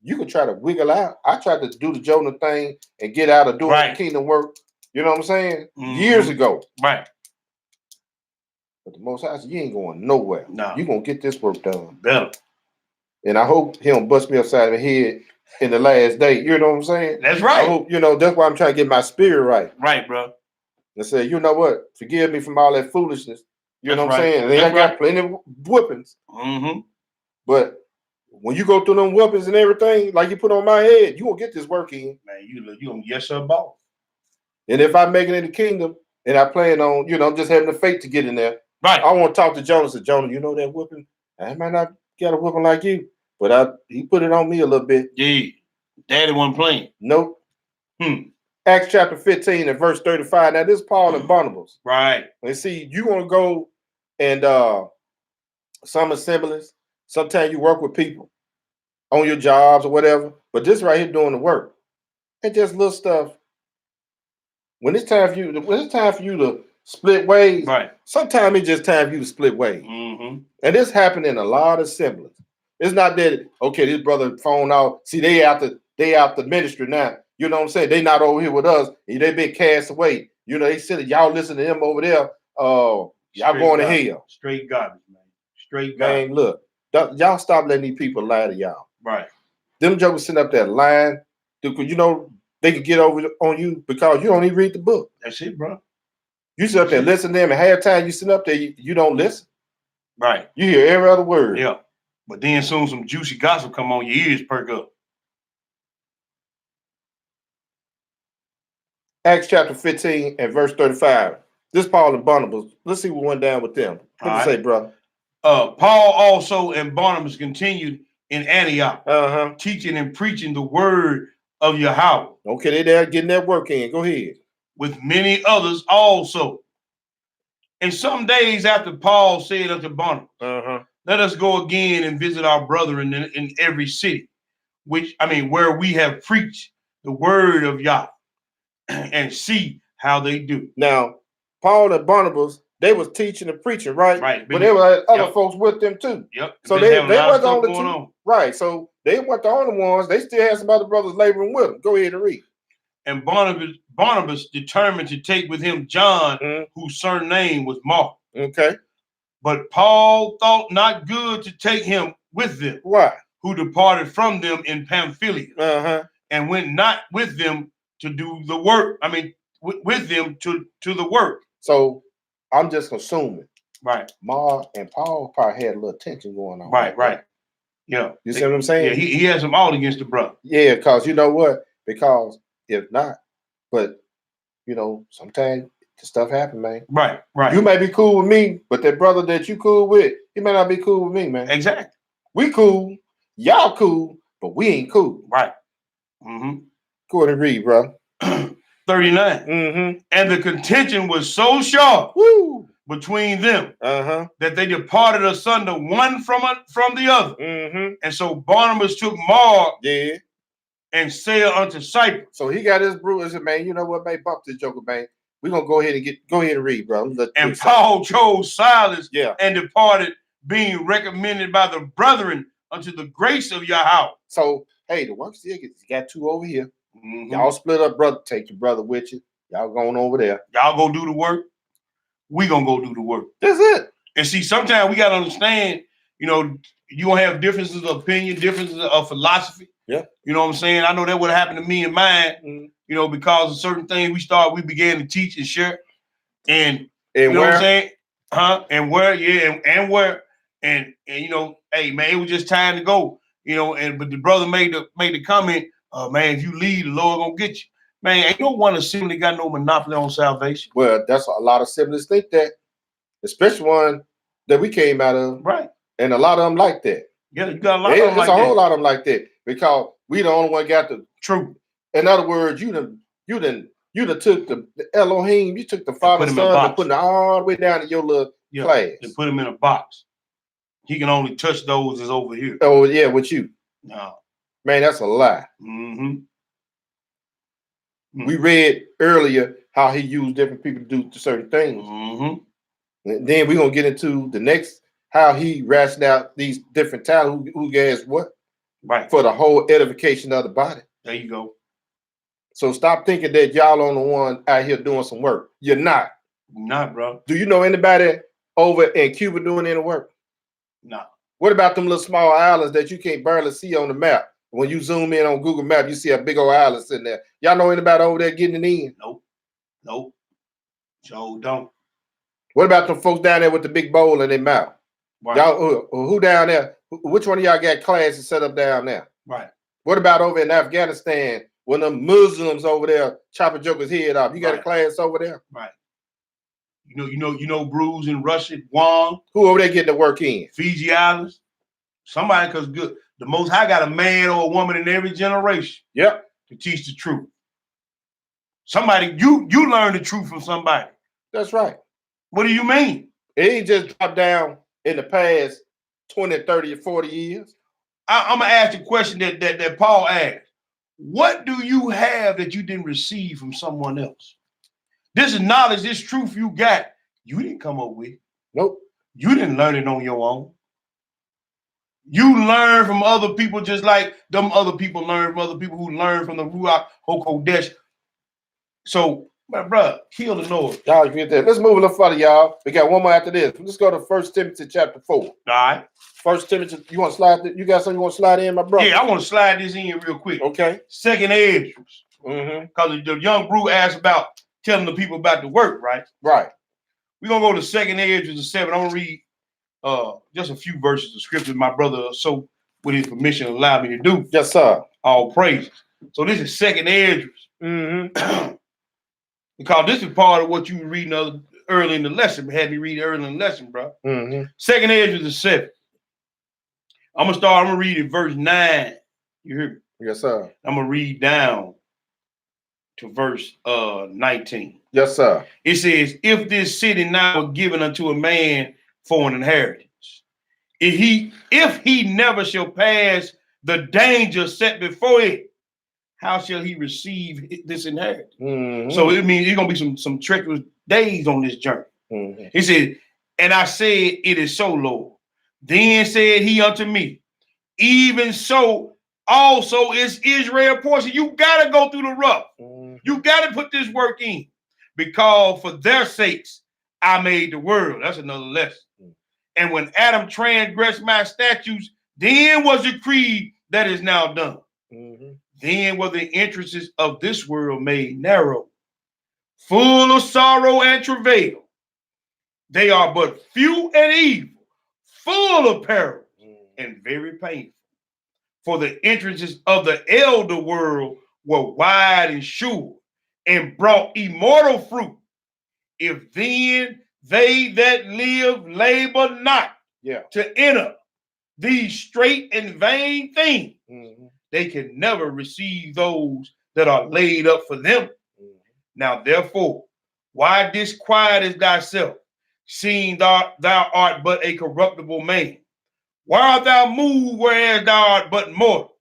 you could try to wiggle out. I tried to do the Jonah thing and get out of doing the kingdom work. You know what I'm saying? Years ago. Right. But the Most High said, you ain't going nowhere. No. You're going to get this work done. Better. And I hope he don't bust me upside the head in the last day. You know what I'm saying? That's right. I hope, that's why I'm trying to get my spirit right. Right, bro. And say, you know what? Forgive me from all that foolishness. You know what I'm saying? And I got plenty of whoopings. But when you go through them whoopings and everything, like you put on my head, you won't get this work in. Man, you gonna yes sir boss. And if I make it in the kingdom and I plan on, just having the faith to get in there. Right. I want to talk to Jonah. Say, Jonah, you know that whooping? I might not get a whooping like you, but he put it on me a little bit. Yeah. Daddy wasn't playing. Nope. Acts chapter 15 and verse 35. Now, this is Paul and Barnabas. Right. And see, you want to go and some assemblies. Sometimes you work with people on your jobs or whatever. But this right here doing the work. and just little stuff. When it's time for you to split ways, Right. sometimes it's just time for you to split ways. Mm-hmm. And this happened in a lot of assemblies. It's not that okay, this brother phone out. See, they out the ministry now. You know what I'm saying? They not over here with us. They been cast away. You know, they said y'all listen to them over there. Y'all going to hell. Straight garbage, man. Straight garbage. Man, look, y'all stop letting these people lie to y'all. Right. Them jokers sitting up there lying. You know, they can get over on you because you don't even read the book. That's it, bro. You sit up there, listen to them, and half time you sit up there, you don't listen. Right. You hear every other word. Yeah. But then soon some juicy gossip come on, your ears perk up. Acts chapter 15 and verse 35. This Paul and Barnabas. Let's see what went down with them. What you say, brother? Paul also and Barnabas continued in Antioch, teaching and preaching the word of Yahweh. Okay, they there getting their work in. Go ahead. With many others also. And some days after Paul said unto Barnabas, let us go again and visit our brethren in every city, where we have preached the word of Yah, and see how they do. Now, Paul and Barnabas, they was teaching and preaching, right? Right. But there were other folks with them too. Yep. So they weren't the only two. Right. So they weren't the only ones. They still had some other brothers laboring with them. Go ahead and read. And Barnabas determined to take with him John, whose surname was Mark. Okay. But Paul thought not good to take him with them. Why? Who departed from them in Pamphylia, and went not with them to do the work. With them to the work. So I'm just assuming. Right. Mark and Paul probably had a little tension going on. Right. Yeah. You see what I'm saying? Yeah, he has them all against the brother. Yeah, because you know what? Because if not, but you know, sometimes the stuff happen, man. Right. You may be cool with me, but that brother that you cool with, he may not be cool with me, man. Exactly. We cool, y'all cool, but we ain't cool. Right. Go ahead and read, bro. 39. And the contention was so sharp between them that they departed asunder one from the other. And so Barnabas took Mark and sailed unto Cyprus. So he got his brew. Said, man, you know what, man? Bump this joker, man. We're gonna go ahead and read, bro. And Paul chose Silas and departed, being recommended by the brethren unto the grace of Yahweh. So hey, the work still gets, you got two over here. Y'all split up, brother. Take your brother with you. Y'all going over there. Y'all go do the work. We gonna go do the work. That's it. And see, sometimes we gotta understand, you know, you gonna have differences of opinion, differences of philosophy. Yeah. You know what I'm saying? I know that would happen to me and mine, you know, because of certain things we began to teach and share. And you know what I'm saying? And where, and where. And you know, hey man, it was just time to go. You know, but the brother made the comment, man, if you leave, the Lord gonna get you. Man, ain't no one assembly got no monopoly on salvation. Well, that's a lot of assemblies think that, especially one that we came out of. Right. And a lot of them like that. Yeah, you got a lot of them like that. There's a whole lot of them like that because we the only one got the truth. In other words, you done took the Elohim, you took the Father, Son, and put it all the way down to your little class. And put him in a box. He can only touch those that's over here. Oh yeah, with you. No. Man, that's a lie. We read earlier how he used different people to do certain things. And then we're gonna get into the next how he rationed out these different talents who gets what for the whole edification of the body. There you go. So stop thinking that y'all on the one out here doing some work. You're not. Not, bro. Do you know anybody over in Cuba doing any work? No. What about them little small islands that you can't barely see on the map? When you zoom in on Google Maps, you see a big old island sitting there. Y'all know anybody over there getting it in? Nope. Joe don't. What about them folks down there with the big bowl in their mouth? Right. Y'all, who down there? Which one of y'all got classes set up down there? Right. What about over in Afghanistan when the Muslims over there chopping jokers head off? You got a class over there? Right. You know, Bruce in Russia, Guam. Who over there getting the work in? Fiji Islands. Somebody, because good. The Most High got a man or a woman in every generation. Yep. To teach the truth. Somebody, you learn the truth from somebody. That's right. What do you mean? It ain't just dropped down in the past 20, 30, or 40 years. I'm going to ask the question that Paul asked. what do you have that you didn't receive from someone else? This is knowledge, this truth you got, you didn't come up with. Nope. You didn't learn it on your own. You learn from other people just like them other people learn from other people who learn from the Ruach HaKodesh. So, my brother, kill the noise. Y'all get that. Let's move a little further, y'all. We got one more after this. Let's go to 1 Timothy chapter 4. All right. 1 Timothy, you want to slide? You got something you want to slide in, my brother? Yeah, I want to slide this in real quick. Okay. Second Esdras. Mm-hmm. Because the young brew asked about telling the people about the work, right? Right. We're going to go to Second Esdras 7. I'm going to read just a few verses of scripture my brother, so with his permission, allowed me to do. Yes, sir. All praises. So this is Second Esdras. Mm-hmm. Because this is part of what you were reading early in the lesson. Had me read early in the lesson, bro. Mm-hmm. Second Esdras 7. I'm going to read it verse 9. You hear me? Yes, sir. I'm going to read down to verse 19. Yes, sir. It says, if this city now were given unto a man for an inheritance, if he never shall pass the danger set before it, how shall he receive this inheritance? Mm-hmm. So it means there's gonna be some treacherous days on this journey. Mm-hmm. He said, and I said, it is so, Lord. Then said he unto me, even so also is Israel portion. You gotta go through the rough. Mm-hmm. You gotta put this work in, because for their sakes I made the world. That's another lesson. Mm-hmm. And when Adam transgressed my statutes, then was decreed that is now done. Mm-hmm. Then were the entrances of this world made narrow, full of sorrow and travail. They are but few and evil, full of perils, and very painful. For the entrances of the elder world were wide and sure, and brought immortal fruit. If then they that live labor not to enter these straight and vain things, they can never receive those that are laid up for them. Now, therefore, why disquietest thyself, seeing thou art but a corruptible man? Why art thou moved, whereas thou art but mortal?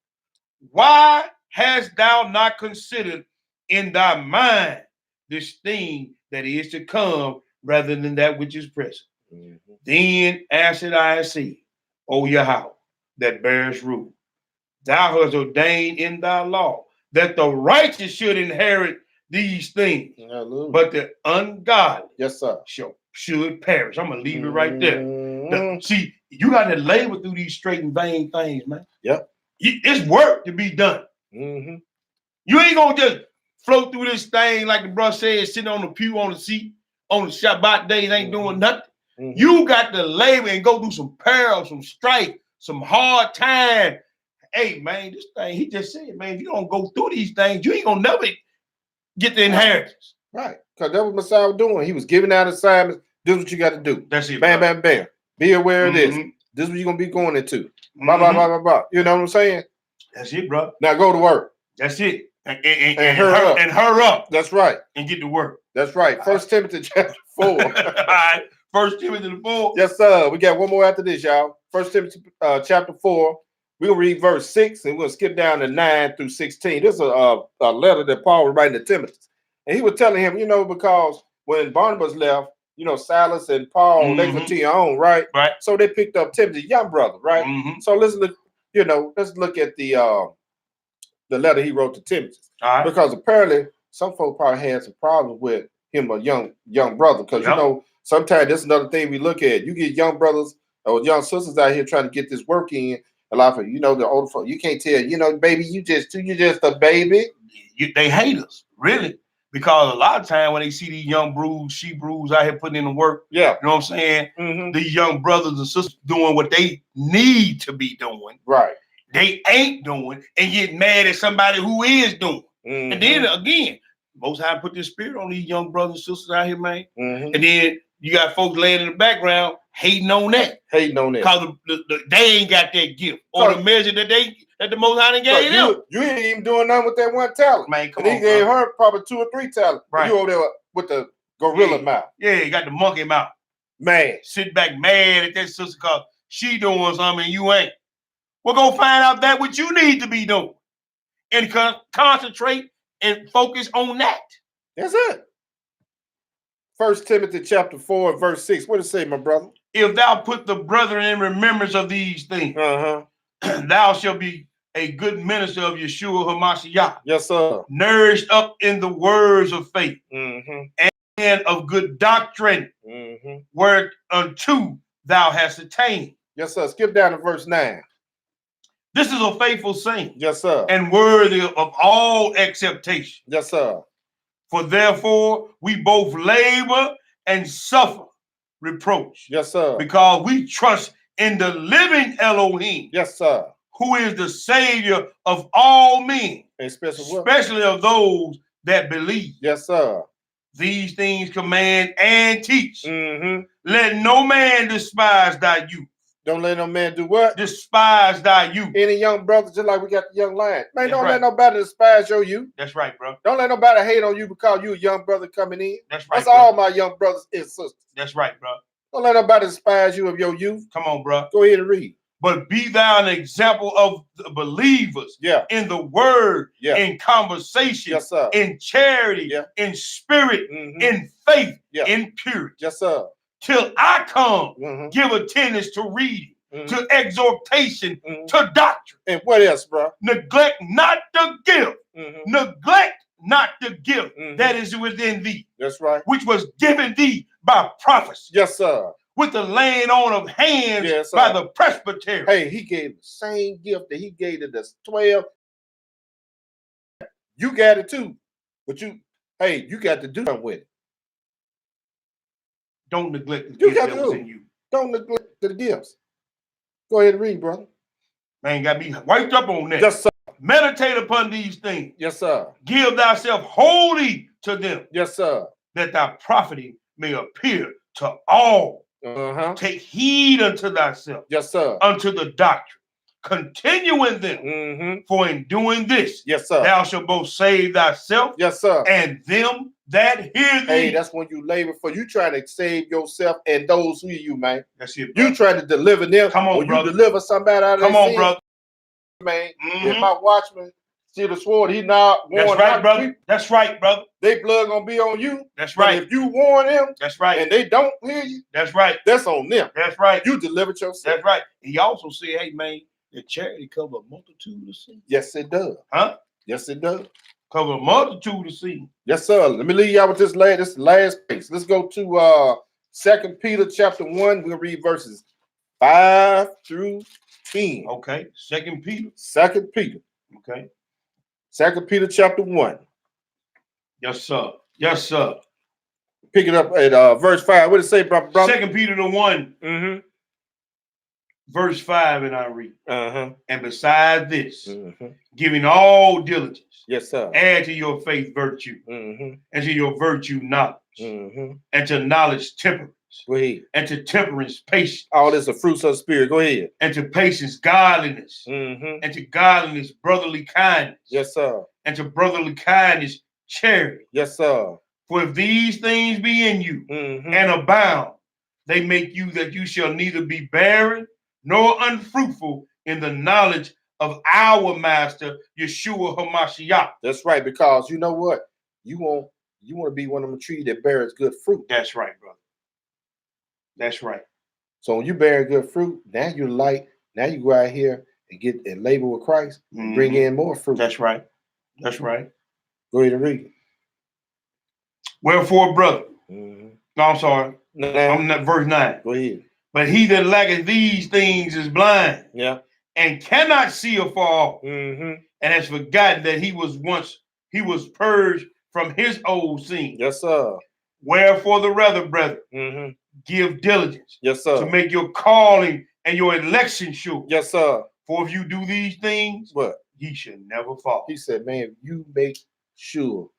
Why hast thou not considered in thy mind this thing that is to come, rather than that which is present? Mm-hmm. Then answered I and said, O Yahweh, that bearest rule, thou hast ordained in thy law that the righteous should inherit these things. Hallelujah. But the ungodly should perish. I'm going to leave it right there. See, you got to labor through these straight and vain things, man. Yep. It's work to be done. Mm-hmm. You ain't going to just float through this thing like the brother said, sitting on the pew on the seat on the Shabbat days, ain't doing nothing. Mm-hmm. You got to labor and go through some peril, some strife, some hard time. Hey, man, this thing, he just said, man, if you don't go through these things, you ain't going to never get the inheritance. Right. Because that's what Messiah was doing. He was giving out assignments. This is what you got to do. That's it. Bam, bam, bam. Be aware of this. This is what you're going to be going into. Blah, blah, blah, blah, blah. You know what I'm saying? That's it, bro. Now go to work. That's it. And hurry up. That's right. And get to work. That's right. 1 Timothy chapter 4. All right. 1 Timothy 4. Yes, sir. We got one more after this, y'all. 1 Timothy chapter 4. We're going to read verse 6, and we're going to skip down to 9 through 16. This is a letter that Paul was writing to Timothy. And he was telling him, because when Barnabas left, Silas and Paul, they continued on, right? Right. So they picked up Timothy, young brother, right? Mm-hmm. So let's look, let's look at the letter he wrote to Timothy. All right. Because apparently some folk probably had some problems with him, a young brother. Because, sometimes that's another thing we look at. You get young brothers or young sisters out here trying to get this work in. A lot of the older folk, you can't tell, baby, you just a baby. They hate us, really. Because a lot of times when they see these young she brews out here putting in the work, you know what I'm saying? Mm-hmm. These young brothers and sisters doing what they need to be doing. Right. They ain't doing and get mad at somebody who is doing. Mm-hmm. And then again, Most High put this spirit on these young brothers and sisters out here, man. Mm-hmm. And then you got folks laying in the background hating on that. Because they ain't got that gift or the measure that the Most High gave them. You ain't even doing nothing with that one talent. Man, come on. He gave her probably 2 or 3 talents. Right. You over there with the gorilla mouth. Yeah, you got the monkey mouth. Man. Sit back mad at that sister because she doing something and you ain't. We're going to find out that what you need to be doing. and concentrate and focus on that. That's it. 1 Timothy chapter 4, verse 6. What does it say, my brother? If thou put the brethren in remembrance of these things, thou shalt be a good minister of Yeshua HaMashiach. Yes, sir. Nourished up in the words of faith and of good doctrine, whereunto thou hast attained. Yes, sir. Skip down to verse 9. This is a faithful saying. Yes, sir. And worthy of all acceptation. Yes, sir. For therefore we both labor and suffer reproach. Yes, sir. Because we trust in the living Elohim. Yes, sir. Who is the Savior of all men, especially of those that believe. Yes, sir. These things command and teach. Let no man despise thy youth. Don't let no man do what? Despise thy youth. Any young brothers, just like we got the young lion. Man, That's don't right. let nobody despise your youth. That's right, bro. Don't let nobody hate on you because you a young brother coming in. That's right. That's all my young brothers and sisters. That's right, bro. Don't let nobody despise you of your youth. Come on, bro. Go ahead and read. But be thou an example of the believers in the word, in conversation, yes, sir. In charity, in spirit, in faith, in purity. Yes, sir. Till I come, give attendance to reading, to exhortation, to doctrine. And what else, bro? Neglect not the gift. Neglect not the gift that is within thee. That's right. Which was given thee by prophecy. Yes, sir. With the laying on of hands by the presbytery. Hey, he gave the same gift that he gave to the 12. You got it too. But you got to do something with it. Don't neglect the gift that was in you. Don't neglect the gifts. Go ahead and read, brother. Man, got me wiped up on that. Yes, sir. Meditate upon these things. Yes, sir. Give thyself wholly to them. Yes, sir. That thy profiting may appear to all. Take heed unto thyself. Yes, sir. Unto the doctrine. Continue in them. For in doing this, yes, sir, thou shalt both save thyself. Yes, sir. And them that hear thee. Hey, that's when you labor for. You try to save yourself and those who hear you, man. That's it, bro. You try to deliver them. Come on, brother. You deliver somebody out of Come on, brother. Man, if my watchman see the sword, he not warned. That's right, brother. People, that's right, brother. They blood gonna be on you. That's right. But if you warn them, that's right, and they don't hear you, that's right. That's on them. That's right. You delivered yourself. That's right. He also said, hey, man, that charity cover a multitude of sins. Yes, it does. Huh? Yes, it does. Cover a multitude of sins. Yes, sir. Let me leave y'all with this last piece. Let's go to 2 Peter chapter 1. We'll read verses 5 through 10. Okay. 2 Peter. 2 Peter. Okay. 2 Peter chapter 1. Yes, sir. Yes, sir. Pick it up at verse 5. What does it say, brother? 2 Peter the 1. Verse 5, and I read. And beside this, giving all diligence. Yes, sir. Add to your faith virtue. And to your virtue knowledge. And to knowledge temperance. Go ahead. And to temperance patience. All this are fruits of the spirit. Go ahead. And to patience godliness. And to godliness brotherly kindness. Yes, sir. And to brotherly kindness charity. Yes, sir. For if these things be in you and abound, they make you that you shall neither be barren nor unfruitful in the knowledge of our master, Yeshua HaMashiach. That's right, because you know what? You want to be one of them trees that bears good fruit. That's right, brother. That's right. So when you bear good fruit, now you're light. Now you go out here and get and labor with Christ and bring in more fruit. That's right. That's right. Go ahead and read. Wherefore, brother. No, I'm sorry. I'm not verse 9. Go ahead. But he that lacketh these things is blind. Yeah. And cannot see afar off. And has forgotten that he was purged from his old sin. Yes, sir. Wherefore the rather, brethren, give diligence. Yes, sir. To make your calling and your election sure. Yes, sir. For if you do these things, what? Ye shall never fall. He said, man, you make sure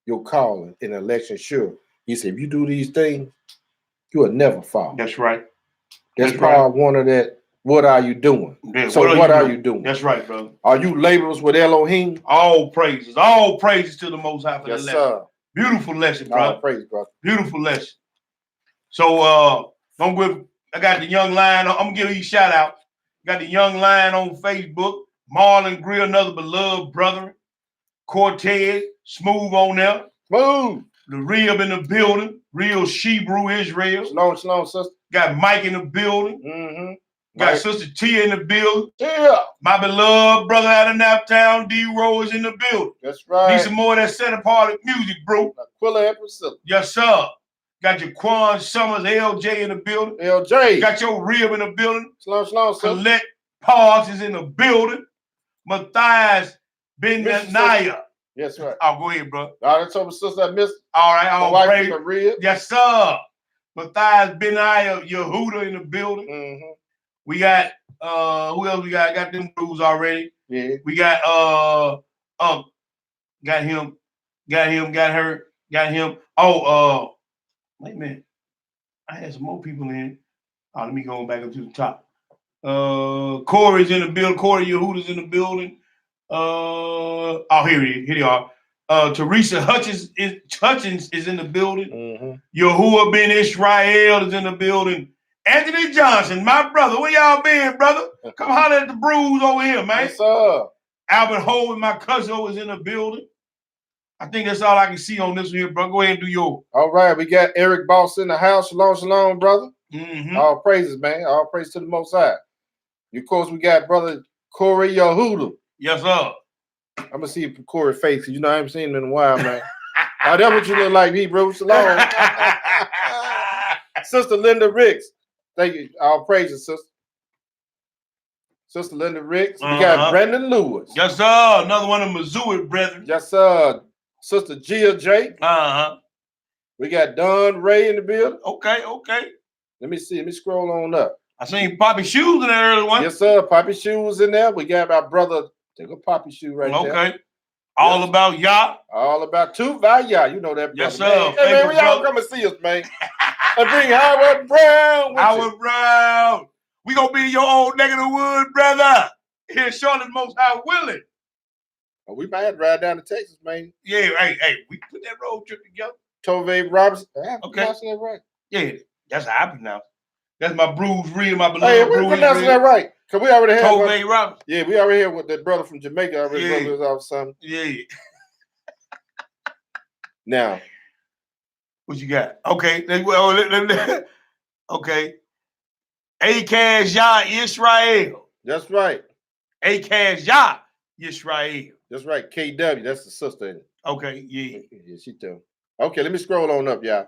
your calling and election sure. He said, if you do these things, you will never fall. That's right. That's part one of that. What are you doing? Yeah, so what are you doing? That's right, brother. Are you laborers with Elohim? All praises to the Most High for the lesson. Sir. Beautiful lesson, brother. All praise, brother. Beautiful lesson. So I got the young lion. I'm gonna give you a shout out. Got the young lion on Facebook. Marlon Greer, another beloved brother. Cortez, Smooth on there. Smooth. The Rib in the building. Real Shebrew Israel. Shalom, sister. Got Mike in the building. Mm-hmm. Got Mike. Sister Tia in the building. Yeah. My beloved brother out of Naptown, D-Row, is in the building. That's right. Need some more of that set apart music, bro. Aquila and Priscilla. Yes, sir. Got your Quan Summers, LJ in the building. LJ. Got your Rib in the building. Shalom, sister. Colette Parks is in the building. Matthias Ben-Naya. Yes, right. Oh, go ahead, bro. All right, told my sister I missed. All right, all praise. Maria. Yes, sir. Matthias Ben-Naya, Yehuda in the building. Mm-hmm. We got who else we got? Got them crews already. Yeah. We got got him, got her, got him. Oh, wait a minute. I had some more people in. Oh, let me go back up to the top. Corey's in the building. Corey Yehuda's in the building. Here it is. Here they are. Teresa Hutchins is in the building. Mm-hmm. Yahuwah Ben Israel is in the building. Anthony Johnson, my brother. Where y'all been, brother? Come holler at the Brews over here, man. Yes, sir. Albert Ho and my cousin is in the building. I think that's all I can see on this one here, bro. Go ahead and do yours. All right, we got Eric Boss in the house. Shalom, brother. Mm-hmm. All praises, man. All praise to the Most High. Of course, we got brother Corey Yehuda. Yes, sir. I'm gonna see Corey face because you know I haven't seen him in a while, man. That's what you look like, Hebrew. Shalom. Sister Linda Ricks. Thank you. All praises, sister. Sister Linda Ricks. We got Brandon Lewis. Yes, sir. Another one of Missouri brethren. Yes, sir. Sister Gia Jake. Uh-huh. We got Don Ray in the building. Okay. Let me see. Let me scroll on up. I seen Poppy Shoes in the early one. Yes, sir. Poppy Shoes in there. We got my brother. Take a Poppy Shoe right there. Okay. All about Yah. All about two by Yah. You know that, brother. Yes, sir. Hey, man, we all come and see us, man. And bring Howard Brown with Howard Brown. We gonna be in your old neck of the wood, brother. Here, Charlotte Most High willing. Oh, we might have to ride down to Texas, man. Yeah, hey, we put that road trip together. Tove Robinson. Okay. That right. Yeah, that's how I pronounce it. That's my Bruce Reed, my beloved Hey, we're Bruce pronouncing that right. Cause we already had Tove Robinson. Yeah, we already had with that brother from Jamaica already. Yeah. Brother was out something. Yeah. Now, what you got? Okay. Okay. Akaz Yah Israel. that's right. Akaz Yah Israel. That's right. KW. That's the sister. In it. Okay. Yeah. Yeah, she too. Okay, let me scroll on up, y'all.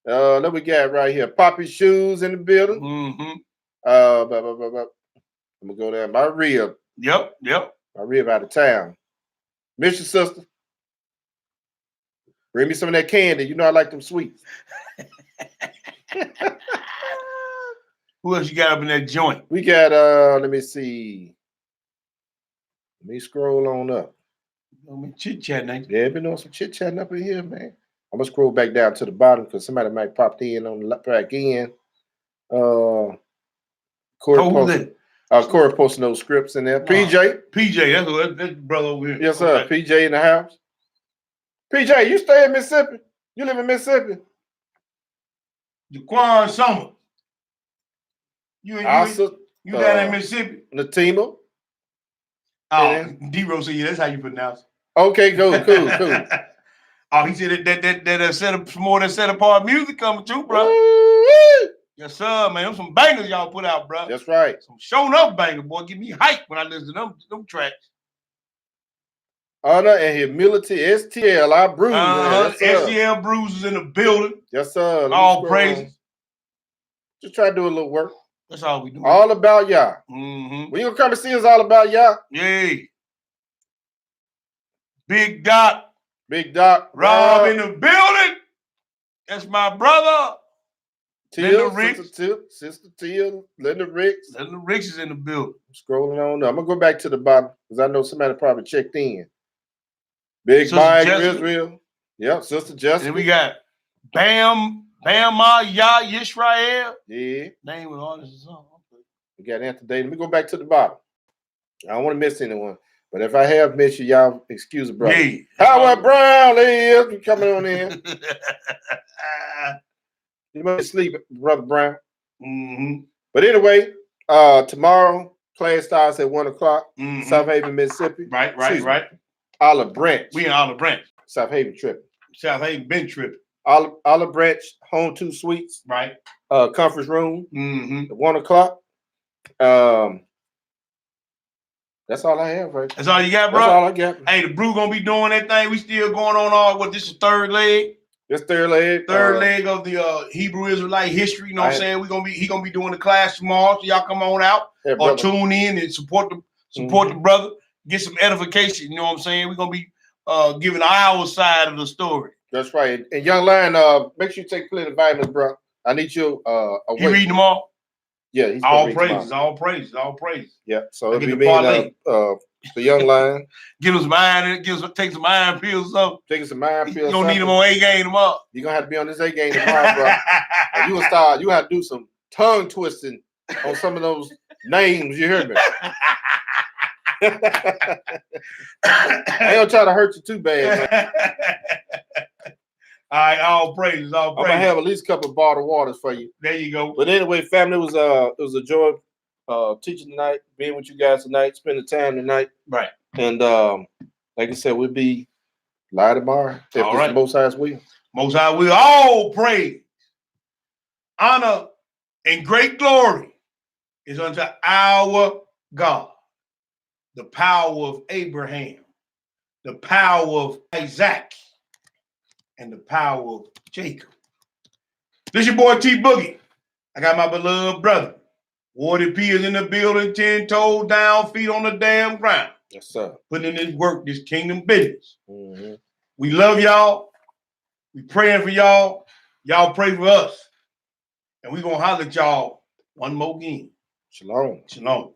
Let me get right here. Poppy Shoes in the building. Mm-hmm. I'm gonna go down. My rib. Yep. My rib out of town. Miss your sister. Bring me some of that candy. You know I like them sweets. Who else you got up in that joint? We got let me see. Let me scroll on up. Chit-chatting, ain't Yeah, been on some chit-chatting up in here, man. I'm gonna scroll back down to the bottom because somebody might pop in on the back end. Corey posting those scripts in there. PJ, that's brother over here. yes sir. Okay. PJ in the house. PJ, you stay in Mississippi? You live in Mississippi? Jaquan Summer. You down in Mississippi? Natima. Oh, D-Ro said, yeah, that's how you pronounce it. Okay, cool. Oh, he said that set apart music coming too, bro. Woo-wee. Yes, sir, man. Them some bangers y'all put out, bro. That's right. Some showing up banger, boy. Give me hype when I listen to them tracks. Honor and humility, STL, our bruise. STL Bruises in the building. Yes, sir. All praises. Just try to do a little work. That's all we do. All about Yah. Mm-hmm. When you gonna come to see us, all about Yah? Yeah. Big Doc. Rob in the building. That's my brother. Linda Ricks. Sister Tia, Linda Ricks. Linda Ricks is in the building. Scrolling on up. I'm gonna go back to the bottom because I know somebody probably checked in. Big Mike Israel. Yep, Sister Jessica. And we got Bam Yah Yisrael. Yeah. Name with all this song. We got Anthony. Let me go back to the bottom. I don't want to miss anyone. But if I have missed you, y'all excuse it, brother. Yeah. Howard Brown, there he is. Coming on in. You might sleep, Brother Brown. Mm-hmm. But anyway, tomorrow, Class starts at 1 o'clock. Mhm. South Haven, Mississippi. Right. Excuse me. Right. Olive Branch. We in Olive Branch. South Haven tripping. South Haven been tripping. Olive Branch, Home 2 Suites. Right. Conference room. Mm-hmm. At 1 o'clock. That's all I have, right? That's all you got, bro? That's all I got. Hey, the Brew gonna be doing that thing. We still going on all what this is third leg. This third leg. Third leg of the Hebrew Israelite history. You know what I'm saying? He gonna be doing the class tomorrow. So y'all come on out or tune in and support the brother. Get some edification. You know what I'm saying? We're gonna be giving our side of the story. That's right. And young lion, make sure you take plenty of vitamins, bro. I need you awake. He reading them all? Yeah, he's all praises, all praises, all praises. Yeah. So it'll be me the young lion. Give him some iron, take some iron pills or something. Taking some iron pills. You don't need him on A game tomorrow. You're gonna have to be on this A game tomorrow, bro. You have to do some tongue twisting on some of those names, you heard me. I don't try to hurt you too bad, man. All right, all praises, all praises. I'm gonna have at least a couple of bottled waters for you. There you go. But anyway, family, it was a joy teaching tonight, being with you guys tonight, spending time tonight. Right. And like I said, we'll be live tomorrow. If all right. Most High's will. Most High will. All praise, honor, and great glory is unto our God. The power of Abraham, the power of Isaac, and the power of Jacob. This your boy T Boogie. I got my beloved brother. Wardy P is in the building, 10 toes down, feet on the damn ground. Yes, sir. Putting in this work, this kingdom business. Mm-hmm. We love y'all. We praying for y'all. Y'all pray for us. And we gonna holler at y'all one more game. Shalom. Shalom.